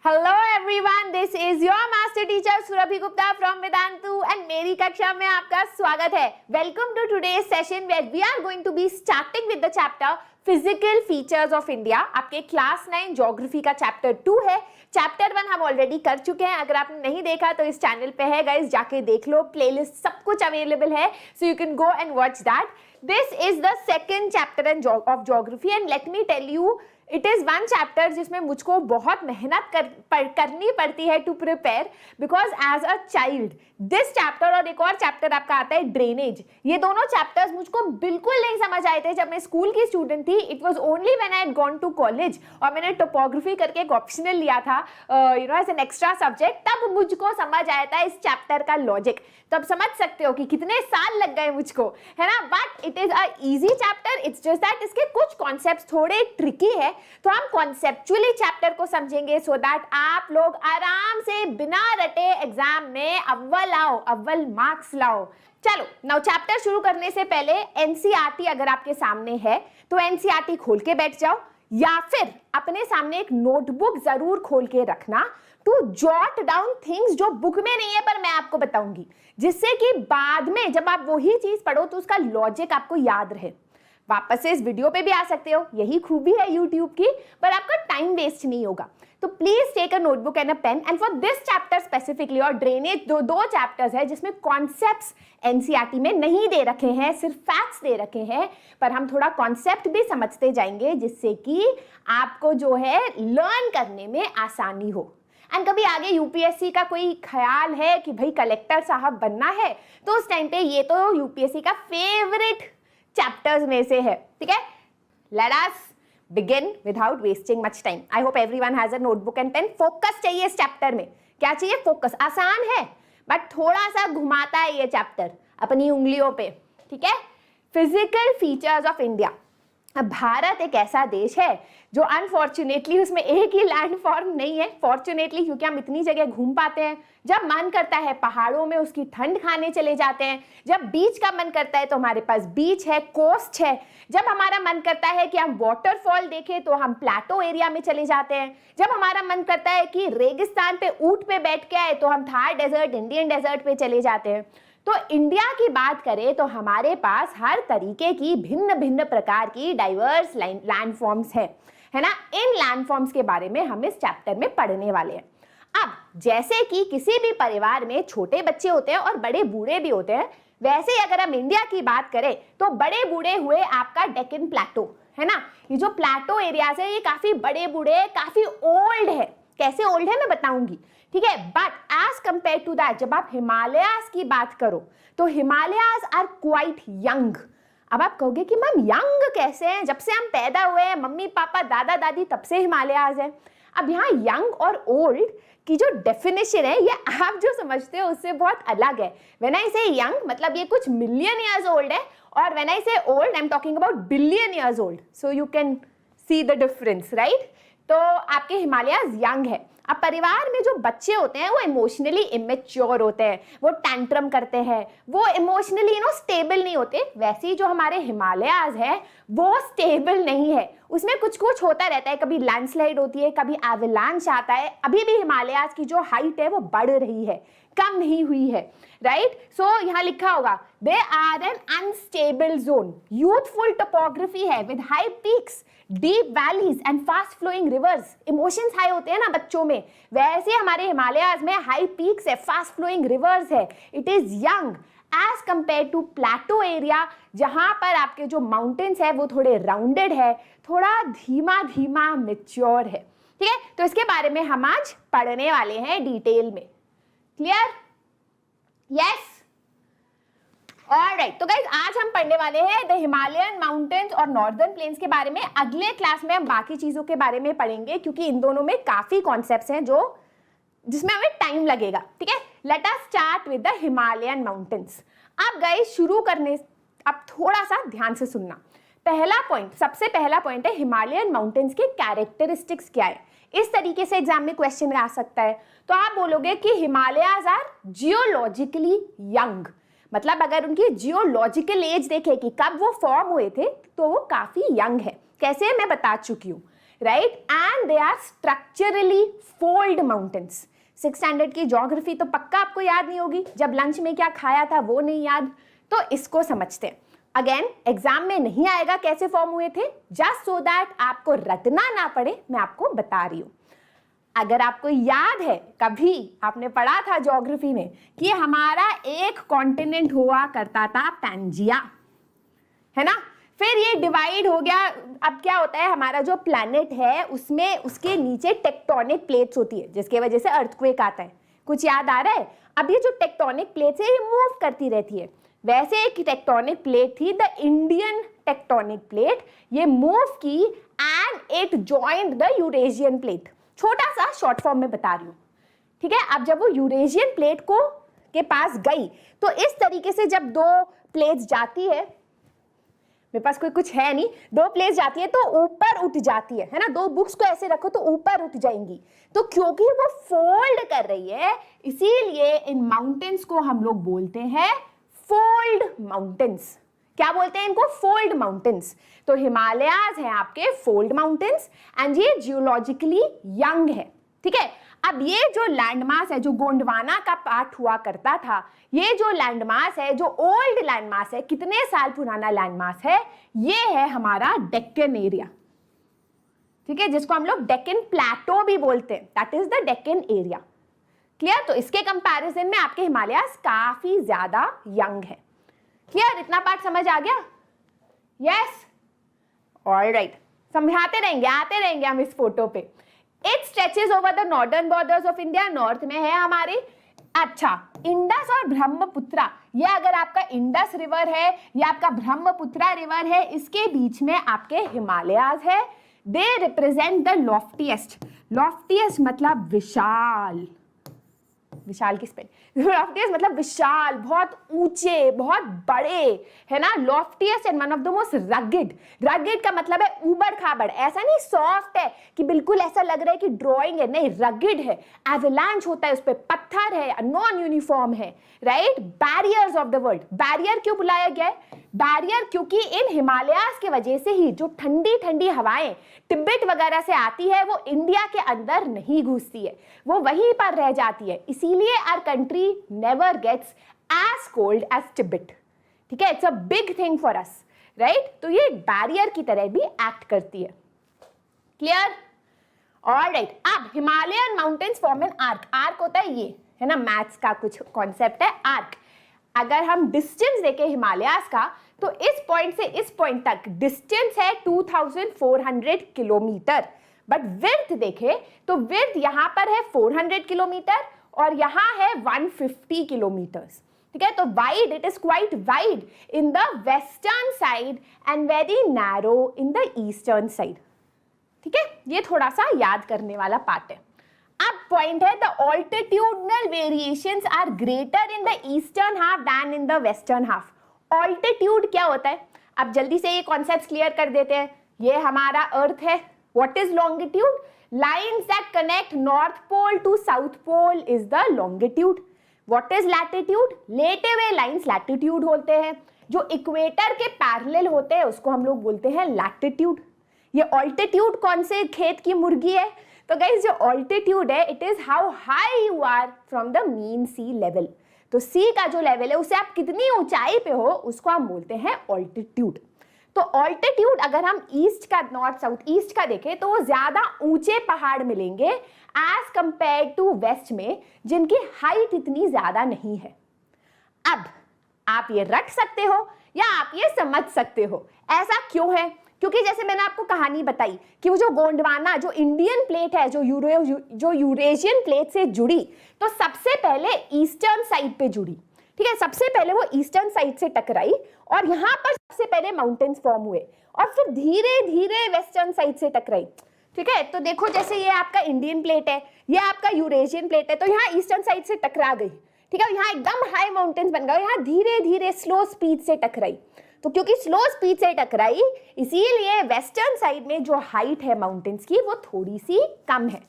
Hello everyone, this is your master teacher Surabhi Gupta from Vedantu and मेरी कक्षा में आपका स्वागत है। Welcome to today's session where we are going to be starting with the chapter physical features of India. आपके class 9 geography का chapter 2 है। Chapter 1 हम ऑलरेडी कर चुके हैं। अगर आपने नहीं देखा तो इस चैनल पे है गाइस, जाके देख लो, प्लेलिस्ट सब कुछ अवेलेबल है, so you can go and watch that. This is the second chapter of geography and let me tell you, it is one chapter जिसमें मुझको बहुत मेहनत करनी पड़ती है to prepare, because as a child this chapter और एक और चैप्टर आपका आता है ड्रेनेज, ये दोनों चैप्टर्स मुझको बिल्कुल नहीं समझ आए थे जब मैं स्कूल की स्टूडेंट थी। It was only when I had gone to college और मैंने टोपोग्राफी करके एक ऑप्शनल लिया था you know as an extra subject, तब मुझको समझ आया था इस चैप्टर का लॉजिक। तो आप समझ सकते हो कि कितने साल लग गए मुझको, है ना। But it is a easy chapter, it's just that इसके कुछ कॉन्सेप्ट्स थोड़े ट्रिकी है, तो हम कॉन्सेप्चुअली चैप्टर को समझेंगे सो दैट आप लोग आराम से बिना रटे एग्जाम में अव्वल मार्क्स लाओ। चलो नाउ चैप्टर शुरू करने से पहले एनसीईआरटी अगर आपके सामने है तो एनसीईआरटी खोल के बैठ जाओ, या फिर अपने सामने एक नोटबुक जरूर खोल के रखना टू जॉट डाउन थिंग्स जो बुक में नहीं है पर मैं आपको बताऊंगी, जिससे कि बाद में जब आप वही चीज पढ़ो तो उसका लॉजिक आपको याद रहे। वापस से इस वीडियो पे भी आ सकते हो, यही खूबी है यूट्यूब की, पर आपका टाइम वेस्ट नहीं होगा। तो please take a notebook and a pen and for this chapter specifically, और ड्रेनेज दो चैप्टर्स है जिसमें कॉन्सेप्ट्स एनसीईआरटी में नहीं दे रखे हैं, सिर्फ फैक्ट्स दे रखे हैं, पर हम थोड़ा कॉन्सेप्ट भी समझते जाएंगे जिससे कि आपको जो है लर्न करने में आसानी हो। एंड कभी आगे यूपीएससी का कोई ख्याल है कि भाई कलेक्टर साहब बनना है, तो उस टाइम पे ये तो यूपीएससी का फेवरेट चैप्टर्स में से है, ठीक है। Let us begin without wasting much time. I hope everyone has a notebook and pen. Focus चाहिए इस चैप्टर में। क्या चाहिए? फोकस। आसान है बट थोड़ा सा घुमाता है ये चैप्टर अपनी उंगलियों पे, ठीक है। Physical features of India. अब भारत एक ऐसा देश है जो अनफॉर्चुनेटली उसमें एक ही लैंड फॉर्म नहीं है, फॉर्चुनेटली क्योंकि हम इतनी जगह घूम पाते हैं। जब मन करता है पहाड़ों में उसकी ठंड खाने चले जाते हैं, जब बीच का मन करता है तो हमारे पास बीच है, कोस्ट है, जब हमारा मन करता है कि हम वाटरफॉल देखें तो हम प्लेटो एरिया में चले जाते हैं, जब हमारा मन करता है कि रेगिस्तान पे ऊंट पे बैठ के आए तो हम थार डेजर्ट, इंडियन डेजर्ट पे चले जाते हैं। तो इंडिया की बात करें तो हमारे पास हर तरीके की भिन्न भिन्न प्रकार की डाइवर्स लैंड फॉर्म्स है ना। इन लैंड फॉर्म्स के बारे में हम इस चैप्टर में पढ़ने वाले हैं। अब जैसे कि किसी भी परिवार में छोटे बच्चे होते हैं और बड़े बूढ़े भी होते हैं, वैसे ही अगर हम इंडिया की बात करें तो बड़े बूढ़े हुए आपका डेक्कन प्लेटो, है ना। ये जो प्लेटो एरियाज है ये काफी बड़े बूढ़े, काफी ओल्ड है। कैसे ओल्ड है मैं बताऊंगी, ठीक है। But as compare to that जब आप हिमालयाज की बात करो तो हिमालयाज आर क्वाइट यंग। अब आप कहोगे कि मैम यंग कैसे हैं? जब से हम पैदा हुए हैं, मम्मी पापा दादा दादी, तब से हिमालयाज हैं। अब यहाँ यंग और ओल्ड की जो डेफिनेशन है ये आप जो समझते हो उससे बहुत अलग है। व्हेन आई से यंग मतलब ये कुछ मिलियन ईयर्स ओल्ड है, और व्हेन आई से old I am talking about billion years old, so you can see the difference, right. तो आपके हिमालयाज यंग है। अब परिवार में जो बच्चे होते हैं वो इमोशनली इमेच्योर होते हैं, वो टैंट्रम करते हैं, वो इमोशनली स्टेबल नहीं होते। वैसे ही जो हमारे हिमालयाज है वो स्टेबल नहीं है, उसमें कुछ कुछ होता रहता है, कभी लैंडस्लाइड होती है, कभी एवलांच आता है। अभी भी हिमालयाज की जो हाइट है वो बढ़ रही है, कम नहीं हुई है, राइट। सो यहाँ लिखा होगा they are an unstable zone, youthful topography है with high peaks, deep valleys and fast flowing rivers. Emotions high होते हैं ना बच्चों में, वैसे हमारे हिमालयाज में हाई पीक्स है, फास्ट फ्लोइंग रिवर्स है। It is young age compare to plateau area जहां पर आपके जो माउंटेन्स है वो थोड़े राउंडेड है, थोड़ा धीमा धीमा मेच्योर है, ठीक है। तो इसके बारे में हम आज पढ़ने वाले हैं डिटेल में। क्लियर? Yes, alright. तो गाइज आज हम पढ़ने वाले हैं द हिमालयन माउंटेन्स और नॉर्दर्न प्लेन्स के बारे में। अगले क्लास में हम बाकी चीजों के बारे में पढ़ेंगे क्योंकि इन दोनों में काफी कॉन्सेप्ट्स हैं जो जिसमें हमें टाइम लगेगा, ठीक है। Let us start with the Himalayan mountains. अब गाइज शुरू करने, अब थोड़ा सा ध्यान से सुनना। पहला पॉइंट, सबसे पहला पॉइंट है हिमालयन माउंटेन्स के कैरेक्टरिस्टिक्स क्या है। इस तरीके से एग्जाम में क्वेश्चन आ सकता है। तो आप बोलोगे कि हिमालयाज आर जियोलॉजिकली यंग, मतलब अगर उनकी जियोलॉजिकल एज देखें कि कब वो फॉर्म हुए थे तो वो काफी यंग है। कैसे? मैं बता चुकी हूँ, right, and they are structurally fold mountains. 6th standard की ज्योग्राफी तो पक्का आपको याद नहीं होगी, जब लंच में क्या खाया था वो नहीं याद, तो इसको समझते हैं। अगेन एग्जाम में नहीं आएगा कैसे फॉर्म हुए थे, जस्ट सो दैट आपको रटना ना पड़े, मैं आपको बता रही हूं। अगर आपको याद है कभी आपने पढ़ा था ज्योग्राफी में कि हमारा एक कॉन्टिनेंट हुआ करता था पैंजिया, है ना, फिर ये डिवाइड हो गया। अब क्या होता है, हमारा जो प्लैनेट है उसमें उसके नीचे टेक्टोनिक प्लेट्स होती है जिसके वजह से अर्थक्वेक आता है। कुछ याद आ रहा है? अब ये जो टेक्टोनिक प्लेट्स है ये मूव करती रहती है। वैसे एक टेक्टोनिक प्लेट थी, द इंडियन टेक्टोनिक प्लेट, ये मूव की and it joined the Eurasian plate. छोटा सा शॉर्ट फॉर्म में बता रही हूँ, ठीक है। अब जब वो यूरेशियन प्लेट को के पास गई तो इस तरीके से जब दो प्लेट्स जाती है, मेरे पास कोई कुछ है नहीं, दो प्लेट्स जाती है तो ऊपर उठ जाती है ना, दो बुक्स को ऐसे रखो तो ऊपर उठ जाएंगी। तो क्योंकि वो फोल्ड कर रही है इसीलिए इन माउंटेन्स को हम लोग बोलते हैं फोल्ड माउंटेन्स। क्या बोलते हैं इनको? Fold mountains. तो हिमालयाज हैं आपके फोल्ड माउंटेन्स एंड ये जियोलॉजिकली यंग है, ठीक है। अब ये जो लैंडमास है, जो गोंडवाना का पार्ट हुआ करता था, ये जो लैंडमास है, जो ओल्ड लैंडमास है, कितने साल पुराना लैंडमास है, ये है हमारा डेक्कन एरिया, ठीक है, जिसको हम लोग डेक्कन प्लेटो भी बोलते हैं, that is the Deccan area. Clear? तो इसके कंपैरिजन में आपके हिमालयास काफी ज्यादा यंग है। क्लियर? इतना पार्ट समझ आ गया? यस, ऑलराइट, समझाते रहेंगे, आते रहेंगे हम इस फोटो पे। It stretches over the northern borders of India, north में है हमारे। अच्छा, इंडस और ब्रह्मपुत्रा, ये अगर आपका इंडस रिवर है या आपका ब्रह्मपुत्रा रिवर है, इसके बीच में आपके हिमालयाज है। They represent the loftiest, loftiest मतलब विशाल, विशाल की स्पेलिंग, लॉफ्टीएस्ट मतलब विशाल, बहुत ऊंचे, बहुत बड़े, है ना। Loftiest and one of the most rugged, rugged का मतलब है उबड़ खाबड़, ऐसा नहीं सॉफ्ट है कि बिल्कुल ऐसा लग रहा है कि ड्राइंग है, नहीं, रगेड है, एवलांच होता है उस पर, पत्थर है, नॉन यूनिफॉर्म है, right. Barriers of the world, barrier क्यों बुलाया गया है? बैरियर क्योंकि इन हिमालयाज के वजह से ही जो ठंडी ठंडी हवाएं तिब्बत वगैरह से आती है वो इंडिया के अंदर नहीं घुसती है, वो वहीं पर रह जाती है, इसीलिए our country never gets as cold as Tibet, ठीक है। It's a big thing for us, right. तो ये बैरियर की तरह भी एक्ट करती है। क्लियर? ऑलराइट, अब Himalayan mountains form an arc, arc होता है ये, है ना, मैथ्स का कुछ कॉन्सेप्ट है आर्क। अगर हम डिस्टेंस देखें हिमालयाज का तो इस पॉइंट से इस पॉइंट तक डिस्टेंस है 2400 किलोमीटर, बट विड्थ देखें तो विड्थ यहां पर है 400 किलोमीटर और यहां है 150 किलोमीटर्स, ठीक है। तो wide, it is quite wide in the western side and very narrow in the eastern side, ठीक है। ये थोड़ा सा याद करने वाला पार्ट है। अब पॉइंट है, the altitudinal variations are greater in the eastern half than in the western half. Altitude क्या होता है? अब जल्दी से ये कॉन्सेप्ट्स क्लियर कर देते हैं। ये हमारा अर्थ है। What is longitude? Lines that connect north pole to south pole is the longitude. What is latitude? लेटे हुए लाइंस लैटिट्यूड होते हैं। जो इक्वेटर के पैरेलल होते हैं उसको हम लोग बोलते हैं लैटिट्यूड। ये ऑल्टीट्यूड कौन से खेत की मुर्गी है? तो गाइस, जो ऑल्टीट्यूड है it is how high you are from the mean sea level. तो सी का जो लेवल है उससे आप कितनी ऊंचाई पे हो उसको हम बोलते हैं ऑल्टीट्यूड। तो ऑल्टीट्यूड अगर हम ईस्ट का, नॉर्थ साउथ ईस्ट का देखें तो वो ज्यादा ऊंचे पहाड़ मिलेंगे एज कंपेयर टू वेस्ट में, जिनकी हाइट इतनी ज्यादा नहीं है। अब आप ये रट सकते हो या आप ये समझ सकते हो। ऐसा क्यों है? क्योंकि जैसे मैंने आपको कहानी बताई कि वो जो गोंडवाना, जो इंडियन प्लेट है, जो यूरेशियन प्लेट से जुड़ी, तो सबसे पहले ईस्टर्न साइड पे जुड़ी, ठीक है। सबसे पहले वो ईस्टर्न साइड से टकराई और यहाँ पर सबसे पहले माउंटेन्स फॉर्म हुए और फिर धीरे धीरे वेस्टर्न साइड से टकराई, ठीक है। तो देखो, जैसे ये आपका इंडियन प्लेट है, ये आपका यूरेशियन प्लेट है, तो यहाँ ईस्टर्न साइड से टकरा गई, ठीक है। यहाँ एकदम हाई माउंटेन्स बन गए, यहाँ धीरे धीरे स्लो स्पीड से टकराई। तो क्योंकि स्लो स्पीड से टकराई इसीलिए वेस्टर्न साइड में जो हाइट है माउंटेन्स की वो थोड़ी सी कम है।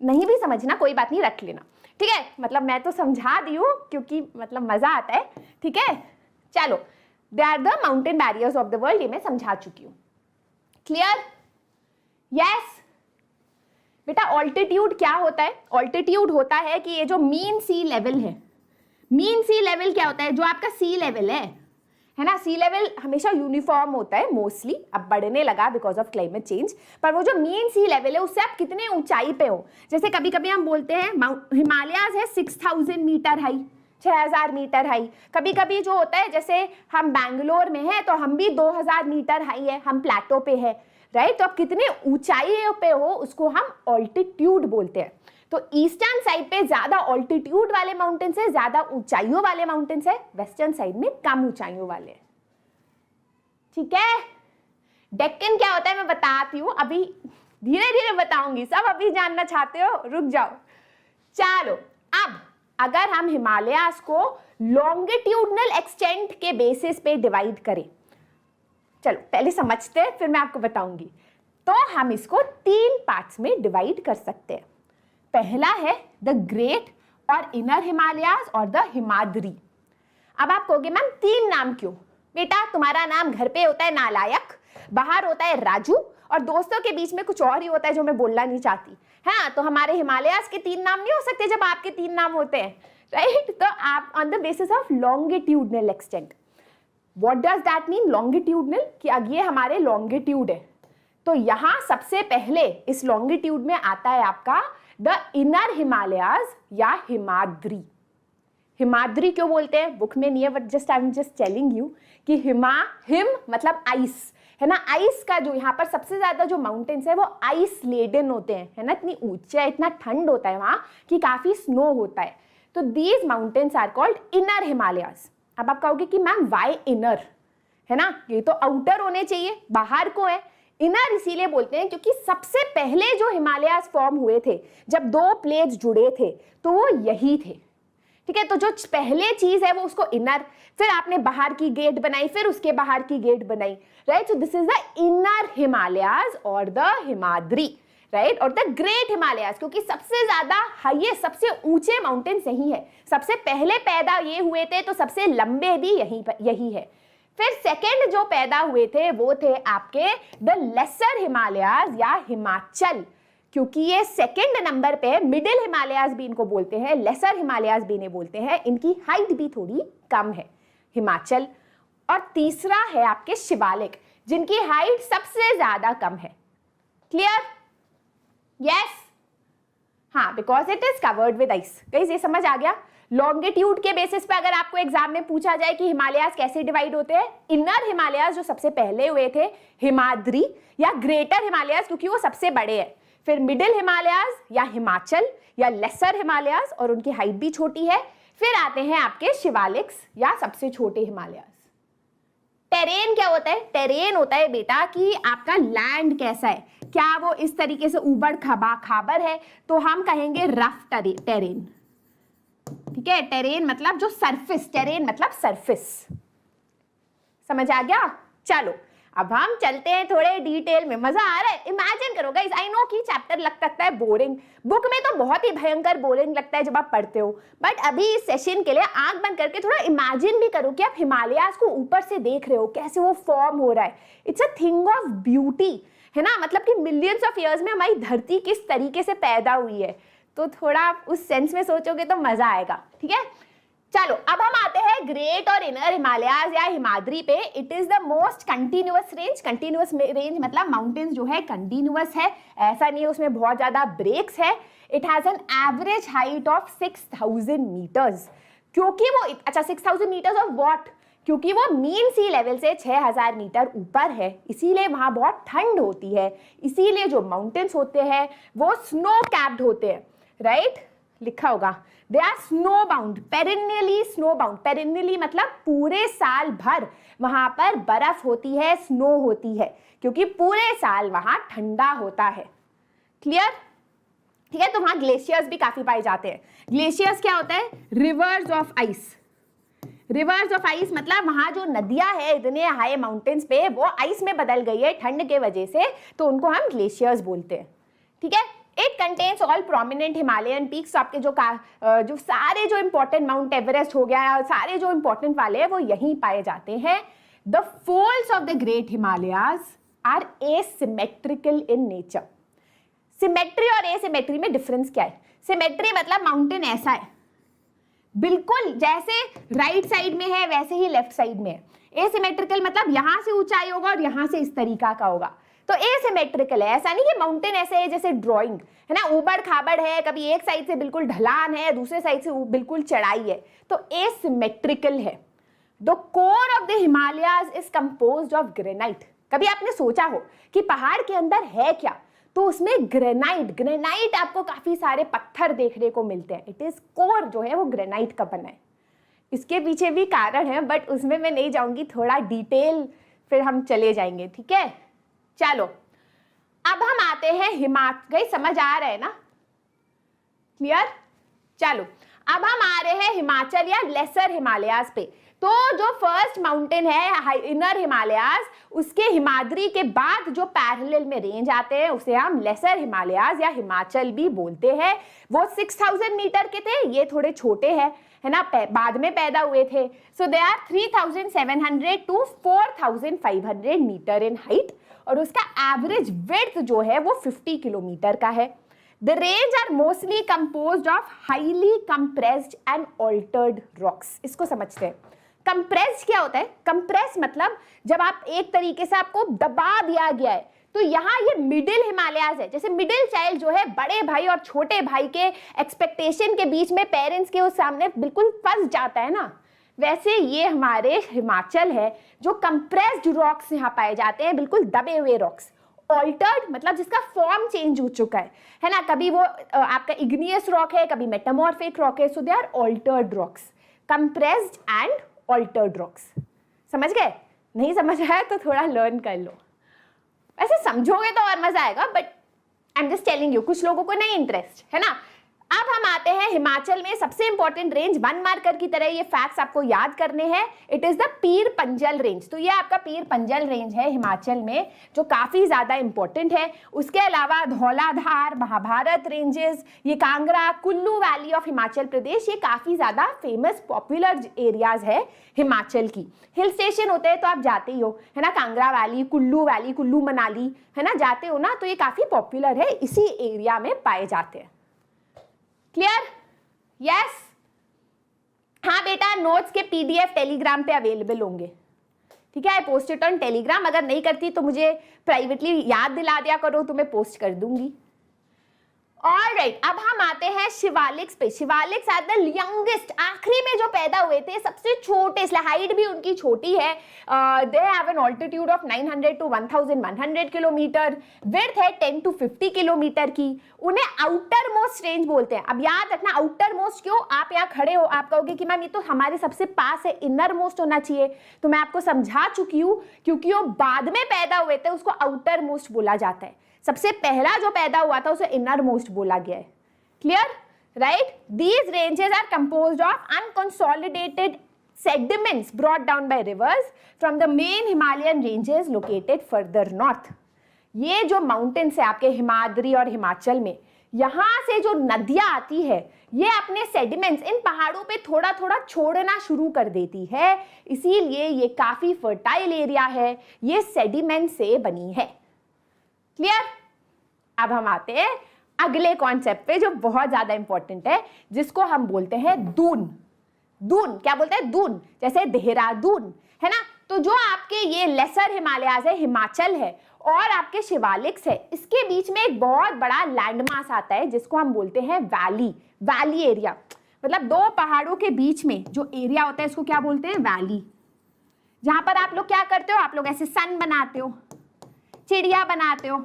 नहीं भी समझना कोई बात नहीं, रख लेना, ठीक है। मतलब मैं तो समझा दी हूँ क्योंकि मतलब मजा आता है, ठीक है। चलो, they are the mountain barriers of the world, ये मैं समझा चुकी हूँ। क्लियर? यस, बेटा ऑल्टीट्यूड क्या होता है? ऑल्टीट्यूड होता है कि ये जो मीन सी लेवल है, मीन सी लेवल क्या होता है? जो आपका सी लेवल है ना, सी लेवल हमेशा यूनिफॉर्म होता है मोस्टली, अब बढ़ने लगा बिकॉज ऑफ क्लाइमेट चेंज, पर वो जो मीन सी लेवल है उससे आप कितने ऊंचाई पे हो। जैसे कभी कभी हम बोलते हैं हिमालयाज है 6000 मीटर हाई, 6000 मीटर हाई। कभी कभी जो होता है जैसे हम बैंगलोर में हैं तो हम भी 2000 मीटर हाई है, हम प्लेटो पे है, राइट। तो आप कितने ऊंचाई पे हो उसको हम ऑल्टीट्यूड बोलते हैं। तो ईस्टर्न साइड पे ज्यादा ऑल्टीट्यूड वाले माउंटेन्स है, ज्यादा ऊंचाइयों वाले माउंटेन्स है, वेस्टर्न साइड में कम ऊंचाइयों वाले। ठीक है, डेक्कन क्या होता है मैं बताती हूँ, अभी धीरे धीरे बताऊंगी, सब अभी जानना चाहते हो रुक जाओ। चलो अब अगर हम हिमालयास को लॉन्गिट्यूडनल एक्सटेंट के बेसिस पे डिवाइड करें, चलो पहले समझते हैं फिर मैं आपको बताऊंगी। तो हम इसको 3 पार्ट्स में डिवाइड कर सकते हैं। पहला है द ग्रेट और इनर हिमालयास और द हिमाद्री। अब आप कहोगे मैम 3 नाम क्यों? बेटा तुम्हारा नाम घर पे होता है नालायक, बाहर होता है राजू, और दोस्तों के बीच में कुछ और ही होता है जो मैं बोलना नहीं चाहती। हाँ, तो हमारे हिमालयास के 3 नाम नहीं हो सकते जब आपके 3 नाम होते हैं, राइट। तो आप on the basis of longitudinal extent, what does that mean longitudinal, कि अब ये हमारे लॉन्गिट्यूड है। तो यहां सबसे पहले इस लॉन्गिट्यूड में आता है आपका द इनर हिमालयाज या हिमाद्री। हिमाद्री क्यों बोलते हैं? बुक में नहीं है, but just I am just telling you कि हिम मतलब आइस है ना, आइस का जो यहाँ पर सबसे ज्यादा जो माउंटेन्स है वो आइस लेडन होते हैं, है ना, इतनी ऊंचा इतना ठंड होता है वहां कि काफी स्नो होता है। तो these mountains are called inner Himalayas. अब आप कहोगे कि मैम वाई इनर, है ना, ये तो आउटर होने चाहिए, बाहर को है। इनर इसीलिए बोलते हैं क्योंकि सबसे पहले जो हिमालयास फॉर्म हुए थे, जब 2 प्लेट्स जुड़े थे तो वो यही थे। ठीक है, तो जो पहले चीज है वो उसको इनर, फिर आपने बाहर की गेट बनाई, फिर उसके बाहर की गेट बनाई, right. So this is the inner Himalayas और द हिमाद्री, राइट, और द ग्रेट हिमालयास, क्योंकि सबसे ज्यादा हाईएस्ट सबसे ऊंचे माउंटेन्स यही है। सबसे पहले पैदा ये हुए थे तो सबसे लंबे भी यही है। फिर सेकंड जो पैदा हुए थे वो थे आपके द लेसर हिमालयास या हिमाचल, क्योंकि ये सेकंड नंबर पे, मिडिल हिमालयास भी इनको बोलते हैं, लेसर हिमालयास भी इन्हें बोलते हैं, इनकी हाइट भी थोड़ी कम है, हिमाचल। और तीसरा है आपके शिवालिक, जिनकी हाइट सबसे ज्यादा कम है। क्लियर? यस, हाँ, because it is covered with ice. Guys ये समझ आ गया? लॉन्गिट्यूड के बेसिस पे अगर आपको एग्जाम में पूछा जाए कि हिमालयास कैसे डिवाइड होते हैं, इनर हिमालयास जो सबसे पहले हुए थे हिमाद्री या ग्रेटर हिमालयास क्योंकि वो सबसे बड़े हैं, फिर मिडिल हिमालयास या हिमाचल या लेसर हिमालयास और उनकी हाइट भी छोटी है, फिर आते हैं आपके शिवालिक्स या सबसे छोटे हिमालयास। टेरेन क्या होता है? टेरेन होता है बेटा कि आपका लैंड कैसा है, क्या वो इस तरीके से उबड़ खाबर है, तो हम कहेंगे रफ टेरेन। ठीक है, टेरेन मतलब जो सरफेस, टेरेन मतलब सरफेस। समझ आ गया? चलो अब हम चलते हैं थोड़े डिटेल में। मजा आ रहा है? इमेजिन करो गाइस, आई नो कि चैप्टर लग सकता है बोरिंग, बुक में तो बहुत ही भयंकर बोरिंग लगता है जब आप पढ़ते हो, बट अभी इस सेशन के लिए आंख बंद करके थोड़ा इमेजिन भी करो कि आप हिमालयास को ऊपर से देख रहे हो, कैसे वो फॉर्म हो रहा है। It's a thing of beauty, है ना, मतलब कि मिलियंस ऑफ ईयर्स में हमारी धरती किस तरीके से पैदा हुई है, तो थोड़ा आप उस सेंस में सोचोगे तो मजा आएगा। ठीक है, चलो अब हम आते हैं ग्रेट और इनर हिमालयास या हिमाद्री पे। It is the most continuous range. Continuous range मतलब माउंटेन्स जो है कंटिन्यूअस है, ऐसा नहीं है उसमें बहुत ज्यादा ब्रेक्स है। It has an average height of 6000 metres. क्योंकि वो अच्छा 6000 मीटर्स ऑफ व्हाट? क्योंकि वो मीन सी लेवल से 6000 मीटर ऊपर है, इसीलिए वहां बहुत ठंड होती है, इसीलिए जो माउंटेन्स होते हैं वो स्नो कैप्ड होते हैं, राइट। लिखा होगा they are snow bound, perennially snow bound. Perennially मतलब पूरे साल भर वहां पर बर्फ होती है, स्नो होती है, क्योंकि पूरे साल वहां ठंडा होता है। क्लियर? ठीक है, तो वहां ग्लेशियर्स भी काफी पाए जाते हैं। ग्लेशियर्स क्या होता है? Reverse of ice. Reverse of ice मतलब वहां जो नदियां है इतने हाई माउंटेन्स पे वो आइस में बदल गई है ठंड के वजह से, तो उनको हम ग्लेशियर्स बोलते हैं। ठीक है, it contains all prominent Himalayan peaks. आपके जो सारे जो इंपॉर्टेंट, माउंट एवरेस्ट हो गया, सारे जो इंपॉर्टेंट वाले हैं वो यहीं पाए जाते हैं। The folds of the great Himalayas are asymmetrical in nature. Symmetry और एसिमेट्री में डिफरेंस क्या है? सिमेट्री मतलब माउंटेन ऐसा है, बिल्कुल जैसे राइट साइड में है वैसे ही लेफ्ट साइड में है। एसिमेट्रिकल मतलब यहां से ऊंचाई होगा और यहां से इस तरीका का होगा। तो एसिमेट्रिकल है, ऐसा नहीं कि माउंटेन ऐसे है जैसे ड्राइंग है ना, ऊबड़ खाबड़ है, कभी एक साइड से बिल्कुल ढलान है, दूसरे साइड से बिल्कुल चढ़ाई है, तो एसिमेट्रिकल है। The core of the Himalayas is composed of granite. कभी आपने सोचा हो कि पहाड़ के अंदर है क्या? तो उसमें ग्रेनाइट आपको काफी सारे पत्थर देखने को मिलते हैं। इट इज कोर जो है वो ग्रेनाइट का बना है। इसके पीछे भी कारण है बट उसमें मैं नहीं जाऊंगी, थोड़ा डिटेल फिर हम चले जाएंगे, ठीक है। चलो अब हम आते हैं हिमाचल। गई समझ आ रहा है ना? क्लियर? चलो अब हम आ रहे हैं हिमाचल या लेसर हिमालयाज पे। तो जो फर्स्ट माउंटेन है इनर हिमालयाज, उसके हिमाद्री के बाद जो पैरेलल में रेंज आते हैं उसे हम लेसर हिमालयाज या हिमाचल भी बोलते हैं। वो 6000 मीटर के थे, ये थोड़े छोटे हैं है ना, बाद में पैदा हुए थे। So they are 3700 to 4500 metre in height, और उसका एवरेज विड्थ जो है वो 50 किलोमीटर का है। The range are mostly composed of highly compressed and altered rocks. इसको समझते हैं। compressed क्या होता है? compress मतलब जब आप एक तरीके से आपको दबा दिया गया है, तो यहाँ ये मिडिल हिमालयाज है। जैसे मिडिल चाइल्ड जो है बड़े भाई और छोटे भाई के एक्सपेक्टेशन के बीच में पेरेंट्स के उस सामने बिल्कुल फंस जाता है ना, वैसे ये हमारे हिमाचल है जो कंप्रेस्ड रॉक्स यहाँ पाए जाते हैं, बिल्कुल दबे हुए रॉक्स। ऑल्टर्ड मतलब जिसका फॉर्म चेंज हो चुका है ना, कभी वो आपका इग्नियस रॉक है, कभी मेटामॉर्फिक रॉक है। So they are altered rocks, compressed and altered rocks. समझ गए? नहीं समझ आया तो थोड़ा लर्न कर लो, ऐसे समझोगे तो और मजा आएगा, but I am just telling you, कुछ लोगों को नहीं इंटरेस्ट है ना। अब हम आते हैं हिमाचल में सबसे इंपॉर्टेंट रेंज, 1 मार्कर की तरह ये फैक्ट्स आपको याद करने हैं। It is the Pir Panjal range. तो ये आपका पीर पंजल रेंज है हिमाचल में, जो काफी ज्यादा इंपॉर्टेंट है। उसके अलावा धौलाधार, महाभारत रेंजेस, ये कांगड़ा, कुल्लू वैली ऑफ हिमाचल प्रदेश, ये काफी ज्यादा फेमस पॉपुलर एरियाज है हिमाचल की। हिल स्टेशन होते हैं तो आप जाते ही हो है ना, कांगड़ा वैली, कुल्लू मनाली है ना, जाते हो ना, तो ये काफी पॉपुलर है, इसी एरिया में पाए जाते हैं। क्लियर? यस? हाँ बेटा, नोट्स के पीडीएफ टेलीग्राम पे अवेलेबल होंगे, ठीक है। I post it on Telegram. अगर नहीं करती तो मुझे प्राइवेटली याद दिला दिया करो, तो मैं पोस्ट कर दूंगी। ऑलराइट, अब हम आते हैं शिवालिक्स पे। शिवालिक्स आर द यंगेस्ट, आखिरी में जो पैदा हुए थे, सबसे छोटे, इसलिए हाइट भी उनकी छोटी है। They have an altitude of 900 to 1100 kilometre, width है 10 टू 50 किलोमीटर की। उन्हें आउटर मोस्ट रेंज बोलते हैं। अब याद रखना, आउटर मोस्ट क्यों? आप यहाँ खड़े हो, आप कहोगे कि मैम ये तो हमारे सबसे पास है, इनर मोस्ट होना चाहिए। तो मैं आपको समझा चुकी हूँ, क्योंकि वो बाद में पैदा हुए थे, उसको आउटर मोस्ट बोला जाता है। सबसे पहला जो पैदा हुआ था उसे इनर मोस्ट बोला गया है। Clear? Right? These ranges are composed of unconsolidated sediments brought down by rivers from the main Himalayan ranges located further north. ये जो माउंटेन्स है आपके हिमाद्री और हिमाचल में, यहाँ से जो नदियाँ आती है, ये अपने सेडिमेंट्स इन पहाड़ों पे थोड़ा थोड़ा छोड़ना शुरू कर देती है, इसीलिए ये काफी फर्टाइल एरिया है, ये सेडिमेंट से बनी है। क्लियर? अब हम आते हैं अगले कॉन्सेप्ट पे जो बहुत ज्यादा इंपॉर्टेंट है, जिसको हम बोलते हैं दून। दून क्या बोलते हैं? दून, जैसे देहरादून है ना। तो जो आपके ये लेसर हिमालयाज है, हिमाचल है, और आपके शिवालिक्स है, इसके बीच में एक बहुत बड़ा लैंडमास आता है जिसको हम बोलते हैं वैली एरिया। मतलब दो पहाड़ों के बीच में जो एरिया होता है इसको क्या बोलते हैं? वैली। जहां पर आप लोग क्या करते हो? आप लोग ऐसे सन बनाते हो, चिड़िया बनाते हो,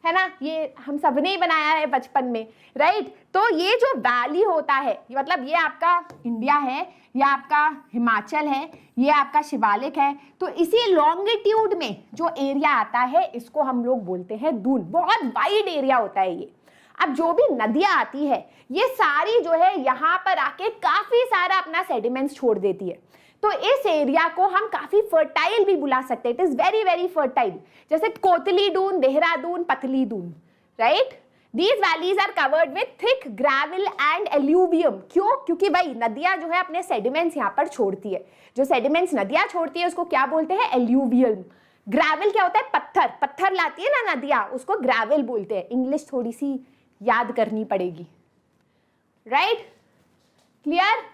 है ना, ये हम सब ने ही बनाया है बचपन में, राइट। तो ये जो वैली होता है, मतलब ये आपका इंडिया है, ये आपका हिमाचल है, ये आपका शिवालिक है, तो इसी लॉन्गिट्यूड में जो एरिया आता है इसको हम लोग बोलते हैं दून। बहुत वाइड एरिया होता है ये। अब जो भी नदियां आती है ये सारी जो है यहाँ पर आके काफी सारा अपना सेडिमेंट्स छोड़ देती है, तो इस एरिया को हम काफी फर्टाइल भी बुला सकते हैं। It is very very fertile, जैसे कोतली दून, देहरादून, पतली Doon, right. These valleys are covered with thick gravel and alluvium. क्यों? क्योंकि भाई नदियां जो है अपने सेडिमेंट्स यहाँ पर छोड़ती है। जो सेडिमेंट्स नदियां छोड़ती है उसको क्या बोलते हैं? एल्यूवियम, ग्रेवल क्या होता है? पत्थर, पत्थर लाती है ना नदियां, उसको ग्रेवल बोलते हैं। इंग्लिश थोड़ी सी याद करनी पड़ेगी, right? Clear?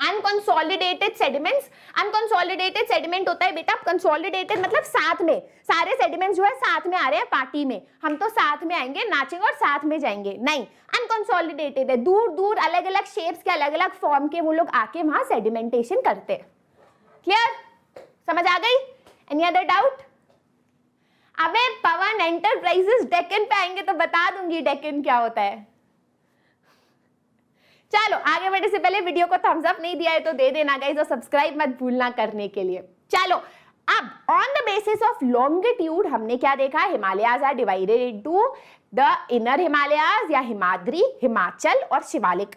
Unconsolidated sediments, unconsolidated sediment होता है बेटा, कंसोलिडेटेड मतलब साथ में, सारे सेडिमेंट्स जो है साथ में आ रहे हैं पार्टी में, हम तो साथ में आएंगे, नाचेंगे और साथ में जाएंगे, नहीं, अनकंसोलिडेटेड है, दूर दूर अलग अलग शेप्स के, अलग अलग फॉर्म के वो लोग आके वहां सेडिमेंटेशन करते हैं। क्लियर? समझ आ गई? Any other doubt? अबे पवन एंटरप्राइजेस डेक्कन पे आएंगे तो बता दूंगी डेक्कन क्या होता है। चलो आगे बढ़ने से पहले वीडियो को थम्स अप नहीं दिया है तो दे देना गाइस, और सब्सक्राइब मत भूलना करने के लिए। चलो अब on the basis of longitude हमने क्या देखा? Himalayas are divided into the inner Himalayas या हिमाद्री, हिमाचल और Shivalik.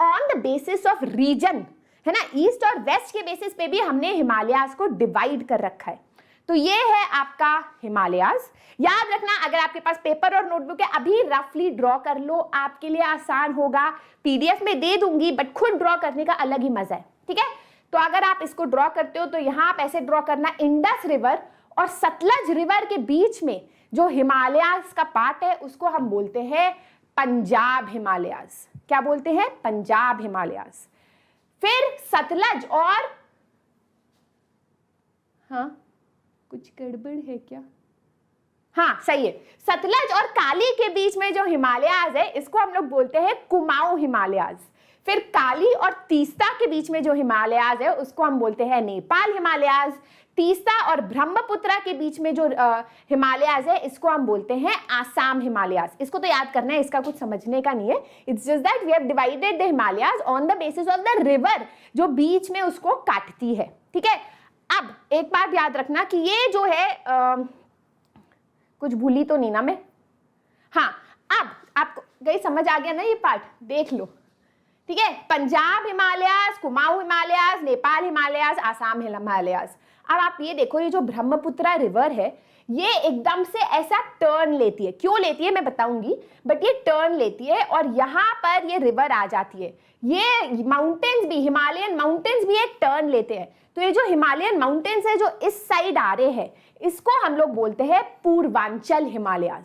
On the basis of region, है ना, ईस्ट और वेस्ट के बेसिस पे भी हमने हिमालयाज को डिवाइड कर रखा है। तो ये है आपका हिमालयाज। याद रखना, अगर आपके पास पेपर और नोटबुक है अभी रफली ड्रॉ कर लो, आपके लिए आसान होगा। पीडीएफ में दे दूंगी बट खुद ड्रॉ करने का अलग ही मजा है, ठीक है? तो अगर आप इसको ड्रॉ करते हो तो यहां आप ऐसे ड्रॉ करना, इंडस रिवर और सतलज रिवर के बीच में जो हिमालयाज का पार्ट है उसको हम बोलते हैं पंजाब हिमालयाज। क्या बोलते हैं? पंजाब हिमालयाज। फिर सतलज और, हाँ कुछ गड़बड़ है क्या? हाँ सही है, सतलज और काली के बीच में जो हिमालयाज है इसको हम लोग बोलते हैं कुमाऊं हिमालयाज। फिर काली और तीस्ता के बीच में जो हिमालयाज है उसको हम बोलते हैं नेपाल हिमालयाज। तीस्ता और ब्रह्मपुत्रा के बीच में जो हिमालयाज है इसको हम बोलते हैं आसाम हिमालयाज। इसको तो याद करना है, इसका कुछ समझने का नहीं है। It's just that we have divided the Himalayas on the basis of the river जो बीच में उसको काटती है, ठीक है? अब एक बात याद रखना कि ये जो है कुछ भूली तो नहीं ना मैं? हाँ, अब आपको गई समझ आ गया ना ये पार्ट? देख लो, ठीक है? पंजाब हिमालयाज, कुमाऊं हिमालयाज, नेपाल हिमालयाज, आसाम हिमालयाज। अब आप ये देखो, ये जो ब्रह्मपुत्रा रिवर है ये एकदम से ऐसा टर्न लेती है। क्यों लेती है मैं बताऊंगी, बट ये टर्न लेती है और यहाँ पर ये रिवर आ जाती है। ये माउंटेन्स भी, हिमालयन माउंटेन्स भी एक टर्न लेते हैं। तो ये जो हिमालयन माउंटेन्स है जो इस साइड आ रहे हैं इसको हम लोग बोलते हैं पूर्वांचल हिमालयाज,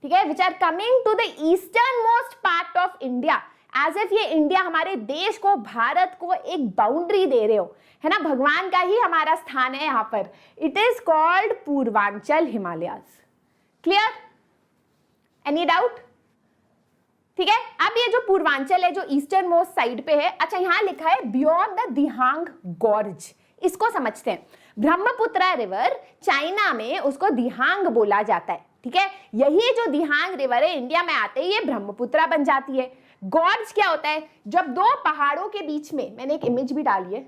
ठीक है? Which are coming to the eastern most part of India, as if ये इंडिया हमारे देश को, भारत को एक बाउंड्री दे रहे हो, है ना? भगवान का ही हमारा स्थान है यहाँ पर। It is called Purvanchal Himalayas. Clear? Any doubt? ठीक है, अब ये जो पूर्वांचल है जो ईस्टर्न मोस्ट साइड पे है, अच्छा यहां लिखा है बियॉन्ड द दिहांग गॉर्ज, इसको समझते हैं। ब्रह्मपुत्रा रिवर चाइना में उसको दिहांग बोला जाता है, ठीक है? यही जो दिहांग रिवर है इंडिया में आते ही ये ब्रह्मपुत्रा बन जाती है। गॉर्ज क्या होता है? जब दो पहाड़ों के बीच में, मैंने एक इमेज भी डाली है,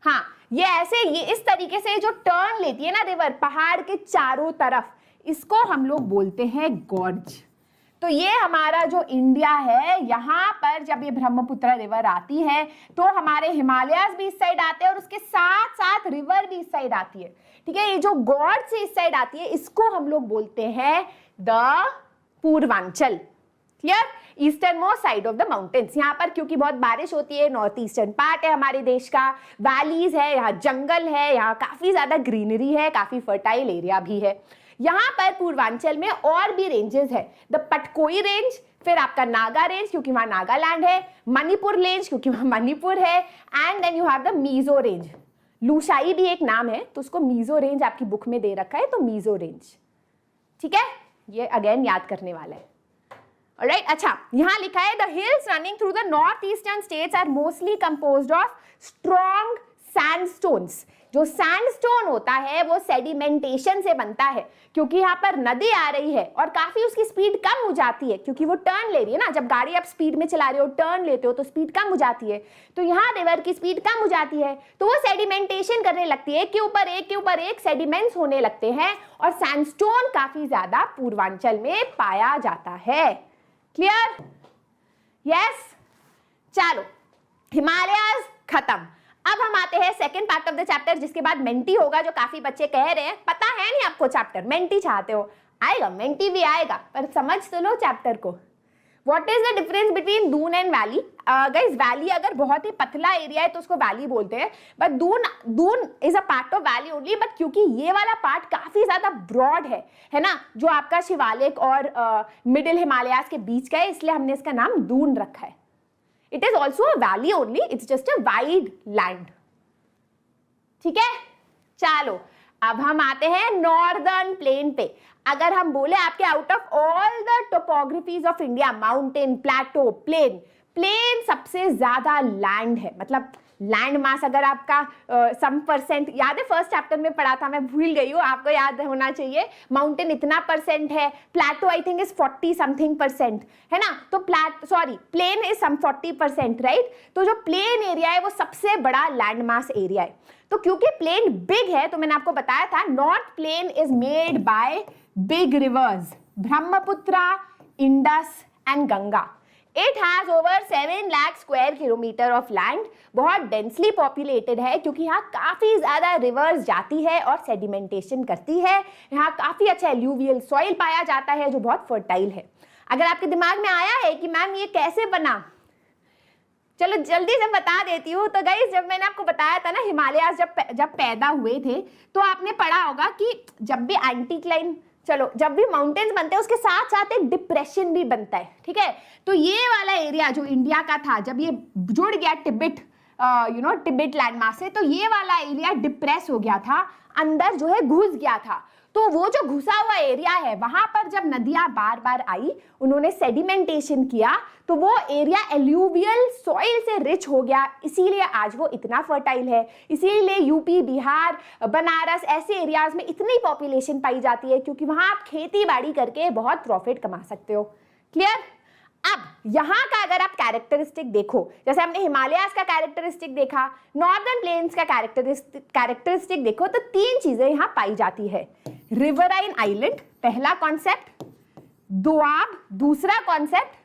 हाँ ये ऐसे, ये इस तरीके से जो टर्न लेती है ना रिवर पहाड़ के चारों तरफ, इसको हम लोग बोलते हैं गॉर्ज। तो ये हमारा जो इंडिया है, यहाँ पर जब ये ब्रह्मपुत्रा रिवर आती है तो हमारे हिमालयाज भी इस साइड आते हैं और उसके साथ साथ रिवर भी इस साइड आती है, ठीक है? ये जो गॉर्ज से इस साइड आती है इसको हम लोग बोलते हैं the Purvanchal. Clear? Eastern most side of the mountains. यहाँ पर क्योंकि बहुत बारिश होती है, नॉर्थ ईस्टर्न पार्ट है हमारे देश का, वैलीज है, यहाँ जंगल है, यहाँ काफी ज्यादा ग्रीनरी है, काफी फर्टाइल एरिया भी है। यहाँ पर पूर्वांचल में और भी रेंजेस है, द पटकोई रेंज, फिर आपका नागा रेंज क्योंकि वहां नागालैंड है, मणिपुर रेंज क्योंकि वहां मणिपुर है, and then you have the Mizo range. Lushai भी एक नाम है तो उसको मीजो रेंज आपकी बुक में दे रखा है, तो मीजो रेंज, ठीक है? ये अगेन याद करने वाला है। ऑलराइट, अच्छा यहाँ लिखा है the hills running through the north eastern states are mostly composed of strong sandstones. जो सैंडस्टोन होता है वो सेडिमेंटेशन से बनता है, क्योंकि यहाँ पर नदी आ रही है और काफी उसकी स्पीड कम हो जाती है क्योंकि वो टर्न ले रही है ना। जब गाड़ी आप स्पीड में चला रहे हो, टर्न लेते हो तो स्पीड कम हो जाती है, तो यहाँ रिवर की स्पीड कम हो जाती है तो वो सेडिमेंटेशन करने लगती है, एक के ऊपर एक सेडिमेंट्स होने लगते हैं और सैंडस्टोन काफी ज्यादा पूर्वांचल में पाया जाता है। क्लियर? यस, चलो हिमालयाज खत्म। अब हम आते हैं second part of the chapter, जिसके बाद मेंटी होगा, जो काफी बच्चे कह रहे हैं पता है नहीं आपको चैप्टर, मेंटी चाहते हो, आएगा मेंटी भी आएगा, पर समझ तो लो चैप्टर को। What is the difference between Doon and valley? Guys, valley अगर बहुत ही पतला एरिया है तो उसको वैली बोलते हैं, but Doon is a part of valley only, but क्योंकि ये वाला पार्ट काफी ज्यादा ब्रॉड है ना, जो आपका शिवालिक और मिडिल हिमालयाज के बीच का है, इसलिए हमने इसका नाम दून रखा है. It is also a valley only, it's just a wide land. ठीक है, चलो अब हम आते हैं नॉर्दर्न प्लेन पे. अगर हम बोले आपके out of all the topographies of India, mountain, plateau, plain सबसे ज्यादा लैंड है, मतलब लैंड मास अगर आपका सम परसेंट याद है, फर्स्ट चैप्टर में पढ़ा था, मैं भूल गई हूँ, आपको याद होना चाहिए. माउंटेन इतना परसेंट है, plateau I think is 40 something percent है ना, तो प्लेन इज सम 40%, राइट. तो जो प्लेन एरिया है वो सबसे बड़ा लैंड मास एरिया है. तो क्योंकि प्लेन बिग है, तो मैंने आपको बताया था north plain is made by big rivers, Brahmaputra, Indus and Ganga. It has over 7 lakh square kilometre of land. बहुत डेंसली पॉपुलेटेड है क्योंकि यहाँ काफी ज्यादा रिवर्स जाती है और सेडिमेंटेशन करती है. यहाँ काफी अच्छा एल्यूवियल सॉइल पाया जाता है जो बहुत फर्टाइल है. अगर आपके दिमाग में आया है कि मैम ये कैसे बना, चलो जल्दी से बता देती हूँ. तो गाइस, जब मैंने आपको बताया था ना हिमालयाज जब पैदा हुए थे, तो आपने पढ़ा होगा कि जब भी एंटीक्लाइन, चलो जब भी माउंटेन्स बनते हैं उसके साथ साथ एक डिप्रेशन भी बनता है. ठीक है, तो ये वाला एरिया जो इंडिया का था, जब ये जुड़ गया टिबेट लैंडमास से, तो ये वाला एरिया डिप्रेस हो गया था, अंदर जो है घुस गया था. तो वो जो घुसा हुआ एरिया है, वहां पर जब नदियां बार बार आई, उन्होंने सेडिमेंटेशन किया, तो वो एरिया एल्यूवियल सॉइल से रिच हो गया. इसीलिए आज वो इतना फर्टाइल है. इसीलिए यूपी, बिहार, बनारस ऐसे एरियाज में इतनी पॉपुलेशन पाई जाती है, क्योंकि वहां आप खेती बाड़ी करके बहुत प्रॉफिट कमा सकते हो. क्लियर? अब यहाँ का अगर आप कैरेक्टरिस्टिक देखो, जैसे हमने हिमालयाज का कैरेक्टरिस्टिक देखा, नॉर्दर्न प्लेन्स का कैरेक्टरिस्टिक देखो, तो 3 चीजें यहाँ पाई जाती है. रिवराइन आइलैंड पहला कॉन्सेप्ट, दोआब दूसरा कॉन्सेप्ट,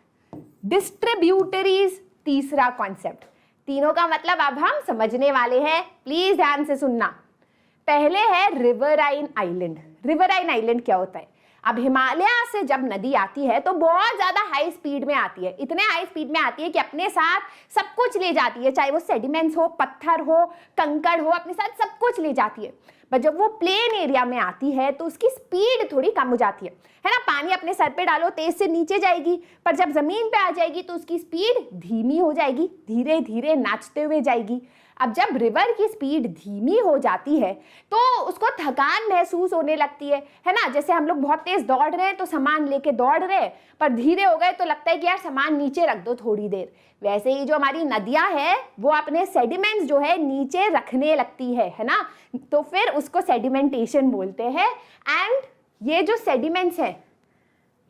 डिस्ट्रीब्यूटरीज तीसरा कॉन्सेप्ट. तीनों का मतलब अब हम समझने वाले हैं, प्लीज ध्यान से सुनना. पहले है रिवराइन आइलैंड. रिवराइन आइलैंड क्या होता है? अब हिमालय से जब नदी आती है तो बहुत ज्यादा हाई स्पीड में आती है. इतने हाई स्पीड में आती है कि अपने साथ सब कुछ ले जाती है, चाहे वो सेडिमेंट्स हो, पत्थर हो, कंकड़ हो, अपने साथ सब कुछ ले जाती है. बट जब वो प्लेन एरिया में आती है तो उसकी स्पीड थोड़ी कम हो जाती है ना. पानी अपने सर पे डालो, तेज से नीचे जाएगी, पर जब जमीन पे आ जाएगी तो उसकी स्पीड धीमी हो जाएगी, धीरे धीरे नाचते हुए जाएगी. अब जब रिवर की स्पीड धीमी हो जाती है तो उसको थकान महसूस होने लगती है ना. जैसे हम लोग बहुत तेज दौड़ रहे हैं तो सामान लेके दौड़ रहे हैं, पर धीरे हो गए तो लगता है कि यार सामान नीचे रख दो थोड़ी देर. वैसे ही जो हमारी नदियां हैं वो अपने सेडिमेंट्स जो है नीचे रखने लगती है ना, तो फिर उसको सेडिमेंटेशन बोलते हैं. एंड ये जो सेडिमेंट्स है,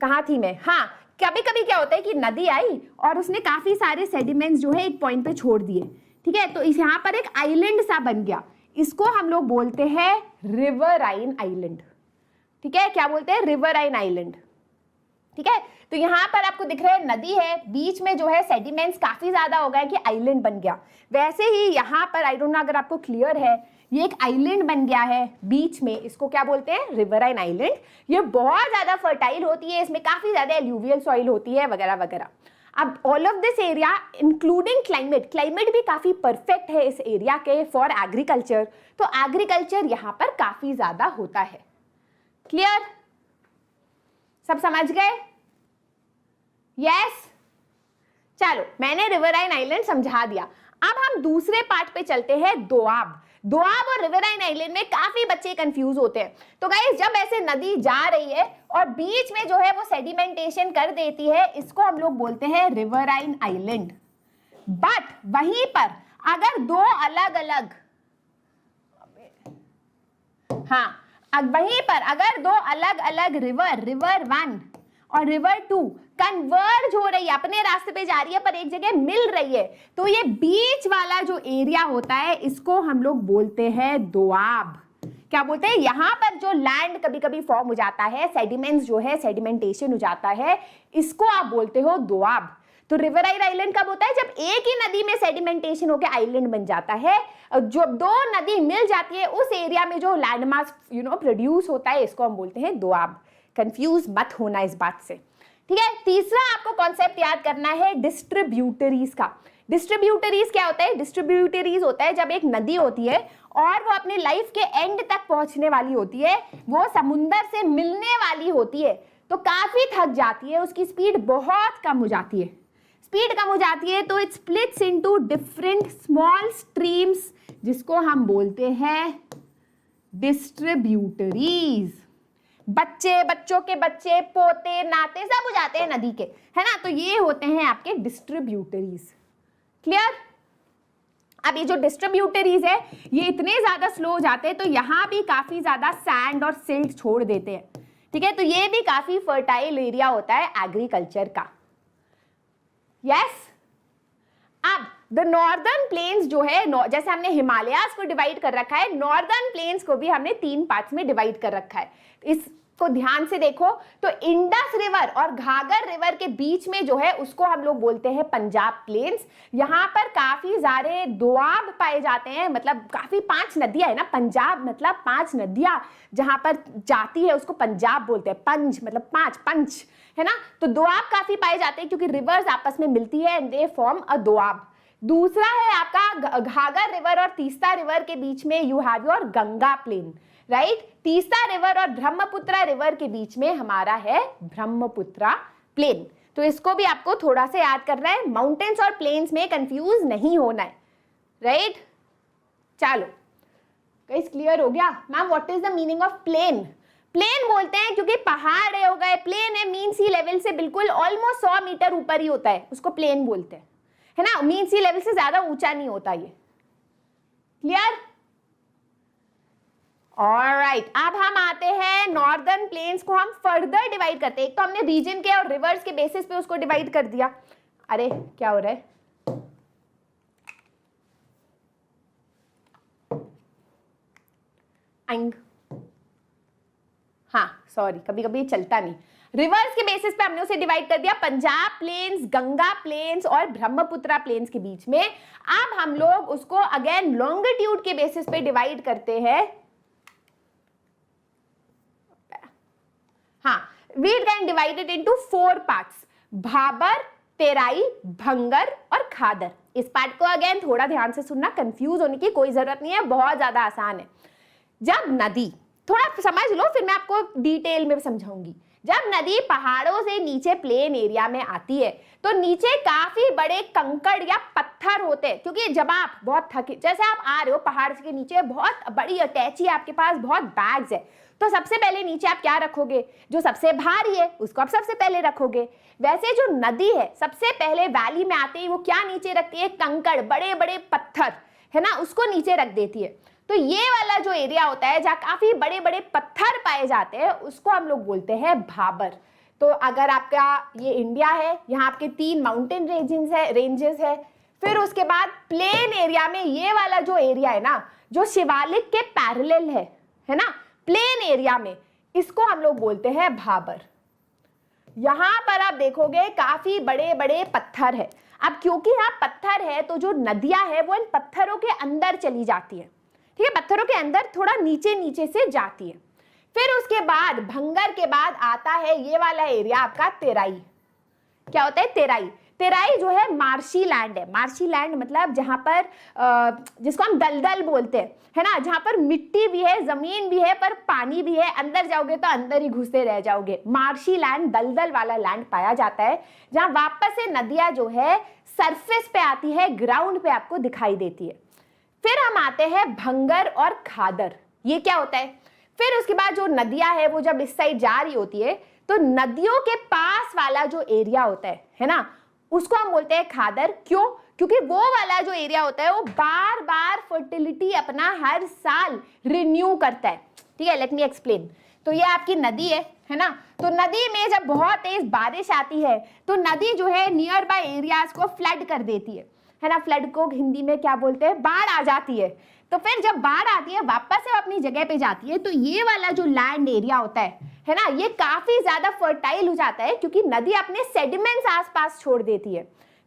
कहाँ थी मैं, हाँ, कभी कभी क्या होता है कि नदी आई और उसने काफी सारे सेडिमेंट्स जो है एक पॉइंट पे छोड़ दिए. ठीक है, तो इस यहाँ पर एक आइलैंड सा बन गया, इसको हम लोग बोलते हैं रिवराइन आइलैंड. ठीक है, क्या बोलते हैं? Riverine island. ठीक है, तो यहाँ पर आपको दिख रहा है नदी है, बीच में जो है सेडिमेंट्स काफी ज्यादा हो गए कि आइलैंड बन गया. वैसे ही यहाँ पर, आई डोंट नो अगर आपको क्लियर है, ये एक आइलैंड बन गया है बीच में, इसको क्या बोलते हैं? Riverine island. ये बहुत ज्यादा फर्टाइल होती है, इसमें काफी ज्यादा एल्यूवियल सॉइल होती है वगैरह वगैरह. अब all of this area including climate भी काफी परफेक्ट है इस एरिया के फॉर एग्रीकल्चर. तो एग्रीकल्चर यहाँ पर काफी ज्यादा होता है. क्लियर? सब समझ गए? यस. चलो, मैंने रिवराइन आइलैंड समझा दिया. अब हम दूसरे पार्ट पे चलते हैं, दोआब. दोआब और रिवराइन आइलैंड में काफी बच्चे कंफ्यूज होते हैं. तो गाइस, जब ऐसे नदी जा रही है और बीच में जो है वो सेडिमेंटेशन कर देती है, इसको हम लोग बोलते हैं रिवराइन आइलैंड. बट वहीं पर अगर दो अलग अलग, हाँ, वहीं पर अगर दो अलग अलग रिवर 1 और रिवर 2 कन्वर्ज हो रही है, अपने रास्ते पे जा रही है पर एक जगह मिल रही है, तो ये बीच वाला जो एरिया होता है इसको हम लोग बोलते हैं दोआब. क्या बोलते हैं? यहाँ पर जो लैंड कभी कभी फॉर्म हो जाता है, सेडिमेंट्स जो है सेडिमेंटेशन हो जाता है, इसको आप बोलते हो दोआब. तो रिवराइन आइलैंड कब होता है? जब एक ही नदी में सेडिमेंटेशन होकर आइलैंड बन जाता है. जो दो नदी मिल जाती है उस एरिया में जो लैंडमास प्रोड्यूस होता है, इसको हम बोलते हैं दोआब. कंफ्यूज मत होना इस बात से. ठीक है, तीसरा आपको कॉन्सेप्ट याद करना है डिस्ट्रीब्यूटरीज का। डिस्ट्रीब्यूटरीज क्या होता है? डिस्ट्रीब्यूटरीज होता है जब एक नदी होती है और वो अपने लाइफ के एंड तक पहुंचने वाली होती है, वो समुंदर से मिलने वाली होती है, तो काफी थक जाती है, उसकी स्पीड बहुत कम हो जाती है। स्पीड कम हो जाती है तो it splits into different small streams, जिसको हम बोलते हैं डिस्ट्रीब्यूटरीज। बच्चे, बच्चों के बच्चे, पोते, नाते सब हो जाते हैं नदी के, है ना। तो ये होते हैं आपके डिस्ट्रीब्यूटरीज। क्लियर? अब ये जो डिस्ट्रीब्यूटरीज है ये इतने ज्यादा स्लो हो जाते हैं तो यहाँ भी काफी ज्यादा सैंड और सिल्ट छोड़ देते हैं, ठीक है। तो ये भी काफी फर्टाइल एरिया होता है एग्रीकल्चर का। यस। अब द नॉर्दर्न प्लेन्स जो है, जैसे हमने हिमालयाज को डिवाइड कर रखा है, नॉर्दर्न प्लेन्स को भी हमने 3 पार्ट्स में डिवाइड कर रखा है। इसको ध्यान से देखो तो इंडस रिवर और घाघर रिवर के बीच में जो है उसको हम लोग बोलते हैं पंजाब प्लेन्स। यहाँ पर काफी सारे दोआब पाए जाते हैं, मतलब काफी 5 नदियां है ना, पंजाब मतलब 5 नदियां जहां पर जाती है उसको पंजाब बोलते हैं। पंज मतलब 5, पंच, है ना। तो दोआब काफी पाए जाते हैं क्योंकि रिवर्स आपस में मिलती है and they form a Doab. दूसरा है आपका घाघर रिवर और तीस्ता रिवर के बीच में you have your Ganga plain, right. Teesta river और ब्रह्मपुत्रा रिवर के बीच में हमारा है ब्रह्मपुत्रा प्लेन। तो इसको भी आपको थोड़ा सा याद करना है, माउंटेन्स और प्लेन्स में कंफ्यूज नहीं होना है, राइट। चलो गाइस, क्लियर हो गया? Ma'am what is the meaning of plain? Plain बोलते हैं क्योंकि पहाड़ हो गए, प्लेन है मीन सी लेवल से बिल्कुल ऑलमोस्ट 100 मीटर ऊपर ही होता है, उसको प्लेन बोलते हैं, है ना। मीन सी लेवल से ज्यादा ऊंचा नहीं होता ये। क्लियर? ऑलराइट, अब हम आते हैं नॉर्दर्न प्लेन्स को हम फर्दर डिवाइड करते हैं। एक तो हमने रीजन के और रिवर्स के बेसिस पे उसको डिवाइड कर दिया। अरे क्या हो रहा है? हाँ सॉरी, कभी कभी चलता नहीं। रिवर्स के बेसिस पे हमने उसे डिवाइड कर दिया पंजाब प्लेन्स, गंगा प्लेन्स और ब्रह्मपुत्रा प्लेन्स के बीच में। अब हम लोग उसको अगेन लॉन्गिट्यूड के बेसिस पे डिवाइड करते हैं। हाँ, we can divide it into 4 parts, Bhabar, Terai, bhangar और खादर। इस पार्ट को अगेन थोड़ा ध्यान से सुनना, कंफ्यूज होने की कोई जरूरत नहीं है, बहुत ज्यादा आसान है। जब नदी, थोड़ा समझ लो फिर मैं आपको डिटेल में समझाऊंगी। जब नदी पहाड़ों से नीचे प्लेन एरिया में आती है तो नीचे काफी बड़े कंकड़ या पत्थर होते हैं, क्योंकि जब आप बहुत थके, जैसे आप आ रहे हो पहाड़ के नीचे, बहुत बड़ी अटैची है आपके पास, बहुत बैग्स है, तो सबसे पहले नीचे आप क्या रखोगे? जो सबसे भारी है उसको आप सबसे पहले रखोगे। वैसे जो नदी है सबसे पहले वैली में आते ही वो क्या नीचे रखती है? कंकड़, बड़े बड़े पत्थर, है ना, उसको नीचे रख देती है। तो ये वाला जो एरिया होता है जहाँ काफी बड़े बड़े पत्थर पाए जाते हैं उसको हम लोग बोलते हैं भाबर। तो अगर आपका ये इंडिया है, यहाँ आपके 3 माउंटेन रेंजेस है, फिर उसके बाद प्लेन एरिया में ये वाला जो एरिया है ना, जो शिवालिक के पैरेलल है ना, प्लेन एरिया में, इसको हम लोग बोलते हैं भाबर। यहां पर आप देखोगे काफी बड़े बड़े पत्थर है। अब क्योंकि यहाँ पत्थर है तो जो नदियां है वो इन पत्थरों के अंदर चली जाती है, ठीक है, पत्थरों के अंदर थोड़ा नीचे नीचे से जाती है। फिर उसके बाद भंगर के बाद आता है ये वाला एरिया आपका तेराई। क्या होता है? तेराई। तेराई जो है मार्शी लैंड है। मार्शी लैंड मतलब जहां पर जिसको हम दलदल बोलते हैं, है ना, जहां पर मिट्टी भी है, जमीन भी है, पर पानी भी है, अंदर जाओगे तो अंदर ही घुसे रह जाओगे। मार्शी लैंड, दलदल वाला लैंड पाया जाता है जहां वापस से नदियां जो है सरफेस पे आती है, ग्राउंड पे आपको दिखाई देती है। फिर हम आते हैं भंगर और खादर। ये क्या होता है? फिर उसके बाद जो नदियां है वो जब इस साइड जा रही होती है तो नदियों के पास वाला जो एरिया होता है ना, उसको हम बोलते हैं खादर। क्यों? क्योंकि वो वाला जो एरिया होता है वो बार बार फर्टिलिटी अपना हर साल रिन्यू करता है, ठीक है। Let me explain. तो ये आपकी नदी है ना, तो नदी में जब बहुत तेज बारिश आती है तो नदी जो है नियर बाय एरियाज को फ्लड कर देती है ना। फ्लड को हिंदी में क्या बोलते हैं? बाढ़ आ जाती है। तो फिर जब बाढ़ आती है वापस से अपनी जगह पे जाती है, तो ये वाला जो लैंड एरिया होता है ना, ये काफी ज्यादा फर्टाइल हो जाता है क्योंकि नदी अपने सेडिमेंट्स आसपास छोड़ देती है।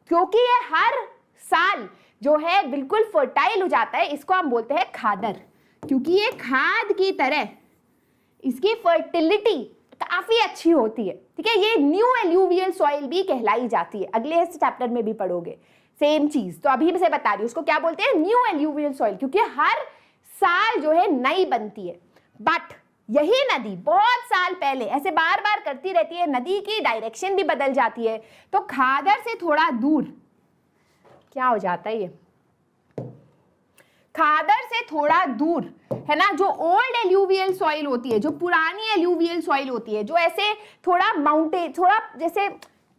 क्योंकि ये हर साल जो है बिल्कुल फर्टाइल हो जाता है, इसको हम बोलते हैं खादर। क्योंकि ये खाद की तरह इसकी फर्टिलिटी काफी अच्छी होती है, ठीक है। ये न्यू एल्यूवियल सॉइल भी कहलाई जाती है, अगले चैप्टर में भी पढ़ोगे सेम चीज। तो अभी से बता रही हूँ, उसको क्या बोलते हैं, न्यू एल्यूवियल सॉइल, क्योंकि हर साल जो है नई बनती है। बट यही नदी बहुत साल पहले ऐसे बार बार करती रहती है, नदी की डायरेक्शन भी बदल जाती है, तो खादर से थोड़ा दूर क्या हो जाता है, ये खादर से थोड़ा दूर है ना, जो ओल्ड एल्यूवियल सॉइल होती है, जो पुरानी एल्यूवियल सॉइल होती है, जो ऐसे थोड़ा माउंटेन, थोड़ा जैसे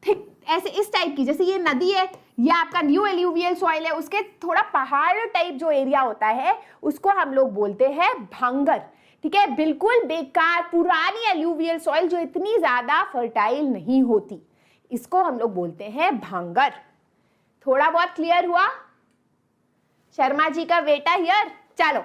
थिक, ऐसे इस टाइप की, जैसे ये नदी है, ये आपका न्यू एल्यूवियल सॉइल है, उसके थोड़ा पहाड़ टाइप जो एरिया होता है उसको हम लोग बोलते हैं भांगर, ठीक है। बिल्कुल बेकार पुरानी एल्यूवियल सॉइल जो इतनी ज्यादा फर्टाइल नहीं होती, इसको हम लोग बोलते हैं भांगर। थोड़ा बहुत क्लियर हुआ? शर्मा जी का बेटा हियर। चलो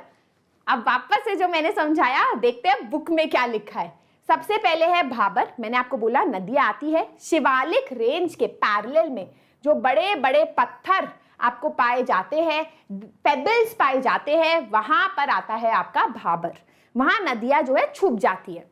अब वापस से जो मैंने समझाया देखते हैं बुक में क्या लिखा है। सबसे पहले है भाबर, मैंने आपको बोला नदियां आती है शिवालिक रेंज के पैरेलल में, जो बड़े बड़े पत्थर आपको पाए जाते हैं, पेबल्स पाए जाते हैं, वहां पर आता है आपका भाबर, वहां नदियां जो है छुप जाती है।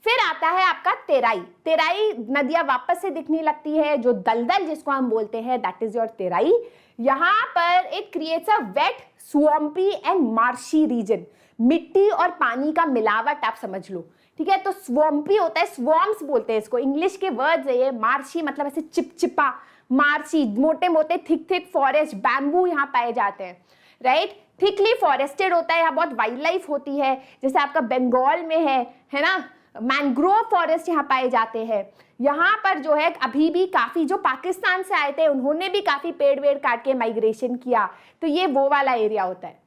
फिर आता है आपका तेराई, तेराई नदियां वापस से दिखने लगती है, जो दलदल जिसको हम बोलते हैं, दैट इज योर तेराई। यहाँ पर it creates a wet swampy and marshy region, मिट्टी और पानी का मिलावट आप समझ लो, ठीक है। तो स्वम्पी होता है, स्वॉम्स बोलते हैं इसको, इंग्लिश के वर्ड्स है ये। मार्शी मतलब ऐसे चिपचिपा, मार्शी मोटे मोटे थिक थिक फॉरेस्ट, बैम्बू यहाँ पाए जाते हैं, राइट। थिकली फॉरेस्टेड होता है, यहाँ बहुत वाइल्ड लाइफ होती है, जैसे आपका बंगाल में है ना, मैंग्रोव फॉरेस्ट यहाँ पाए जाते हैं। यहाँ पर जो है अभी भी काफी, जो पाकिस्तान से आए थे उन्होंने भी काफी पेड़ वेड़ काट के माइग्रेशन किया, तो ये वो वाला एरिया होता है।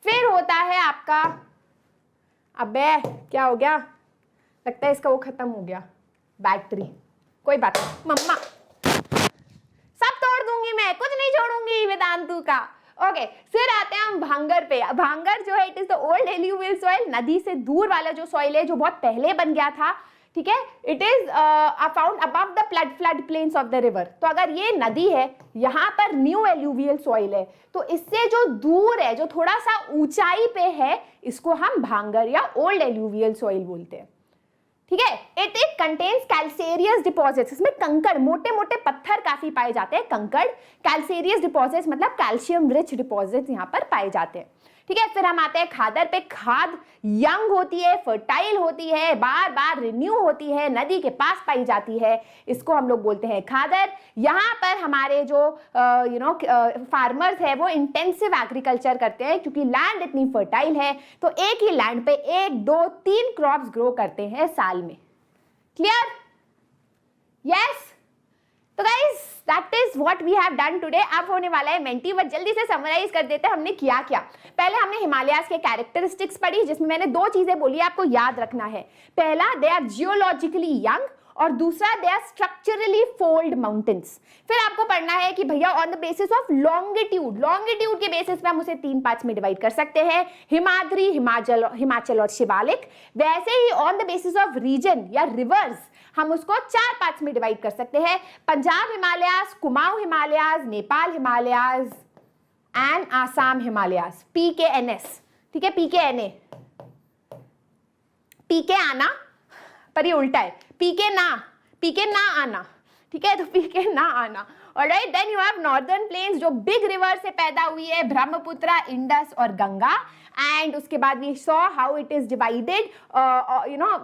फिर होता है आपका, अबे क्या हो गया, लगता है इसका वो खत्म हो गया बैटरी, कोई बात नहीं मम्मा, सब तोड़ दूंगी मैं, कुछ नहीं छोड़ूंगी वेदांतु का। ओके, फिर आते हैं हम भांगर पे। भांगर जो है it is the old alluvial soil, नदी से दूर वाला जो सॉइल है जो बहुत पहले बन गया था, ठीक है। It is found above the flood plains of the river. तो अगर ये नदी है, यहाँ पर न्यू एल्यूवियल सॉइल है, तो इससे जो दूर है, जो थोड़ा सा ऊंचाई पे है, इसको हम भांगर या ओल्ड एल्यूवियल सॉइल बोलते हैं, ठीक है। इट कंटेन्स कैल्सेरियस डिपॉजिट्स, इसमें कंकड़, मोटे मोटे पत्थर काफी पाए जाते हैं, कंकड़। कैल्सेरियस डिपॉजिट्स मतलब कैल्शियम रिच डिपॉजिट्स यहाँ पर पाए जाते हैं, ठीक है। फिर हम आते हैं खादर पे। खाद यंग होती है, फर्टाइल होती है, बार बार रिन्यू होती है, नदी के पास पाई जाती है, इसको हम लोग बोलते हैं खादर। यहाँ पर हमारे जो फार्मर्स है वो इंटेंसिव एग्रीकल्चर करते हैं, क्योंकि लैंड इतनी फर्टाइल है, तो एक ही लैंड पे 1, 2, 3 क्रॉप्स ग्रो करते हैं साल में। क्लियर? यस। तो guys that is what we have done today. अब होने वाला है मेंटी, बट जल्दी से समराइज कर देते हैं हमने किया क्या। पहले हमने हिमालयाज के कैरेक्टरिस्टिक्स पढ़ी, जिसमें मैंने 2 चीजें बोली आपको याद रखना है। पहला, दे आर जियोलॉजिकली यंग, और दूसरा they are structurally fold mountains. फिर आपको पढ़ना है कि भैया on the basis of longitude, longitude के बेसिस पे हम उसे 3 पार्ट्स में डिवाइड कर सकते हैं, हिमाद्री, हिमाचल और शिवालिक। वैसे ही on the basis of region या रिवर्स हम उसको 4 पार्ट्स में डिवाइड कर सकते हैं, पंजाब हिमालयाज, कुमाऊं हिमालयाज, नेपाल हिमालयाज एंड आसाम हिमालयाज, PKNS, ठीक है। PKNA, PK आना, पर ये उल्टा है, PK ना आना, ठीक है। तो PK ना आना। Alright, then you have northern plains, जो बिग रिवर से पैदा हुई है, ब्रह्मपुत्र, इंडस और गंगा। एंड उसके बाद we saw how it is divided,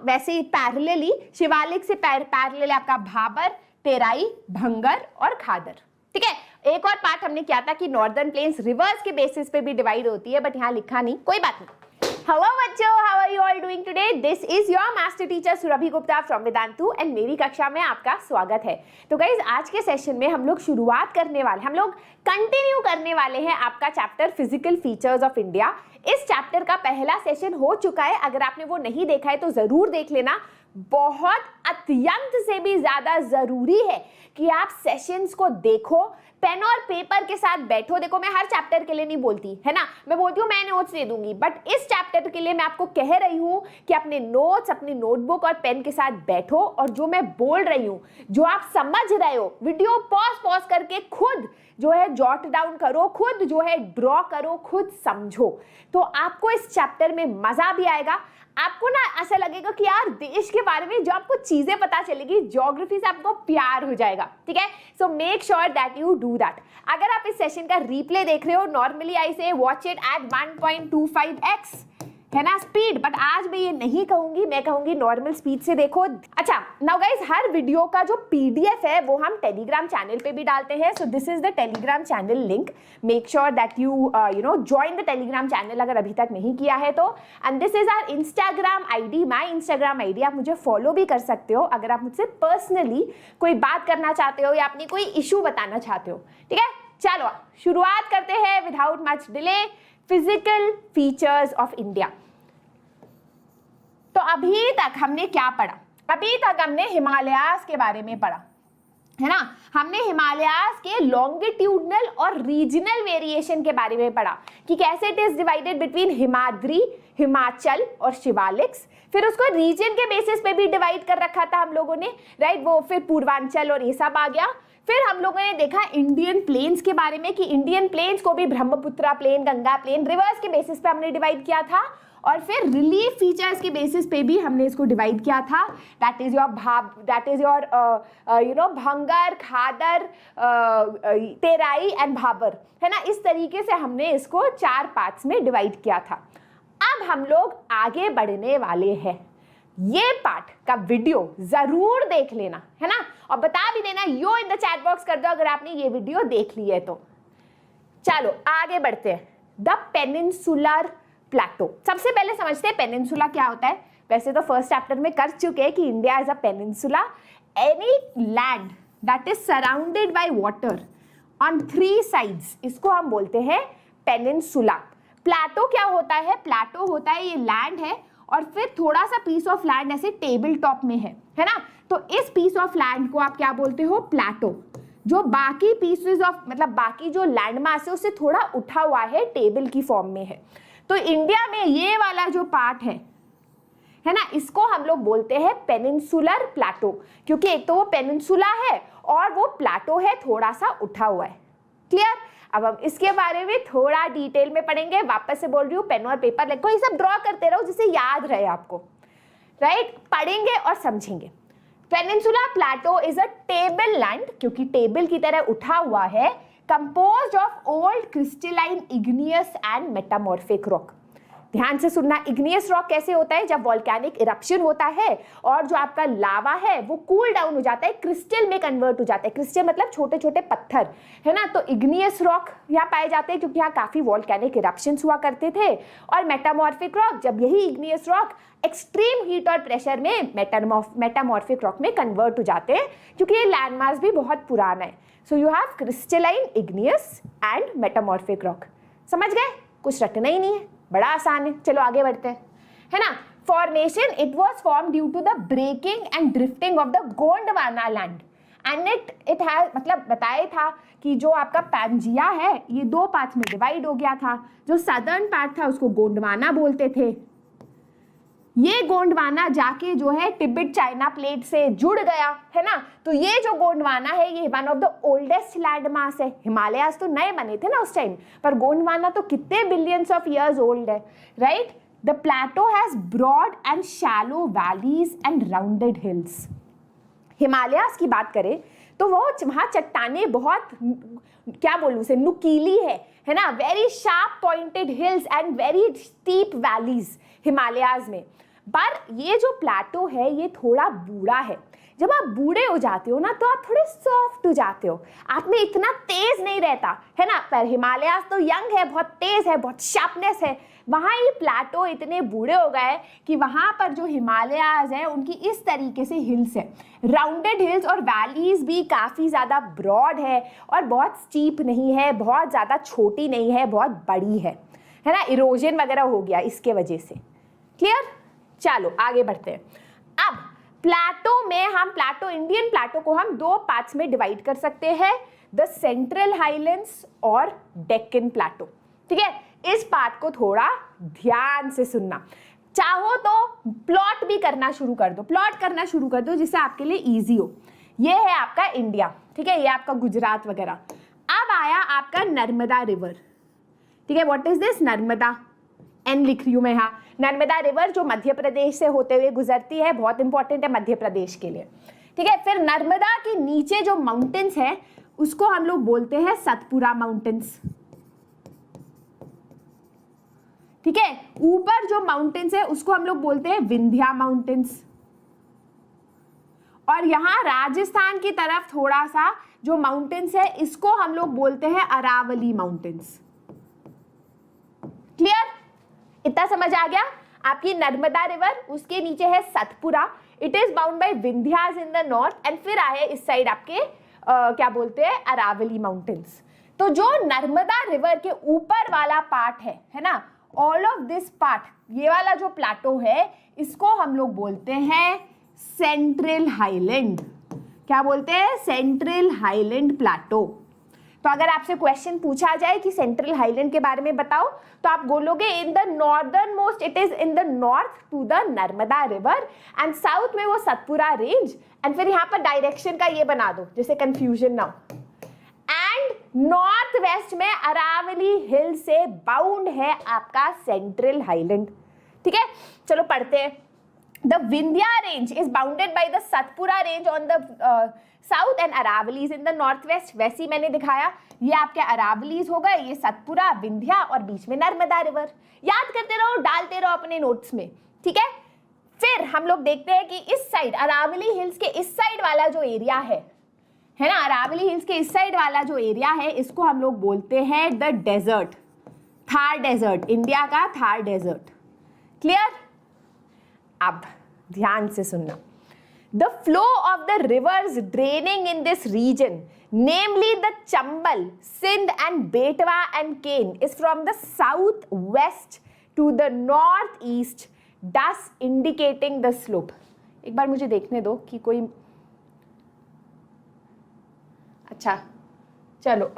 वैसे ही पैरेलली, शिवालिक से पैरेलल आपका भाबर, तेराई, भंगर और खादर, ठीक है। एक और पार्ट हमने किया था कि नॉर्दर्न प्लेन्स रिवर्स के बेसिस पे भी डिवाइड होती है, बट यहाँ लिखा नहीं, कोई बात नहीं। हेलो बच्चों, how are you all doing today? This is your master teacher Surabhi Gupta from Vedantu, and मेरी कक्षा में आपका स्वागत है। तो गाइज आज के सेशन में हम लोग शुरुआत करने वाले, हम लोग कंटिन्यू करने वाले हैं आपका chapter physical features of India. इस चैप्टर का पहला सेशन हो चुका है, अगर आपने वो नहीं देखा है तो जरूर देख लेना। बहुत अत्यंत से भी ज्यादा जरूरी है कि आप सेशंस को देखो, पेन और पेपर के साथ बैठो। देखो मैं हर चैप्टर के लिए नहीं बोलती है ना, मैं बोलती हूँ मैं नोट्स दे दूंगी, बट इस चैप्टर के लिए मैं आपको कह रही हूँ कि अपने नोट्स, अपनी नोटबुक और पेन के साथ बैठो और जो मैं बोल रही हूँ, जो आप समझ रहे हो, वीडियो पॉज करके खुद जो है जॉट डाउन करो, खुद जो है ड्रॉ करो, खुद समझो, तो आपको इस चैप्टर में मजा भी आएगा। आपको ना ऐसा लगेगा कि यार देश के बारे में जो आपको चीजें पता चलेगी, ज्योग्राफी से आपको प्यार हो जाएगा, ठीक है। So make sure that you do that. अगर आप इस सेशन का रिप्ले देख रहे हो, नॉर्मली आई से वॉच इट एट 1.25x है ना स्पीड, बट आज मैं ये नहीं कहूंगी, मैं कहूंगी नॉर्मल स्पीड से देखो। अच्छा नाउ गाइस, हर वीडियो का जो पीडीएफ है वो हम टेलीग्राम चैनल पे भी डालते हैं। So this is the Telegram channel link, make sure that you join the Telegram channel अगर अभी तक नहीं किया है तो। And this is our Instagram ID, my Instagram ID, आप मुझे फॉलो भी कर सकते हो अगर आप मुझसे पर्सनली कोई बात करना चाहते हो या अपनी कोई इशू बताना चाहते हो, ठीक है। चलो शुरुआत करते हैं without much delay, physical features of India. तो अभी तक हमने क्या पढ़ा? अभी तक हमने हिमालयाज के बारे में पढ़ा, है ना। हमने हिमालयाज के लॉन्गिट्यूडनल और रीजनल वेरिएशन के बारे में पढ़ा कि कैसे it is divided between Himadri, Himachal और शिवालिक्स। फिर उसको रीजन के बेसिस पे भी डिवाइड कर रखा था हम लोगों ने, राइट। वो फिर पूर्वांचल और ये सब आ गया। फिर हम लोगों ने देखा इंडियन प्लेन्स के बारे में कि इंडियन प्लेन्स को भी Brahmaputra plain, Ganga plain, rivers के बेसिस पे हमने डिवाइड किया था। और फिर रिलीफ फीचर्स के बेसिस पे भी हमने इसको डिवाइड किया था। That is your bhangar, khadar, terai and bhabar, है ना। इस तरीके से हमने इसको 4 पार्ट्स में डिवाइड किया था। अब हम लोग आगे बढ़ने वाले हैं, ये पार्ट का वीडियो जरूर देख लेना, है ना। और बता भी देना यो इन द चैट बॉक्स कर दो अगर आपने ये वीडियो देख ली है तो। चलो आगे बढ़ते हैं। द पेनिनसुलर प्लेटो, सबसे पहले समझते हैं पेनिनसुला क्या होता है। वैसे तो फर्स्ट चैप्टर में कर चुके हैं कि India is a peninsula, any land that is surrounded by water on 3 sides, इसको हम बोलते हैं पेनिनसुला। प्लेटो क्या होता है? प्लेटो होता है ये लैंड है और फिर थोड़ा सा पीस ऑफ लैंड ऐसे टेबल टॉप में है ना। तो इस पीस ऑफ लैंड को आप क्या बोलते हो? प्लेटो। जो बाकी पीसेस ऑफ, मतलब बाकी जो लैंड मास है उससे थोड़ा उठा हुआ है, टेबल की फॉर्म में है। तो इंडिया में ये वाला जो पार्ट है ना, इसको हम लोग बोलते हैं पेनिनसुलर प्लेटो, क्योंकि एक तो वो पेनिनसुला है और वो प्लेटो है, थोड़ा सा उठा हुआ है। क्लियर? अब हम इसके बारे में थोड़ा डिटेल में पढ़ेंगे। वापस से बोल रही हूँ, पेन और पेपर लिखो, ये सब ड्रॉ करते रहो जिससे याद रहे आपको, राइट। पढ़ेंगे और समझेंगे। Peninsula plateau is a table land, क्योंकि टेबल की तरह उठा हुआ है, composed of old crystalline igneous and metamorphic rock. ध्यान से सुनना, इग्नियस रॉक कैसे होता है? जब वॉल्केनिक इरप्शन होता है और जो आपका लावा है वो कूल डाउन हो जाता है, क्रिस्टल में कन्वर्ट हो जाता है। क्रिस्टल मतलब छोटे छोटे पत्थर, है ना। तो इग्नियस रॉक यहाँ पाए जाते हैं क्योंकि यहाँ काफी वॉल्केनिक इरप्शंस हुआ करते थे। और मेटामॉर्फिक रॉक, जब यही इग्नियस रॉक एक्सट्रीम हीट और प्रेशर में मेटामॉर्फिक रॉक में कन्वर्ट हो जाते हैं, क्योंकि ये लैंडमास भी बहुत पुराना है। So you have crystalline, igneous and metamorphic rock. समझ गए? कुछ रटना ही नहीं है, बड़ा आसान है। चलो आगे बढ़ते हैं, है ना। Formation, it was form due to the breaking and drifting of the Gondwana land and it has, मतलब बताया था कि जो आपका पैंजिया है ये 2 पार्ट्स में डिवाइड हो गया था। जो सदर्न पार्ट था उसको गोंडवाना बोलते थे। ये गोंडवाना जाके जो है तिब्बत चाइना प्लेट से जुड़ गया, है ना। तो ये जो गोंडवाना है ये one of the oldest land mass है। हिमालयास तो नए बने थे ना उस टाइम, पर गोंडवाना तो कितने बिलियंस ऑफ ईयर्स ओल्ड है, right. The plateau has broad and shallow valleys and rounded hills. Himalayas की बात करें तो वो वहाँ चट्टानें बहुत, क्या बोलूँ से, नुकीली है ना। Very sharp pointed hills and very steep valleys Himalayas में। पर ये जो प्लेटो है ये थोड़ा बूढ़ा है। जब आप बूढ़े हो जाते हो ना तो आप थोड़े सॉफ्ट हो जाते हो, आप में इतना तेज नहीं रहता, है ना। पर हिमालयाज तो यंग है, बहुत तेज है, बहुत शार्पनेस है। वहाँ ये प्लेटो इतने बूढ़े हो गए कि वहाँ पर जो हिमालयाज है उनकी इस तरीके से हिल्स है, राउंडेड हिल्स, और वैलीज भी काफ़ी ज़्यादा ब्रॉड है और बहुत स्टीप नहीं है, बहुत ज़्यादा छोटी नहीं है, बहुत बड़ी है ना। इरोजन वगैरह हो गया इसके वजह से। क्लियर? चलो आगे बढ़ते हैं। अब प्लाटो में हम प्लाटो, इंडियन प्लाटो को हम दो पार्ट्स में डिवाइड कर सकते हैं, द सेंट्रल हाईलैंड्स और डेक्कन प्लाटो। ठीक है, इस पार्ट को थोड़ा ध्यान से सुनना। चाहो तो प्लॉट भी करना शुरू कर दो, प्लॉट करना शुरू कर दो जिससे आपके लिए इजी हो। ये है आपका इंडिया, ठीक है, ये आपका गुजरात वगैरह। अब आया आपका नर्मदा रिवर। ठीक है, what is this? Narmada, N लिख रही हूं मैं यहाँ। नर्मदा रिवर जो मध्य प्रदेश से होते हुए गुजरती है, बहुत इंपॉर्टेंट है मध्य प्रदेश के लिए। ठीक है, फिर नर्मदा के नीचे जो माउंटेन्स है उसको हम लोग बोलते हैं सतपुरा माउंटेन्स। ठीक है, ऊपर जो माउंटेन्स है उसको हम लोग बोलते हैं विंध्या माउंटेन्स। और यहाँ राजस्थान की तरफ थोड़ा सा जो माउंटेन्स है इसको हम लोग बोलते हैं अरावली माउंटेन्स। क्लियर? इतना समझ आ गया? आपकी नर्मदा रिवर, उसके नीचे है Satpura, it is bound by Vindhyas in the north, and फिर आए इस साइड आपके क्या बोलते हैं, अरावली माउंटेन्स। तो जो नर्मदा रिवर के ऊपर वाला पार्ट है ना, ऑल ऑफ दिस पार्ट, ये वाला जो प्लाटो है इसको हम लोग बोलते हैं सेंट्रल हाईलैंड। क्या बोलते हैं? Central highland Plato. तो अगर आपसे क्वेश्चन पूछा जाए कि सेंट्रल हाईलैंड के बारे में बताओ, तो आप बोलोगे in the northern most, it is in the north to the Narmada river, and south में वो सतपुरा रेंज, एंड फिर यहाँ पर डायरेक्शन का ये बना दो जिससे कंफ्यूजन ना हो। एंड नॉर्थ वेस्ट में अरावली हिल से बाउंड है आपका सेंट्रल हाईलैंड। ठीक है, चलो पढ़ते हैं। The Vindhya range is bounded by the Satpura range on the south and Aravallis in the northwest। वैसे ही मैंने दिखाया, ये आपके अरावलीज हो गए, ये सतपुरा, विंध्या और बीच में नर्मदा रिवर। याद करते रहो, डालते रहो अपने नोट्स में। ठीक है, फिर हम लोग देखते हैं कि इस साइड अरावली हिल्स के इस साइड वाला जो एरिया है ना, अरावली हिल्स के इस साइड वाला जो एरिया है इसको हम लोग बोलते हैं the desert, Thar desert, India का थार डेजर्ट। क्लियर? अब ध्यान से सुनना। The flow of the rivers draining in this region, namely the Chambal, Sindh and Betwa and Ken, is from the south west to the north east, thus indicating the slope. एक बार मुझे देखने दो कि कोई, अच्छा चलो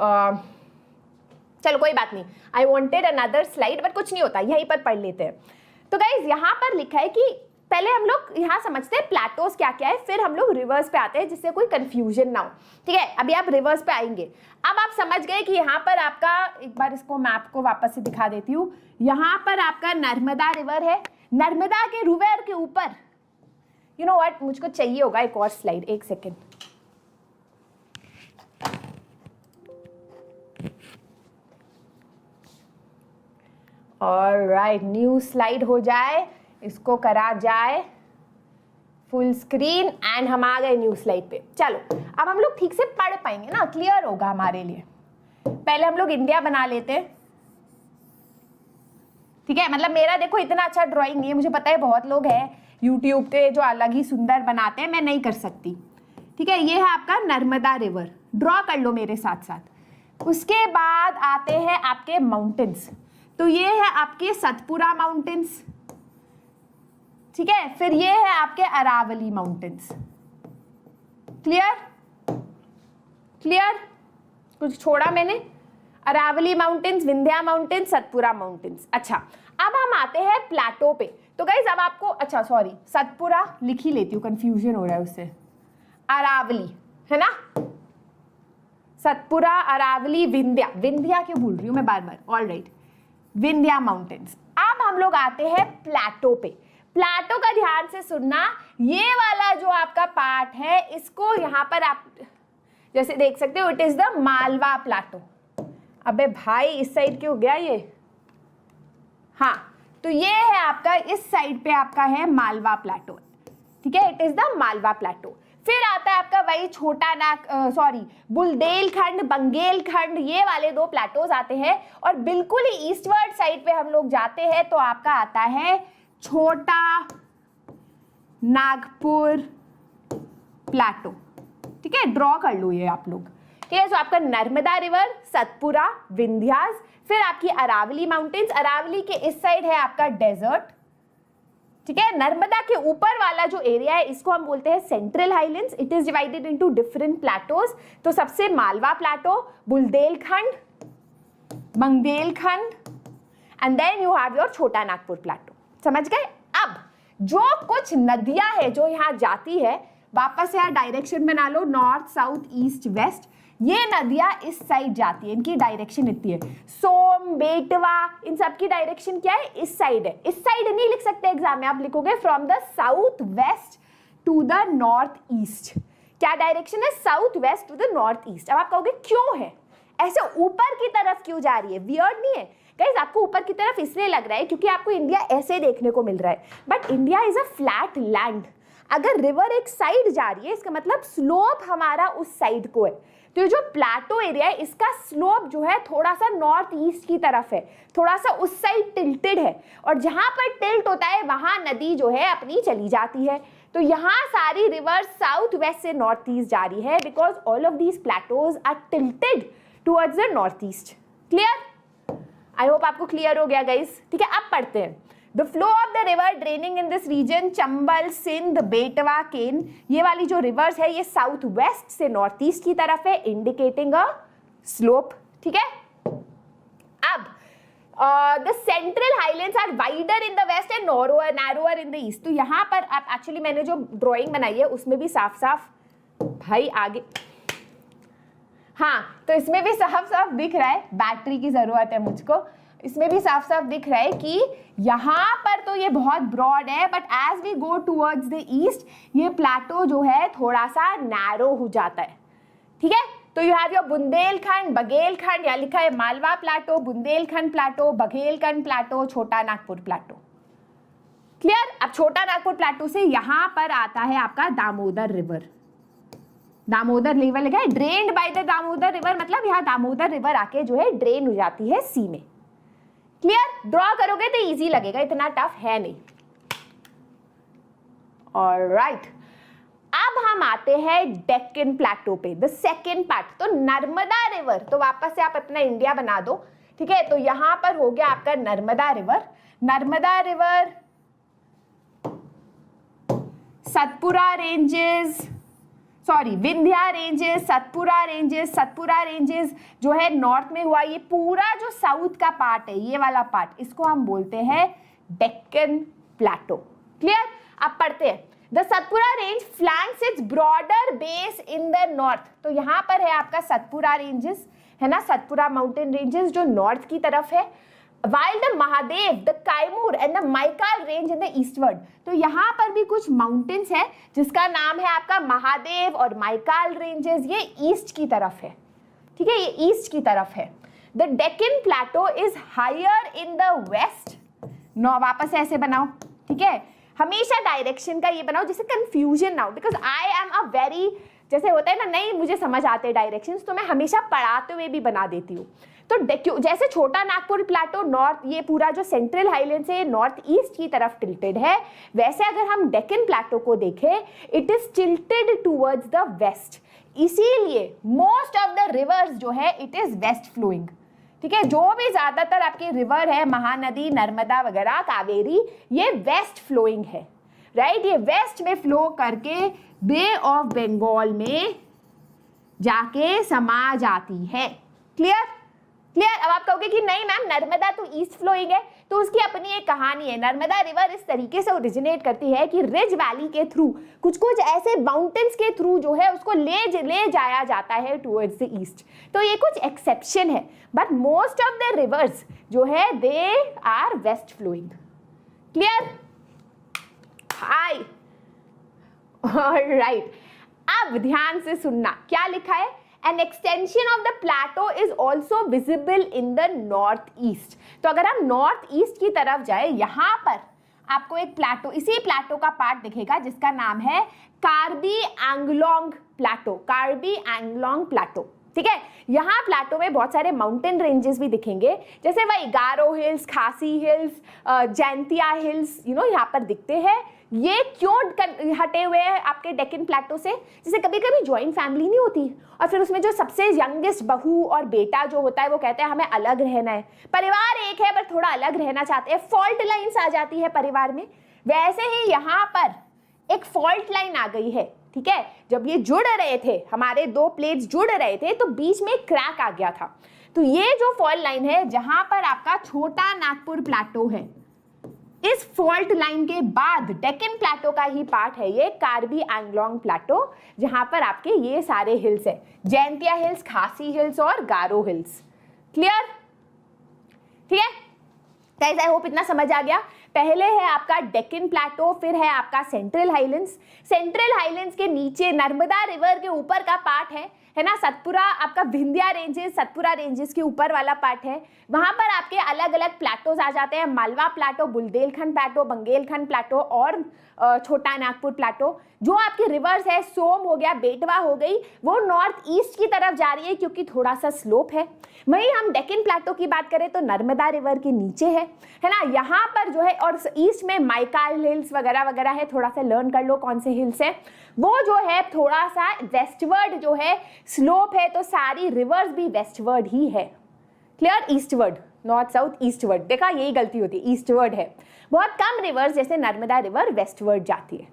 चलो कोई बात नहीं, I wanted another slide, but कुछ नहीं होता, यहीं पर पढ़ लेते हैं। तो गाइज यहाँ पर लिखा है कि पहले हम लोग यहाँ समझते हैं प्लेटोज क्या क्या है, फिर हम लोग रिवर्स पे आते हैं जिससे कोई कंफ्यूजन ना हो। ठीक है, अभी आप रिवर्स पे आएंगे। अब आप समझ गए कि यहाँ पर आपका, एक बार इसको मैप को वापस से दिखा देती हूँ, यहाँ पर आपका नर्मदा रिवर है, नर्मदा के रिवर के ऊपर, यू नो व्हाट, मुझको चाहिए होगा एक और स्लाइड, एक सेकेंड। ऑलराइट, न्यू स्लाइड हो जाए, इसको करा जाए फुल स्क्रीन, एंड हम आ गए न्यू स्लाइड पे। चलो अब हम लोग ठीक से पढ़ पाएंगे ना, क्लियर होगा हमारे लिए। पहले हम लोग इंडिया बना लेते हैं। ठीक है, मतलब मेरा देखो इतना अच्छा ड्राइंग नहीं है, मुझे पता है बहुत लोग हैं यूट्यूब पे जो अलग ही सुंदर बनाते हैं, मैं नहीं कर सकती। ठीक है, ये है आपका नर्मदा रिवर, ड्रॉ कर लो मेरे साथ साथ। उसके बाद आते हैं आपके माउंटेन्स, तो ये है आपके सतपुरा माउंटेन्स। ठीक है, फिर ये है आपके अरावली माउंटेन्स। क्लियर? क्लियर? कुछ छोड़ा मैंने? Aravalli mountains, Vindhya mountains, Satpura mountains. अच्छा, अब हम आते हैं प्लाटो पे। तो गाइज अब आपको, अच्छा सॉरी, सतपुरा लिख ही लेती हूँ, कंफ्यूजन हो रहा है उससे। अरावली है ना, सतपुरा, अरावली, विंध्या, विंध्या क्यों भूल रही हूँ मैं बार बार, ऑलराइट, विंध्या माउंटेन्स। अब हम लोग आते हैं प्लाटो पे। प्लाटो का ध्यान से सुनना, ये वाला जो आपका पार्ट है इसको यहाँ पर आप जैसे देख सकते हो, it is the Malwa Plato. अबे भाई इस साइड क्यों गया ये? हाँ, तो ये है आपका, इस साइड पे आपका है मालवा प्लाटो। ठीक है, it is the Malwa Plato. फिर आता है आपका वही छोटा नाग, सॉरी, बुंदेलखंड, बंगेलखंड, ये वाले दो प्लेटोज आते हैं। और बिल्कुल ही ईस्टवर्ड साइड पे हम लोग जाते हैं तो आपका आता है छोटा नागपुर प्लेटो। ठीक है, ड्रॉ कर लो ये आप लोग। ठीक है, तो आपका नर्मदा रिवर, सतपुरा, विंध्यास, फिर आपकी अरावली माउंटेन्स, अरावली के इस साइड है आपका डेजर्ट। ठीक है। नर्मदा के ऊपर वाला जो एरिया है इसको हम बोलते हैं central highlands. It is divided into different plateaus. तो सबसे Malwa plateau, Bundelkhand, Baghelkhand, and then you have your Chota Nagpur प्लेटो। समझ गए? अब जो कुछ नदियां है जो यहाँ जाती है, वापस यहाँ डायरेक्शन बना लो, नॉर्थ, साउथ, ईस्ट, वेस्ट। ये नदियां इस साइड जाती है, इनकी डायरेक्शन इतनी है। सोम, बेटवा, इन सब की डायरेक्शन क्या है? इस साइड है। इस साइड नहीं लिख सकते एग्जाम में, आप लिखोगे from the south west to the north east. क्या डायरेक्शन है? South west to the north east. अब आप कहोगे क्यों है ऐसे, ऊपर की तरफ क्यों जा रही है? वियर्ड नहीं है गाइस, आपको ऊपर की तरफ इसलिए लग रहा है क्योंकि आपको इंडिया ऐसे देखने को मिल रहा है, but India is a flat land. अगर रिवर एक साइड जा रही है इसका मतलब स्लोप हमारा उस साइड को है। तो ये जो प्लेटो एरिया है इसका स्लोप जो है थोड़ा सा नॉर्थ ईस्ट की तरफ है, थोड़ा सा उस साइड टिल्टेड है, और जहां पर टिल्ट होता है वहां नदी जो है अपनी चली जाती है। तो यहाँ सारी रिवर साउथ वेस्ट से नॉर्थ ईस्ट जा रही है because all of these plateaus are tilted towards the north east. Clear? I hope आपको क्लियर हो गया गाइस। ठीक है, अब पढ़ते हैं। The flow of the river draining in this region, Chambal, Sindh, Betwa, Ken, ये वाली जो रिवर्स है ये साउथ वेस्ट से नॉर्थ ईस्ट की तरफ है, इंडिकेटिंग अ स्लोप। ठीक है, अब the central highlands are wider in the west and narrower in the east. तो यहाँ पर आप एक्चुअली मैंने जो ड्राइंग बनाई है उसमें भी साफ साफ भाई आगे, हाँ तो इसमें भी साफ साफ दिख रहा है, बैटरी की जरूरत है मुझको, इसमें भी साफ साफ दिख रहा है कि यहाँ पर तो ये बहुत ब्रॉड है, but as we go towards the east ये प्लेटो जो है थोड़ा सा नैरो हो जाता है। ठीक है, तो you have your Bundelkhand, Baghelkhand, या लिखा है मालवा प्लेटो, बुंदेलखंड प्लेटो, बघेलखंड प्लेटो, छोटा नागपुर प्लेटो। क्लियर? अब छोटा नागपुर प्लेटो से यहाँ पर आता है आपका दामोदर रिवर। दामोदर रिवर लिखा है drained by the Damodar river, मतलब यहाँ दामोदर रिवर आके जो है ड्रेन हो जाती है सी में। क्लियर? ड्रॉ करोगे तो इजी लगेगा, इतना टफ है नहीं। ऑलराइट, अब हम आते हैं डेक्कन प्लेटो पे, द सेकेंड पार्ट। तो नर्मदा रिवर, तो वापस से आप अपना इंडिया बना दो। ठीक है, तो यहां पर हो गया आपका Narmada river. Narmada river, Satpura ranges, sorry Vindhya ranges, Satpura ranges, Satpura ranges जो है नॉर्थ में हुआ। ये पूरा जो साउथ का पार्ट है, ये वाला पार्ट, इसको हम बोलते हैं डेक्कन प्लेटो। क्लियर? अब पढ़ते हैं। The Satpura range flanks its broader base in the north. तो यहाँ पर है आपका सतपुरा रेंजेस, है ना, सतपुरा माउंटेन रेंजेस जो नॉर्थ की तरफ है। While the Mahadev, the Kaimur and the Maikal range in the eastward, तो यहाँ पर भी कुछ माउंटेन्स है जिसका नाम है आपका महादेव और माइकाल रेंजेस, ये ईस्ट की तरफ है। ठीक है, ये ईस्ट की तरफ है। The Deccan Plateau is higher in the west। No, वापस ऐसे बनाओ। ठीक है, हमेशा डायरेक्शन का ये बनाओ जिससे कंफ्यूजन ना हो, because I am a very, जैसे होता है ना, नहीं मुझे समझ आते हैं डायरेक्शंस, तो मैं हमेशा पढ़ाते हुए भी बना देती हूँ। तो जैसे छोटा नागपुर प्लेटो नॉर्थ, ये पूरा जो सेंट्रल हाईलैंड से नॉर्थ ईस्ट की तरफ टिल्टेड है, वैसे अगर हम डेक्कन प्लेटो को देखें, it is tilted towards the west. इसीलिए मोस्ट ऑफ द रिवर्स जो है इट इज वेस्ट फ्लोइंग। ठीक है, जो भी ज्यादातर आपकी रिवर है, महानदी, नर्मदा वगैरह, कावेरी, ये वेस्ट फ्लोइंग है। राइट, ये वेस्ट में फ्लो करके बे ऑफ बंगाल में जाके समा जाती है। क्लियर? क्लियर? अब आप कहोगे कि नहीं मैम नर्मदा तो ईस्ट फ्लोइंग है, तो उसकी अपनी एक कहानी है। नर्मदा रिवर इस तरीके से ओरिजिनेट करती है कि रिज वैली के थ्रू, कुछ कुछ ऐसे माउंटेन्स के थ्रू जो है उसको ले जाया जाता है टुवर्ड्स द ईस्ट। तो ये कुछ एक्सेप्शन है, but most of the rivers जो है they are west flowing. Clear? Hi, alright, अब ध्यान से सुनना क्या लिखा है। An extension of the plateau is also visible in the north east। तो अगर हम नॉर्थ ईस्ट की तरफ जाए, यहाँ पर आपको एक प्लेटो, इसी प्लेटो का पार्ट दिखेगा जिसका नाम है कार्बी एंगलोंग प्लेटो। कार्बी एंगलोंग प्लेटो। ठीक है, यहाँ प्लेटो में बहुत सारे माउंटेन रेंजेस भी दिखेंगे, जैसे वही गारो हिल्स, खासी हिल्स, जैंतिया हिल्स, यहाँ पर दिखते हैं। ये क्यों हटे हुए हैं आपके डेक्कन प्लेटो से? जैसे कभी कभी ज्वाइंट फैमिली नहीं होती और फिर उसमें जो सबसे यंगेस्ट बहू और बेटा जो होता है वो कहते हैं हमें अलग रहना है, परिवार एक है पर थोड़ा अलग रहना चाहते हैं, फॉल्ट लाइन्स आ जाती है परिवार में। वैसे ही यहाँ पर एक फॉल्ट लाइन आ गई है, ठीक है। जब ये जुड़ रहे थे, हमारे दो प्लेट्स जुड़ रहे थे, तो बीच में क्रैक आ गया था। तो ये जो फॉल्ट लाइन है जहां पर आपका छोटा नागपुर प्लेटो है, इस फॉल्ट लाइन के बाद डेक्कन प्लेटो का ही पार्ट है ये कार्बी एंग्लोंग प्लेटो, जहां पर आपके ये सारे हिल्स है, जैंतिया हिल्स, खासी हिल्स और गारो हिल्स। क्लियर? ठीक है गाइस, आई होप इतना समझ आ गया। पहले है आपका डेक्कन प्लेटो, फिर है आपका सेंट्रल हाईलैंड्स। सेंट्रल हाईलैंड्स के नीचे नर्मदा रिवर के ऊपर का पार्ट है ना, सतपुरा, आपका विंध्या रेंजेस, सतपुरा रेंजेस के ऊपर वाला पार्ट है। वहां पर आपके अलग अलग प्लेटोज आ जाते हैं, मालवा प्लेटो, बुंदेलखंड प्लेटो, बंगेलखंड प्लेटो और छोटा नागपुर प्लेटो। जो आपकी रिवर्स है, सोम हो गया, बेटवा हो गई, वो नॉर्थ ईस्ट की तरफ जा रही है क्योंकि थोड़ा सा स्लोप है। वहीं हम डेक्कन प्लेटो की बात करें तो नर्मदा रिवर के नीचे है ना, यहाँ पर जो है, और ईस्ट में माइकाल हिल्स वगैरह वगैरह है, थोड़ा सा लर्न कर लो कौन से हिल्स है। वो जो है थोड़ा सा वेस्टवर्ड जो है स्लोप है, तो सारी रिवर्स भी वेस्टवर्ड ही है। Clear? Eastward, north south eastward, देखा यही गलती होती है, ईस्टवर्ड है। बहुत कम रिवर्स जैसे नर्मदा रिवर वेस्टवर्ड जाती है।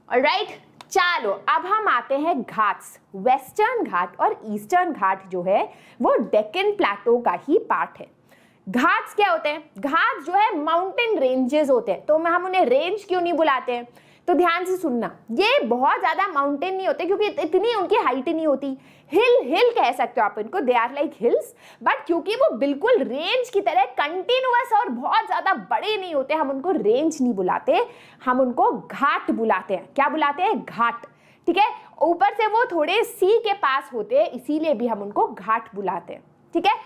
ऑलराइट, चलो अब हम आते हैं घाट्स। वेस्टर्न घाट और ईस्टर्न घाट जो है वो डेक्कन प्लेटो का ही पार्ट है। घाट्स क्या होते हैं? घाट्स जो है माउंटेन रेंजेस होते हैं, तो हम उन्हें रेंज क्यों नहीं बुलाते हैं? तो ध्यान से सुनना, ये बहुत ज्यादा माउंटेन नहीं होते क्योंकि इतनी उनकी हाइट नहीं होती। हिल कह सकते हो आप इनको, they are like hills, but क्योंकि वो बिल्कुल रेंज की तरह कंटिन्यूअस और बहुत ज्यादा बड़े नहीं होते, हम उनको रेंज नहीं बुलाते, हम उनको घाट बुलाते हैं। क्या बुलाते हैं? घाट। ठीक है, ऊपर से वो थोड़े सी के पास होते हैं, इसीलिए भी हम उनको घाट बुलाते हैं। ठीक है,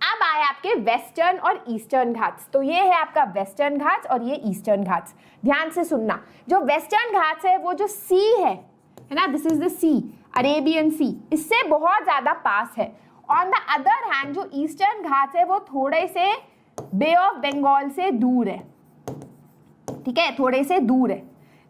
अब आए आपके वेस्टर्न और ईस्टर्न घाट्स। तो ये है आपका वेस्टर्न घाट्स और ये ईस्टर्न घाट्स। ध्यान से सुनना, जो वेस्टर्न घाट्स है वो जो सी है ना, this is the sea, Arabian sea, इससे बहुत ज्यादा पास है। ऑन द अदर हैंड जो ईस्टर्न घाट्स है वो थोड़े से बे ऑफ बंगाल से दूर है। ठीक है, थोड़े से दूर है।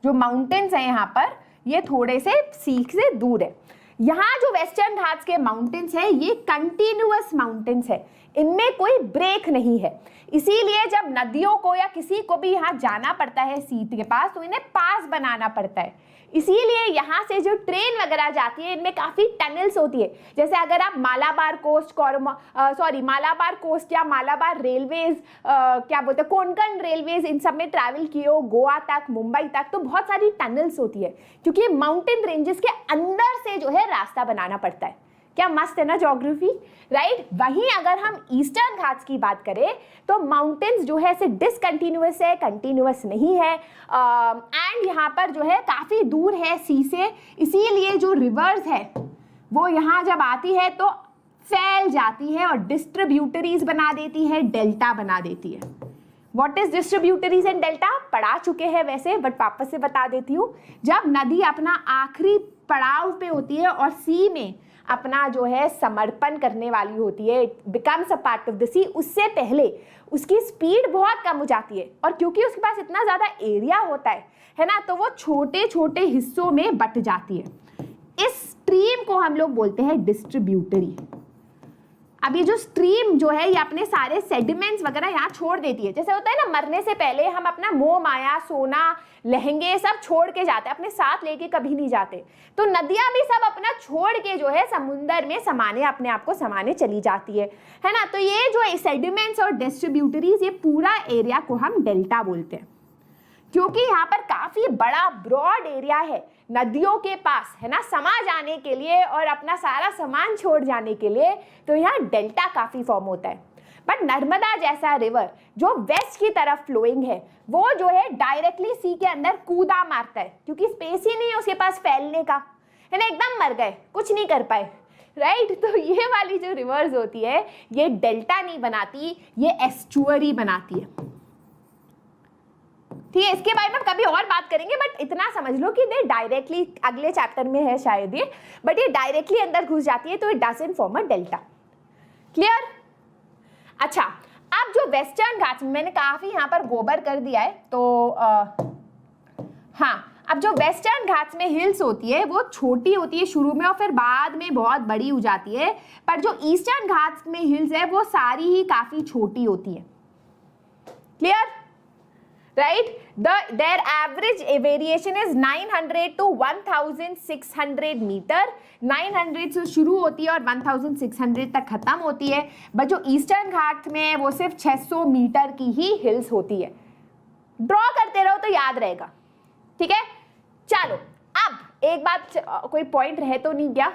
जो माउंटेन्स है यहाँ पर, ये थोड़े से सी से दूर है। यहाँ जो वेस्टर्न घाट्स के माउंटेन्स है ये कंटिन्यूअस माउंटेन्स है, इनमें कोई ब्रेक नहीं है। इसीलिए जब नदियों को या किसी को भी यहाँ जाना पड़ता है सी के पास, तो इन्हें पास बनाना पड़ता है। इसीलिए यहाँ से जो ट्रेन वगैरह जाती है इनमें काफी टनल्स होती है। जैसे अगर आप मालाबार कोस्ट या मालाबार रेलवेज, क्या बोलते हैं, कोंकण रेलवेज, इन सब में ट्रैवल किए हो गोवा तक, मुंबई तक, तो बहुत सारी टनल्स होती है क्योंकि माउंटेन रेंजेस के अंदर से जो है रास्ता बनाना पड़ता है। क्या मस्त है ना ज्योग्राफी, राइट? वहीं अगर हम ईस्टर्न घाट्स की बात करें तो माउंटेन्स जो है ऐसे डिसकंटिन्यूअस है, कंटिन्यूअस नहीं है, एंड यहाँ पर जो है काफी दूर है सी से, इसीलिए जो रिवर्स है वो यहाँ जब आती है तो फैल जाती है और डिस्ट्रीब्यूटरीज बना देती है, डेल्टा बना देती है। What is distributaries and delta? पढ़ा चुके हैं वैसे, बट वापस से बता देती हूँ। जब नदी अपना आखिरी पड़ाव पे होती है और सी में अपना जो है समर्पण करने वाली होती है, it becomes a part of the sea, उससे पहले उसकी स्पीड बहुत कम हो जाती है, और क्योंकि उसके पास इतना ज़्यादा एरिया होता है ना, तो वो छोटे छोटे हिस्सों में बट जाती है। इस स्ट्रीम को हम लोग बोलते हैं डिस्ट्रीब्यूटरी। अब ये जो स्ट्रीम जो है ये अपने सारे सेडिमेंट्स वगैरह यहाँ छोड़ देती है। जैसे होता है ना, मरने से पहले हम अपना मोह माया, सोना, लहंगे सब छोड़ के जाते हैं, अपने साथ लेके कभी नहीं जाते। तो नदियां भी सब अपना छोड़ के जो है समुंदर में समाने, अपने आप को समाने चली जाती है ना। तो ये जो सेडिमेंट्स और डिस्ट्रीब्यूटरीज, ये पूरा एरिया को हम डेल्टा बोलते हैं क्योंकि यहाँ पर काफी बड़ा ब्रॉड एरिया है नदियों के पास, है ना, समा जाने के लिए और अपना सारा सामान छोड़ जाने के लिए। तो यहाँ डेल्टा काफी फॉर्म होता है। बट नर्मदा जैसा रिवर जो वेस्ट की तरफ फ्लोइंग है, वो जो है डायरेक्टली सी के अंदर कूदा मारता है क्योंकि स्पेस ही नहीं है उसके पास फैलने का, है ना, एकदम मर गए, कुछ नहीं कर पाए, राइट? तो ये वाली जो रिवर्स होती है ये डेल्टा नहीं बनाती, ये एस्चुअरी बनाती है। ठीक है, इसके बारे में कभी और बात करेंगे, बट इतना समझ लो कि ये डायरेक्टली अगले चैप्टर में है शायद ये, बट ये डायरेक्टली अंदर घुस जाती है तो it doesn't form a delta. Clear? अच्छा, अब जो वेस्टर्न घाट्स, मैंने काफी यहाँ पर गोबर कर दिया है, तो हाँ, अब जो वेस्टर्न घाट्स में हिल्स होती है वो छोटी होती है शुरू में और फिर बाद में बहुत बड़ी हो जाती है, पर जो ईस्टर्न घाट्स में हिल्स है वो सारी ही काफी छोटी होती है। Clear? right? Their average variation is 900 to 1600 metre. 900 से शुरू होती है और 1600 तक खत्म होती है. बट जो ईस्टर्न घाट में है वो सिर्फ 600 मीटर की ही हिल्स होती है. ड्रॉ करते रहो तो याद रहेगा. ठीक है, चलो अब एक बात, कोई पॉइंट रह तो नहीं गया.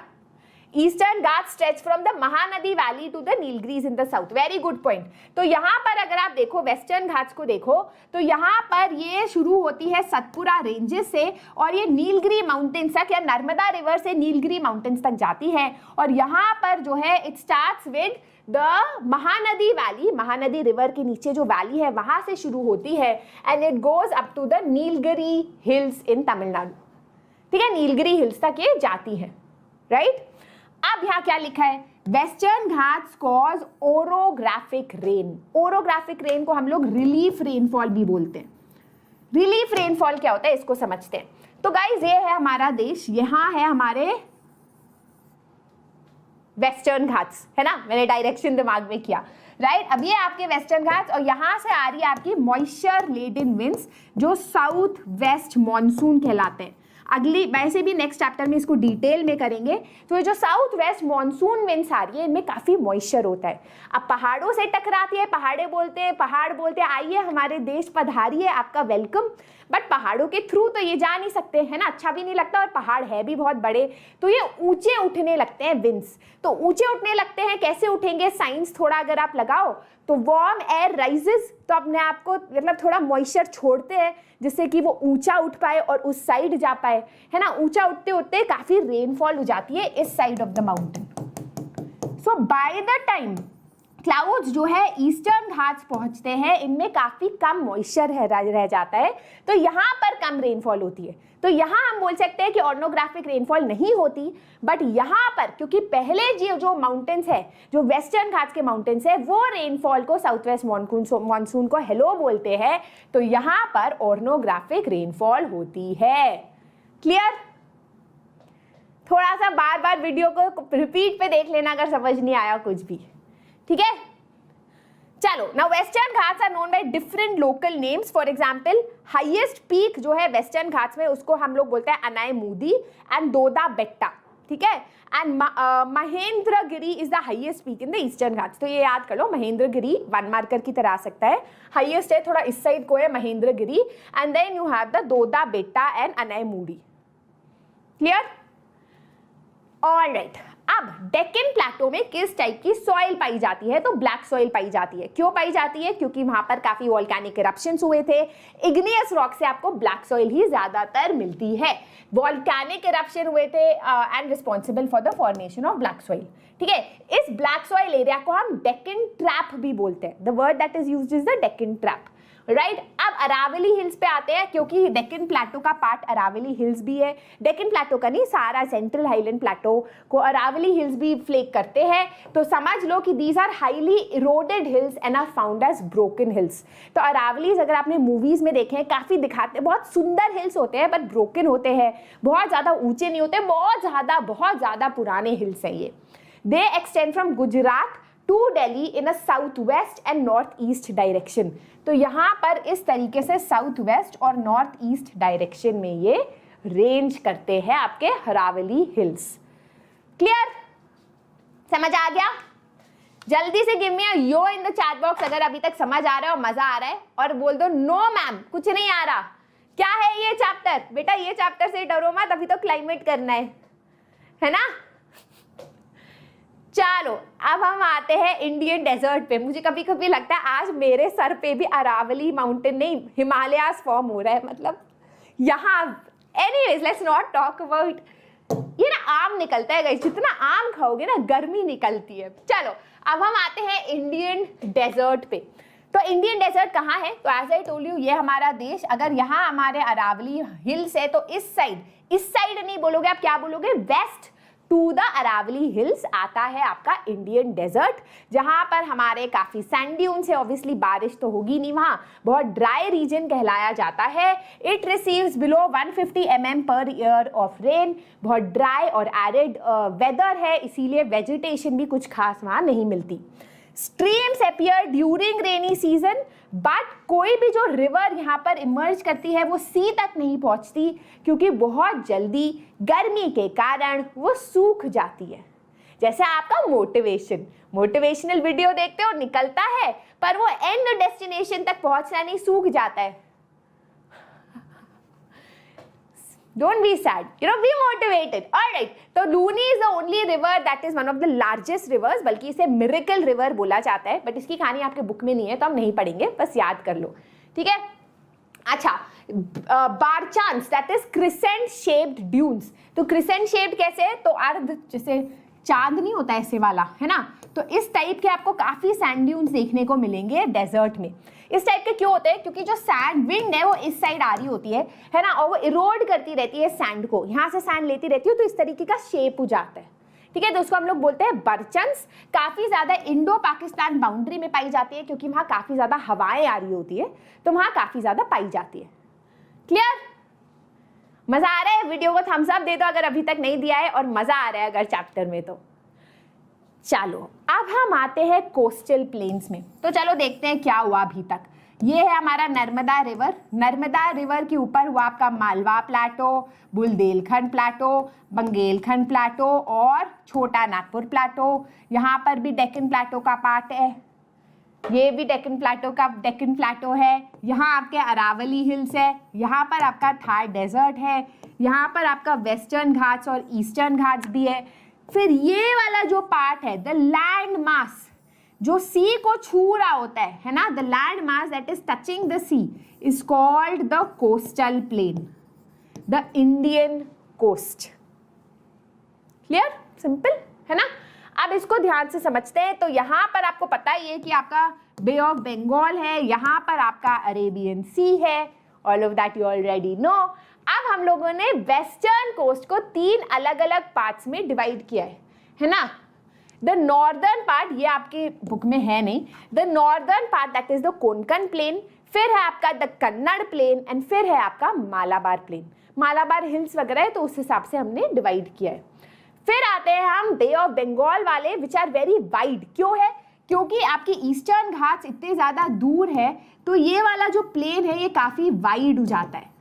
Eastern Ghat stretch from the Mahanadi valley to the Nilgiris in the south. Very good point. तो यहाँ पर अगर आप देखो वेस्टर्न घाट्स को देखो तो यहाँ पर ये शुरू होती है सतपुरा रेंजेस से और ये नीलगिरी माउंटेन्स तक या नर्मदा रिवर से नीलगिरी माउंटेन्स तक जाती है. और यहाँ पर जो है it starts with the Mahanadi valley. Mahanadi river के नीचे जो वैली है वहां से शुरू होती है and it goes up to the Nilgiri hills in Tamil Nadu. ठीक है, नीलगिरी हिल्स तक ये जाती है. राइट, अब यहाँ क्या लिखा है? Western Ghats cause orographic rain. Orographic rain को हम लोग रिलीफ रेनफॉल भी बोलते हैं. रिलीफ रेनफॉल क्या होता है इसको समझते हैं. तो गाइज ये है हमारा देश, यहाँ है हमारे वेस्टर्न घाट्स, है ना. मैंने डायरेक्शन दिमाग में किया. राइट, अब ये आपके वेस्टर्न घाट्स और यहाँ से आ रही है आपकी मॉइस्चर लेडन विंड्स जो साउथ वेस्ट मॉनसून कहलाते हैं. अगली वैसे भी नेक्स्ट चैप्टर में इसको डिटेल में करेंगे. तो ये जो साउथ वेस्ट मॉनसून विंड्स आ रही है इनमें काफ़ी मॉइस्चर होता है. अब पहाड़ों से टकराती है, पहाड़ बोलते हैं आइए हमारे देश पधारिए, आपका वेलकम. बट पहाड़ों के थ्रू तो ये जा नहीं सकते, है ना, अच्छा भी नहीं लगता और पहाड़ है भी बहुत बड़े. तो ये ऊंचे उठने लगते हैं विंड्स. तो ऊंचे उठने लगते हैं, कैसे उठेंगे साइंस थोड़ा अगर आप लगाओ तो वार्म एयर राइजेस, तो अपने आप को मतलब थोड़ा मॉइस्चर छोड़ते हैं जिससे कि वो ऊंचा उठ पाए और उस साइड जा पाए, है ना. ऊंचा उठते उठते काफ़ी रेनफॉल हो जाती है इस side of the mountain. So by the time clouds जो है ईस्टर्न घाट्स पहुंचते हैं इनमें काफ़ी कम मॉइस्चर रह जाता है. तो यहाँ पर कम रेनफॉल होती है. तो यहाँ हम बोल सकते हैं कि ऑर्नोग्राफिक रेनफॉल नहीं होती. बट यहाँ पर क्योंकि पहले जो माउंटेन्स है, जो वेस्टर्न घाट्स के माउंटेन्स है, वो रेनफॉल को साउथ वेस्ट मॉनसून को हेलो बोलते हैं. तो यहाँ पर ऑर्नोग्राफिक रेनफॉल होती है. क्लियर? थोड़ा सा बार बार वीडियो को रिपीट पे देख लेना अगर समझ नहीं आया कुछ भी. ठीक है, चलो. Now Western Ghats are known by different local names. For example highest peak जो है वेस्टर्न घाट्स में उसको हम लोग बोलते हैं अनायमुदी एंड दोदा बेट्टा. ठीक है, and Mahendragiri is the highest peak in the eastern Ghats. तो ये याद कर लो, महेंद्रगिरी वन मार्कर की तरह आ सकता है. हाईएस्ट है थोड़ा इस साइड को है Mahendragiri and then you have the Doddabetta and Anaimudi. Clear? Alright. अब डेक्कन प्लेटो में किस टाइप की सॉइल पाई जाती है? तो ब्लैक सॉइल पाई जाती है. क्यों पाई जाती है? क्योंकि वहां पर काफी वॉल्केनिक इरप्शंस हुए थे. इग्नियस रॉक से आपको ब्लैक सॉइल ही ज्यादातर मिलती है. वॉल्केनिक इरप्शन हुए थे and responsible for the formation of black soil. ठीक है, इस ब्लैक सॉइल एरिया को हम डेक्कन ट्रैप भी बोलते हैं. The word that is used is the Deccan trap. Right, अब अरावली हिल्स पे आते हैं क्योंकि डेक्कन प्लेटो का पार्ट अरावली हिल्स भी है. डेक्कन प्लेटो का नहीं, सारा सेंट्रल हाईलैंड प्लेटो को अरावली हिल्स भी फ्लेक करते हैं. तो समझ लो कि these are highly eroded hills and are found as broken hills. तो अरावलीज अगर आपने मूवीज में देखे हैं काफी दिखाते हैं, बहुत सुंदर हिल्स होते हैं बट ब्रोकन होते हैं, बहुत ज्यादा ऊंचे नहीं होते, बहुत ज्यादा पुराने हिल्स हैं ये. They extend from Gujarat to Delhi in a south west and north east direction. तो यहाँ पर इस तरीके से साउथ वेस्ट और नॉर्थ ईस्ट डायरेक्शन में ये रेंज करते हैं आपके अरावली हिल्स. क्लियर? समझ आ गया? जल्दी से give me a yo in the chat box अगर अभी तक समझ आ रहा है और मजा आ रहा है, और बोल दो नो मैम कुछ नहीं आ रहा. क्या है ये चैप्टर? बेटा ये चैप्टर से डरो मत, अभी तो क्लाइमेट करना है ना. चलो अब हम आते हैं इंडियन डेजर्ट पे. मुझे कभी कभी लगता है आज मेरे सर पे भी अरावली माउंटेन नहीं हिमालयास फॉर्म हो रहा है, मतलब यहाँ. Anyways let's not talk about. ये ना आम निकलता है गाइस, जितना आम खाओगे ना गर्मी निकलती है. चलो अब हम आते हैं इंडियन डेजर्ट पे. तो इंडियन डेजर्ट कहाँ है? तो एज आई टोल्ड यू ये हमारा देश. अगर यहाँ हमारे अरावली हिल्स है तो इस साइड नहीं बोलोगे आप, क्या बोलोगे? West to the Aravalli hills आता है आपका इंडियन डेजर्ट, जहां पर हमारे काफी सैंड ड्यून्स है. ऑब्वियसली बारिश तो होगी नहीं, वहां बहुत ड्राई रीजन कहलाया जाता है. It receives below 150 mm per year of rain. बहुत ड्राई और एरिड वेदर है, इसीलिए वेजिटेशन भी कुछ खास वहां नहीं मिलती. Streams appear during rainy season, but कोई भी जो रिवर यहाँ पर इमर्ज करती है वो सी तक नहीं पहुँचती क्योंकि बहुत जल्दी गर्मी के कारण वो सूख जाती है। जैसे आपका मोटिवेशनल वीडियो देखते हो, निकलता है पर वो एंड डेस्टिनेशन तक पहुंचना नहीं, सूख जाता है। Don't be sad, be motivated. Alright, तो Luni is the only river that is one of the largest rivers, बल्कि इसे मिरेकल रिवर बोला जाता है, बट इसकी कहानी आपके बुक में नहीं है तो हम नहीं पढ़ेंगे, बस याद कर लो, ठीक है। अच्छा, barchans that is crescent shaped dunes. तो क्रिसेंट शेप्ड कैसे है, तो अर्ध जैसे चांद नहीं होता ऐसे वाला, है ना, तो इस टाइप के आपको काफी सैंड ड्यून्स देखने को मिलेंगे डेजर्ट में। इस टाइप के क्यों होते हैं, क्योंकि जो सैंड विंड है वो इस साइड आ रही होती है ना, और वो इरोड करती रहती है सैंड को, यहाँ से सैंड लेती रहती है, तो इस तरीके का शेप हो जाता है, ठीक है। तो उसको हम लोग बोलते हैं बर्चन्स। काफी ज्यादा इंडो पाकिस्तान बाउंड्री में पाई जाती है क्योंकि वहां काफी ज्यादा हवाएं आ रही होती है, तो वहां काफी ज्यादा पाई जाती है। क्लियर? मजा आ रहा है? वीडियो को थम्स अप दे दो अगर अभी तक नहीं दिया है, और मजा आ रहा है अगर चैप्टर में तो। चलो अब हम आते हैं कोस्टल प्लेन्स में। तो चलो देखते हैं क्या हुआ अभी तक। ये है हमारा नर्मदा रिवर। नर्मदा रिवर के ऊपर हुआ आपका Malwa plateau, Bundelkhand plateau, Baghelkhand plateau और छोटा नागपुर प्लाटो। यहाँ पर भी डेक्कन प्लाटो का पार्ट है, ये भी डेक्कन प्लाटो है। यहाँ आपके अरावली हिल्स है, यहाँ पर आपका थार डेजर्ट है, यहाँ पर आपका वेस्टर्न घाट्स और ईस्टर्न घाट्स भी है। फिर ये वाला जो पार्ट है, द लैंड मास, जो सी को छू रहा होता है ना, the land mass that is touching the sea is called the coastal plain, the Indian coast. Clear? Simple है ना। अब इसको ध्यान से समझते हैं। तो यहाँ पर आपको पता ही है कि आपका बे ऑफ बंगाल है, यहाँ पर आपका अरेबियन सी है, all of that you already know. अब हम लोगों ने वेस्टर्न कोस्ट को 3 अलग अलग पार्ट्स में डिवाइड किया है ना। द नॉर्दर्न पार्ट, ये आपके बुक में है नहीं, the northern part that is the Konkan plain, फिर है आपका द कन्नड़ प्लेन, एंड फिर है आपका मालाबार प्लेन। मालाबार हिल्स वगैरह है तो उस हिसाब से हमने डिवाइड किया है। फिर आते हैं हम बे ऑफ बंगाल वाले, विच आर वेरी वाइड। क्यों है? क्योंकि आपकी ईस्टर्न घाट्स इतने ज्यादा दूर है, तो ये वाला जो प्लेन है ये काफी वाइड हो जाता है,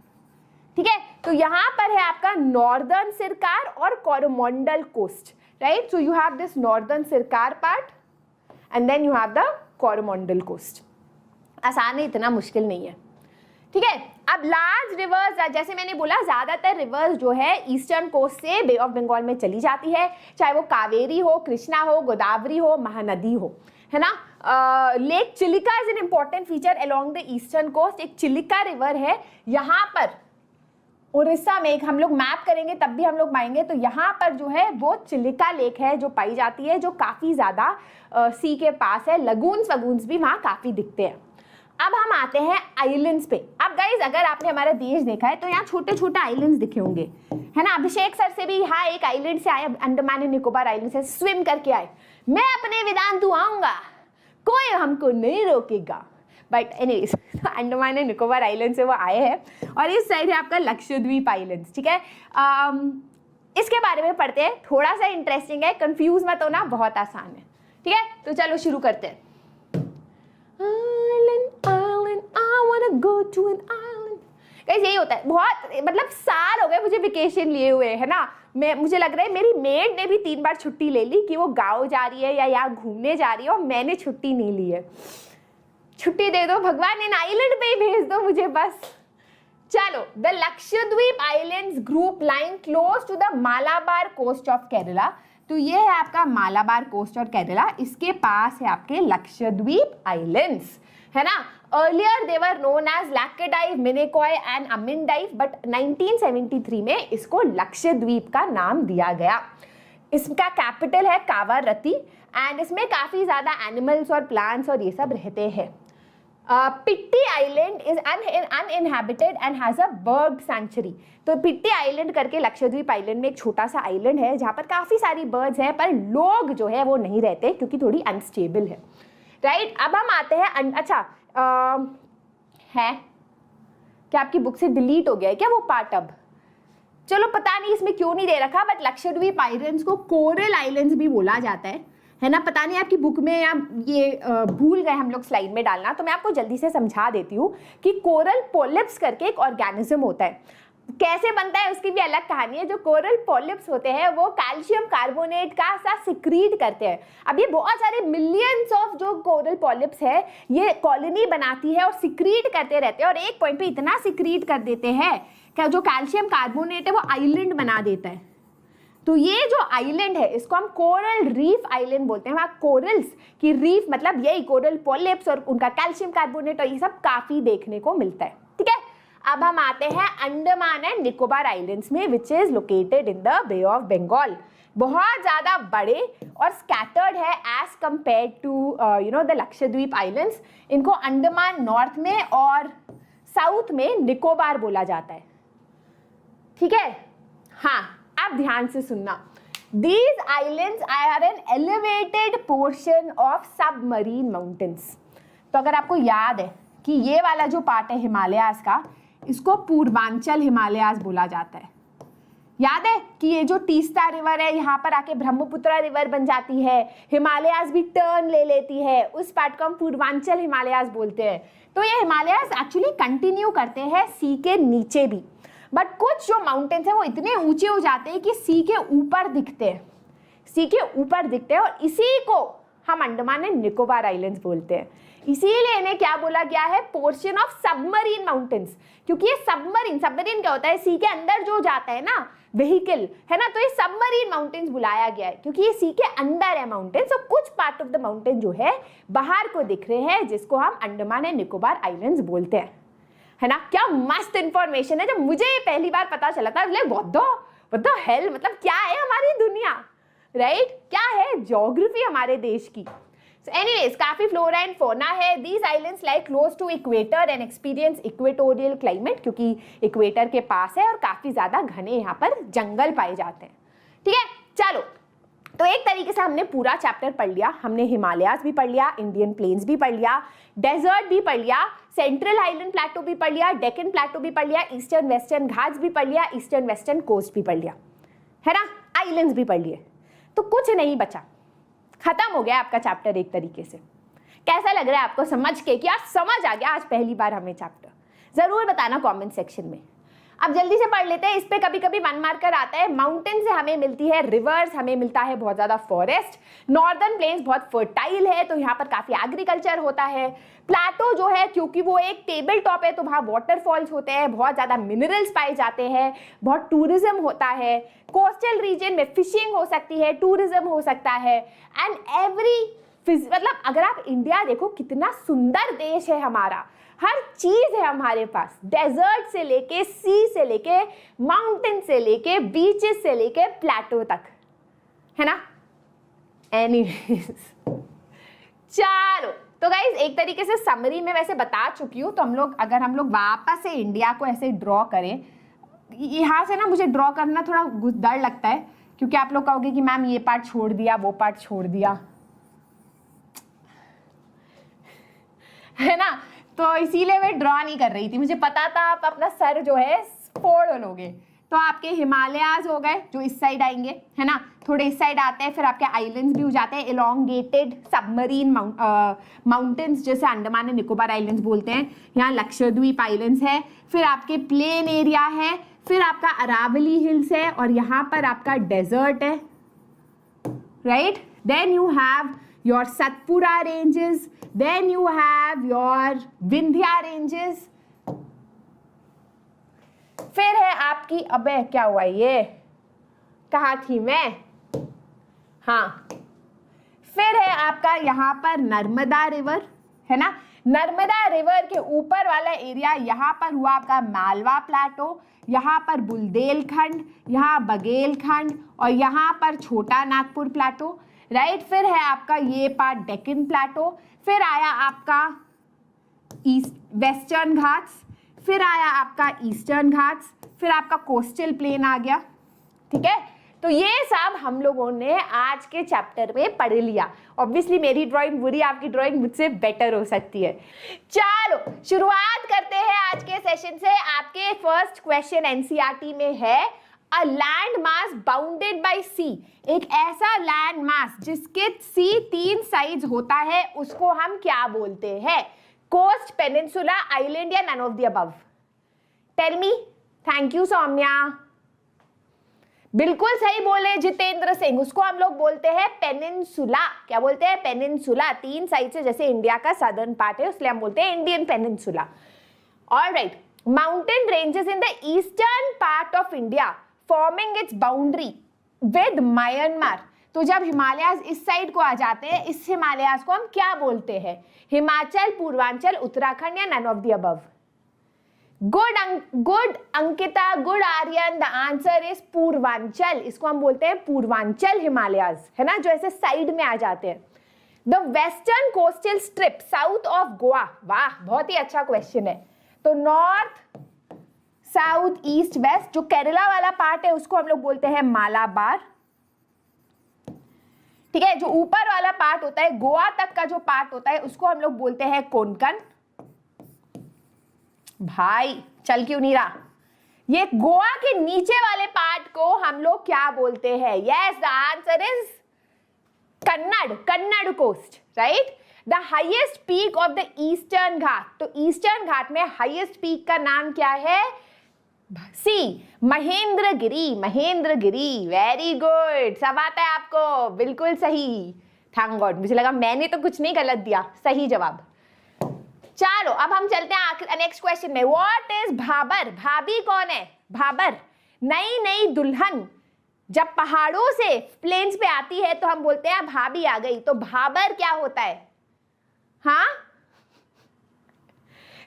ठीक है। तो यहाँ पर है आपका नॉर्दर्न सिरकार और Coromandel coast, right. So you have this northern Circars part and then you have the Coromandel coast. आसान है, इतना मुश्किल नहीं है, ठीक है। अब लार्ज रिवर्स, जैसे मैंने बोला, ज्यादातर रिवर्स जो है ईस्टर्न कोस्ट से बे ऑफ बंगाल में चली जाती है, चाहे वो कावेरी हो, कृष्णा हो, गोदावरी हो, महानदी हो, है ना। Lake Chilika is an important feature along the eastern coast. एक चिलिका रिवर है यहाँ पर उड़ीसा में, एक हम लोग मैप करेंगे तब भी हम लोग पाएंगे। तो यहाँ पर जो है वो चिलिका लेक है जो पाई जाती है, जो काफी ज्यादा सी के पास है। लगून्स वगून्स भी वहाँ काफी दिखते हैं। अब हम आते हैं आइलैंड्स पे। अब गाइज अगर आपने हमारा देश देखा है तो यहाँ छोटे छोटे आइलैंड्स दिखे होंगे, है ना। अभिषेक सर से भी यहाँ एक आइलैंड से आए, अंडमान एंड निकोबार आइलैंड से स्विम करके आए। मैं अपने वेदांतु आऊंगा, कोई हमको नहीं रोकेगा। But anyways, Andaman and Nicobar island से वो आए हैं। और इस साइड है आपका लक्षद्वीप आइलैंड्स, ठीक है। इसके बारे में पढ़ते हैं, थोड़ा सा इंटरेस्टिंग है, कंफ्यूज मत होना, बहुत आसान है, ठीक है। तो चलो शुरू करते हैं। गाइस यही होता है, बहुत मतलब साल हो गए मुझे वेकेशन लिए हुए, है ना। मुझे लग रहा है मेरी मेड ने भी 3 बार छुट्टी ले ली कि वो गाँव जा रही है या यहाँ घूमने जा रही है, और मैंने छुट्टी नहीं ली है। छुट्टी दे दो भगवान, इन आइलैंड पे ही भेज दो मुझे बस। चलो, the Lakshadweep islands group line close to the Malabar coast of Kerala. तो ये है आपका मालाबार कोस्ट और केरला, इसके पास है आपके लक्षद्वीप आइलैंड्स, है ना। Earlier they were known as Laccadive, Minicoy and Amindivi, but 1973 में इसको लक्षद्वीप का नाम दिया गया। इसका कैपिटल है कावारत्ती, एंड इसमें काफी ज्यादा एनिमल्स और प्लांट्स और ये सब रहते हैं। Pitti island is uninhabited and has a bird sanctuary. तो पिट्टी आइलैंड करके लक्षद्वीप आइलैंड में एक छोटा सा आइलैंड है जहाँ पर काफी सारी बर्ड्स हैं, पर लोग जो है वो नहीं रहते क्योंकि थोड़ी अनस्टेबल है, राइट। अब हम आते हैं, अच्छा है क्या आपकी बुक से डिलीट हो गया है क्या वो पार्ट? अब चलो पता नहीं इसमें क्यों नहीं दे रखा, बट लक्षद्वीप आइलैंड्स को कोरल आइलैंड्स भी बोला जाता है, है ना। पता नहीं आपकी बुक में या ये भूल गए हम लोग स्लाइड में डालना, तो मैं आपको जल्दी से समझा देती हूँ कि कोरल पॉलिप्स करके एक ऑर्गेनिज्म होता है। कैसे बनता है उसकी भी अलग कहानी है। जो कोरल पॉलिप्स होते हैं वो कैल्शियम कार्बोनेट का सा सिक्रीट करते हैं। अब ये बहुत सारे मिलियंस ऑफ जो कोरल पॉलिप्स है ये कॉलोनी बनाती है और सिक्रीट करते रहते हैं, और एक पॉइंट पे इतना सिक्रीट कर देते हैं कि जो कैल्शियम कार्बोनेट है वो आइलैंड बना देता है। तो ये जो आइलैंड है इसको हम कोरल रीफ आइलैंड बोलते हैं। वहाँ कोरल्स की रीफ मतलब यही कोरल पॉलिप्स और उनका कैल्शियम कार्बोनेट और ये सब काफी देखने को मिलता है। ठीक है, अब हम आते हैं अंडमान एंड निकोबार आइलैंड्स में, which is located in the bay of Bengal. बहुत ज्यादा बड़े और स्कैटर्ड है as compare to the Lakshadweep islands. इनको अंडमान नॉर्थ में और साउथ में निकोबार बोला जाता है। ठीक है, हाँ आप ध्यान से सुनना। These islands are an elevated portion of submarine mountains। तो अगर आपको याद है कि ये वाला जो पार्ट है हिमालयाज का, इसको पूर्वांचल हिमालयाज बोला जाता है। याद है कि ये जो तीस्ता रिवर है यहाँ पर आके ब्रह्मपुत्र रिवर बन जाती है, हिमालयाज भी टर्न ले लेती है, उस पार्ट को हम पूर्वांचल हिमालयाज बोलते हैं। तो ये हिमालयाज एक्चुअली कंटिन्यू करते हैं सी के नीचे भी, बट कुछ जो माउंटेन्स हैं वो इतने ऊंचे हो जाते हैं कि सी के ऊपर दिखते हैं, सी के ऊपर दिखते हैं, और इसी को हम अंडमान एंड निकोबार आइलैंड्स बोलते हैं। इसीलिए इन्हें क्या बोला गया है, पोर्शन ऑफ सबमरीन माउंटेन्स, क्योंकि ये सबमरीन क्या होता है, सी के अंदर जो जाता है ना व्हीकल, है ना, तो ये सबमरीन माउंटेन्स बुलाया गया है क्योंकि ये सी के अंदर है माउंटेन्स, और कुछ पार्ट ऑफ द माउंटेन जो है बाहर को दिख रहे हैं, जिसको हम अंडमान एंड निकोबार आइलैंड्स बोलते हैं। है ना, क्या मस्त इंफॉर्मेशन है। जब मुझे ये पहली बार पता चला था, व्हाट द हेल, मतलब क्या है हमारी दुनिया, राइट, क्या है ज्योग्राफी हमारे देश की। So anyways, काफी फ्लोरा एंड फौना है। These islands lie close to equator and experience equatorial climate, क्योंकि इक्वेटर के पास है और काफी ज्यादा घने यहाँ पर जंगल पाए जाते हैं। ठीक है, चलो, तो एक तरीके से हमने पूरा चैप्टर पढ़ लिया। हमने हिमालयाज भी पढ़ लिया, इंडियन प्लेन्स भी पढ़ लिया, डेजर्ट भी पढ़ लिया, सेंट्रल हाईलैंड प्लेटो भी पढ़ लिया, डेक्कन प्लेटो भी पढ़ लिया, ईस्टर्न वेस्टर्न घाट्स भी पढ़ लिया, ईस्टर्न वेस्टर्न कोस्ट भी पढ़ लिया, है ना, आइलैंड्स भी पढ़ लिए। तो कुछ नहीं बचा, खत्म हो गया आपका चैप्टर एक तरीके से। कैसा लग रहा है आपको समझ के, क्या समझ आ गया आज पहली बार हमें चैप्टर? जरूर बताना कमेंट सेक्शन में। अब जल्दी से पढ़ लेते हैं। इस पे कभी कभी 1 मार्कर आता है। माउंटेन से हमें मिलती है रिवर्स, हमें मिलता है बहुत ज्यादा फॉरेस्ट। नॉर्दर्न प्लेन्स बहुत फर्टाइल है, तो यहाँ पर काफी एग्रीकल्चर होता है। प्लेटो जो है, क्योंकि वो एक टेबल टॉप है, तो वहाँ वाटरफॉल्स होते हैं, बहुत ज्यादा मिनरल्स पाए जाते हैं, बहुत टूरिज्म होता है। कोस्टल रीजन में फिशिंग हो सकती है, टूरिज्म हो सकता है, एंड मतलब अगर आप इंडिया देखो, कितना सुंदर देश है हमारा, हर चीज है हमारे पास, डेजर्ट से लेके सी से लेके माउंटेन से लेके बीचेस से लेके प्लेटो तक, है ना। एनीवेज, चलो, तो गाइज एक तरीके से समरी में वैसे बता चुकी हूँ। तो अगर हम लोग वापस से इंडिया को ऐसे ड्रॉ करें, यहाँ से ना मुझे ड्रॉ करना थोड़ा डर लगता है, क्योंकि आप लोग कहोगे कि मैम ये पार्ट छोड़ दिया, वो पार्ट छोड़ दिया, है ना। तो इसीलिए मैं ड्रॉ नहीं कर रही थी, मुझे पता था आप अपना सर जो है फोड़ लोगे। तो आपके हिमालयाज हो गए जो इस साइड आएंगे, है ना, थोड़े इस साइड आते हैं, फिर आपके आइलैंड्स भी हो जाते हैं, एलोंगेटेड सबमरीन माउंटेन्स, जैसे अंडमान एंड निकोबार आइलैंड्स बोलते हैं। यहाँ लक्षद्वीप आइलैंड्स है, फिर आपके प्लेन एरिया है, फिर आपका अरावली हिल्स है, और यहाँ पर आपका डेजर्ट है, right. Then you have your Satpura ranges, then you have your Vindhya ranges, फिर है आपकी, अबे क्या हुआ ये, कहाँ थी मैं, हाँ, फिर है आपका यहाँ पर नर्मदा रिवर, है ना। नर्मदा रिवर के ऊपर वाला एरिया, यहाँ पर हुआ आपका मालवा प्लेटो, यहाँ पर बुंदेलखंड, यहाँ बघेलखंड, और यहाँ पर छोटा नागपुर प्लेटो, राइट। फिर है आपका ये पार्ट डेक्कन प्लेटो, फिर आया आपका वेस्टर्न घाट्स, फिर आया आपका ईस्टर्न घाट्स, फिर आपका कोस्टल प्लेन आ गया। ठीक है, तो ये सब हम लोगों ने आज के चैप्टर में पढ़ लिया। ऑब्वियसली मेरी ड्राइंग बुरी, आपकी ड्राइंग मुझसे बेटर हो सकती है। चलो शुरुआत करते हैं आज के सेशन से। आपके फर्स्ट क्वेश्चन एनसीईआरटी में है, a land mass bounded by sea, एक ऐसा लैंड मास जिसके सी 3 साइड्स होता है, उसको हम क्या बोलते हैं? कोस्ट, पेनिनसुला, आइलैंड या none of the above? Tell me. Thank you Saumya, बिल्कुल सही बोले जितेंद्र सिंह, उसको हम लोग बोलते हैं पेनिनसुला। क्या बोलते हैं? पेनिनसुला। 3 साइड से, जैसे इंडिया का सदर्न पार्ट है, इसलिए हम बोलते हैं Indian peninsula. Alright, mountain ranges in the eastern part of India forming it's boundary with Myanmar. तो जब हिमालयाज इस साइड को आ जाते हैं, इस हिमालयाज को हम क्या बोलते हैं? हिमाचल, पूर्वांचल, उत्तराखंड या none of the above? Good Ankita, good Aryan, the answer is Purvanchal. इसको हम बोलते हैं पूर्वांचल हिमालयाज, है ना, जो ऐसे साइड में आ जाते हैं। The western coastal strip south of Goa, वाह बहुत ही अच्छा क्वेश्चन है। तो नॉर्थ, साउथ, ईस्ट, वेस्ट, जो केरला वाला पार्ट है उसको हम लोग बोलते हैं मालाबार। ठीक है, जो ऊपर वाला पार्ट होता है, गोवा तक का जो पार्ट होता है, उसको हम लोग बोलते हैं कोंकण। भाई चल क्यों नहीं रहा? ये गोवा के नीचे वाले पार्ट को हम लोग क्या बोलते हैं? Yes, the answer is Kannada, Kannada coast, right. The highest peak of the eastern ghat, तो ईस्टर्न घाट में हाईएस्ट पीक का नाम क्या है? सी, महेंद्रगिरी, महेंद्रगिरी। वेरी गुड, सब आता है आपको, बिल्कुल सही। थैंक गॉड, मुझे लगा मैंने तो कुछ नहीं गलत दिया, सही जवाब। चलो अब हम चलते हैं नेक्स्ट क्वेश्चन में। What is Bhabar? भाभी कौन है? भाबर नई नई दुल्हन जब पहाड़ों से प्लेन्स पे आती है तो हम बोलते हैं भाभी आ गई। तो भाबर क्या होता है? हाँ,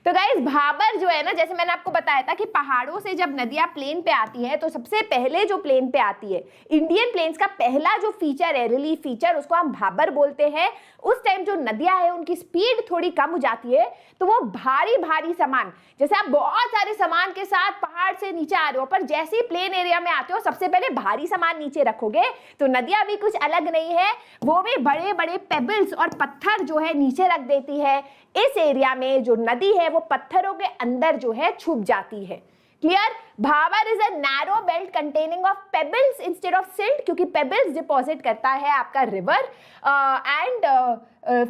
तो गाइस भाबर जो है ना, जैसे मैंने आपको बताया था कि पहाड़ों से जब नदियां प्लेन पे आती है तो सबसे पहले जो प्लेन पे आती है, इंडियन प्लेन्स का पहला जो फीचर है, रिलीफ फीचर, उसको हम भाबर बोलते हैं। उस टाइम जो नदियां है उनकी स्पीड थोड़ी कम हो जाती है, तो वो भारी भारी सामान, जैसे आप बहुत सारे सामान के साथ पहाड़ से नीचे आ रहे हो, पर जैसे ही प्लेन एरिया में आते हो सबसे पहले भारी सामान नीचे रखोगे। तो नदियां भी कुछ अलग नहीं है, वो भी बड़े बड़े पेबल्स और पत्थर जो है नीचे रख देती है। इस एरिया में जो नदी है वो पत्थरों के अंदर जो है छुप जाती है। Clear? Bhabar is a narrow belt containing of pebbles instead of silt, क्योंकि पेबल्स डिपॉजिट करता है आपका river and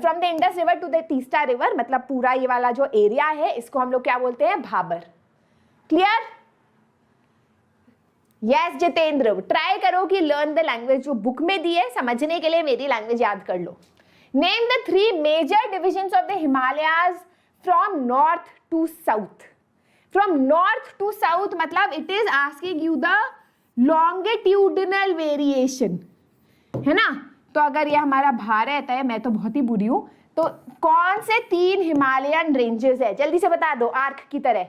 from the Indus river to the Teesta river, मतलब पूरा ये वाला जो एरिया है इसको हम लोग क्या बोलते हैं? Bhabar. Clear? Yes Jitendra, try करो कि लर्न द लैंग्वेज जो बुक में दी है, समझने के लिए मेरी लैंग्वेज याद कर लो। Name the 3 major divisions of the Himalayas from north to south. From north to south मतलब it is asking you the longitudinal variation, है ना। तो अगर ये हमारा भारत है, मैं तो बहुत ही बुरी हूं, तो कौन से 3 हिमालयन रेंजेस है? जल्दी से बता दो, आर्क की तरह।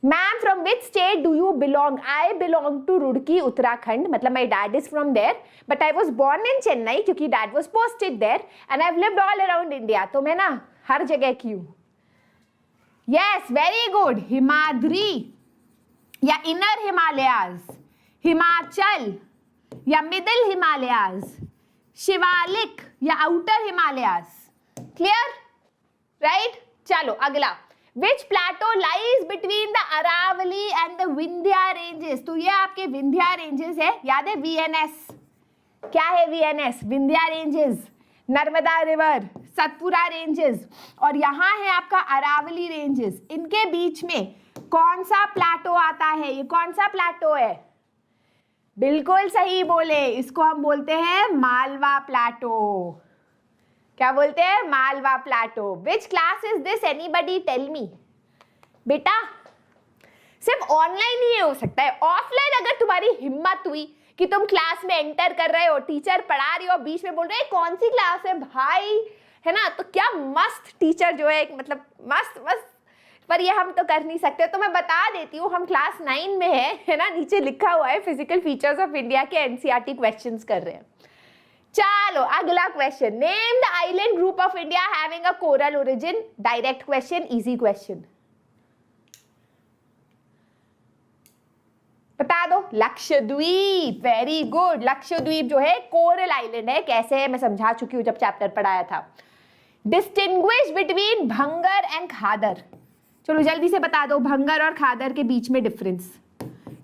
Ma'am from which state do you belong? I belong to Roorkee, Uttarakhand, मतलब my dad is from there, but I was born in Chennai क्योंकि dad was posted there and I have lived all around India. तो मैं ना हर जगह की हूं। Yes, very good. Himadri या inner Himalayas, Himachal या मिडिल हिमालयाज, शिवालिक या आउटर हिमालयाज। क्लियर? राइट। चलो अगला, which plateau lies between the Aravalli and the Vindhya ranges? तो ये आपके विंध्या रेंजेस है, याद है VNS? क्या है VNS? Vindhya ranges, Narmada river, Satpura ranges, और यहाँ है आपका अरावली रेंजेस। इनके बीच में कौन सा प्लेटो आता है? ये कौन सा प्लेटो है? बिल्कुल सही बोले, इसको हम बोलते हैं मालवा प्लेटो। क्या बोलते हैं? Malwa plateau. Which class is this? Anybody tell me. बेटा सिर्फ ऑनलाइन ही हो सकता है, ऑफलाइन अगर तुम्हारी हिम्मत हुई कि तुम क्लास में एंटर कर रहे हो, टीचर पढ़ा रही हो, बीच में बोल रहे कौन सी क्लास है भाई, है ना, तो क्या मस्त टीचर जो है, मतलब मस्त मस्त, पर ये हम तो कर नहीं सकते। तो मैं बता देती हूँ, हम क्लास 9 में है ना, नीचे लिखा हुआ है फिजिकल फीचर्स ऑफ इंडिया के NCERT क्वेश्चंस कर रहे हैं। चलो अगला question, name the island group of India having a coral origin. Direct question, easy question, बता दो। Lakshadweep, very good. लक्षद्वीप जो है कोरल आइलैंड है, कैसे है मैं समझा चुकी हूँ जब चैप्टर पढ़ाया था। डिस्टिंग्विश बिटवीन भंगर एंड खादर। चलो जल्दी से बता दो, भंगर और खादर के बीच में डिफरेंस।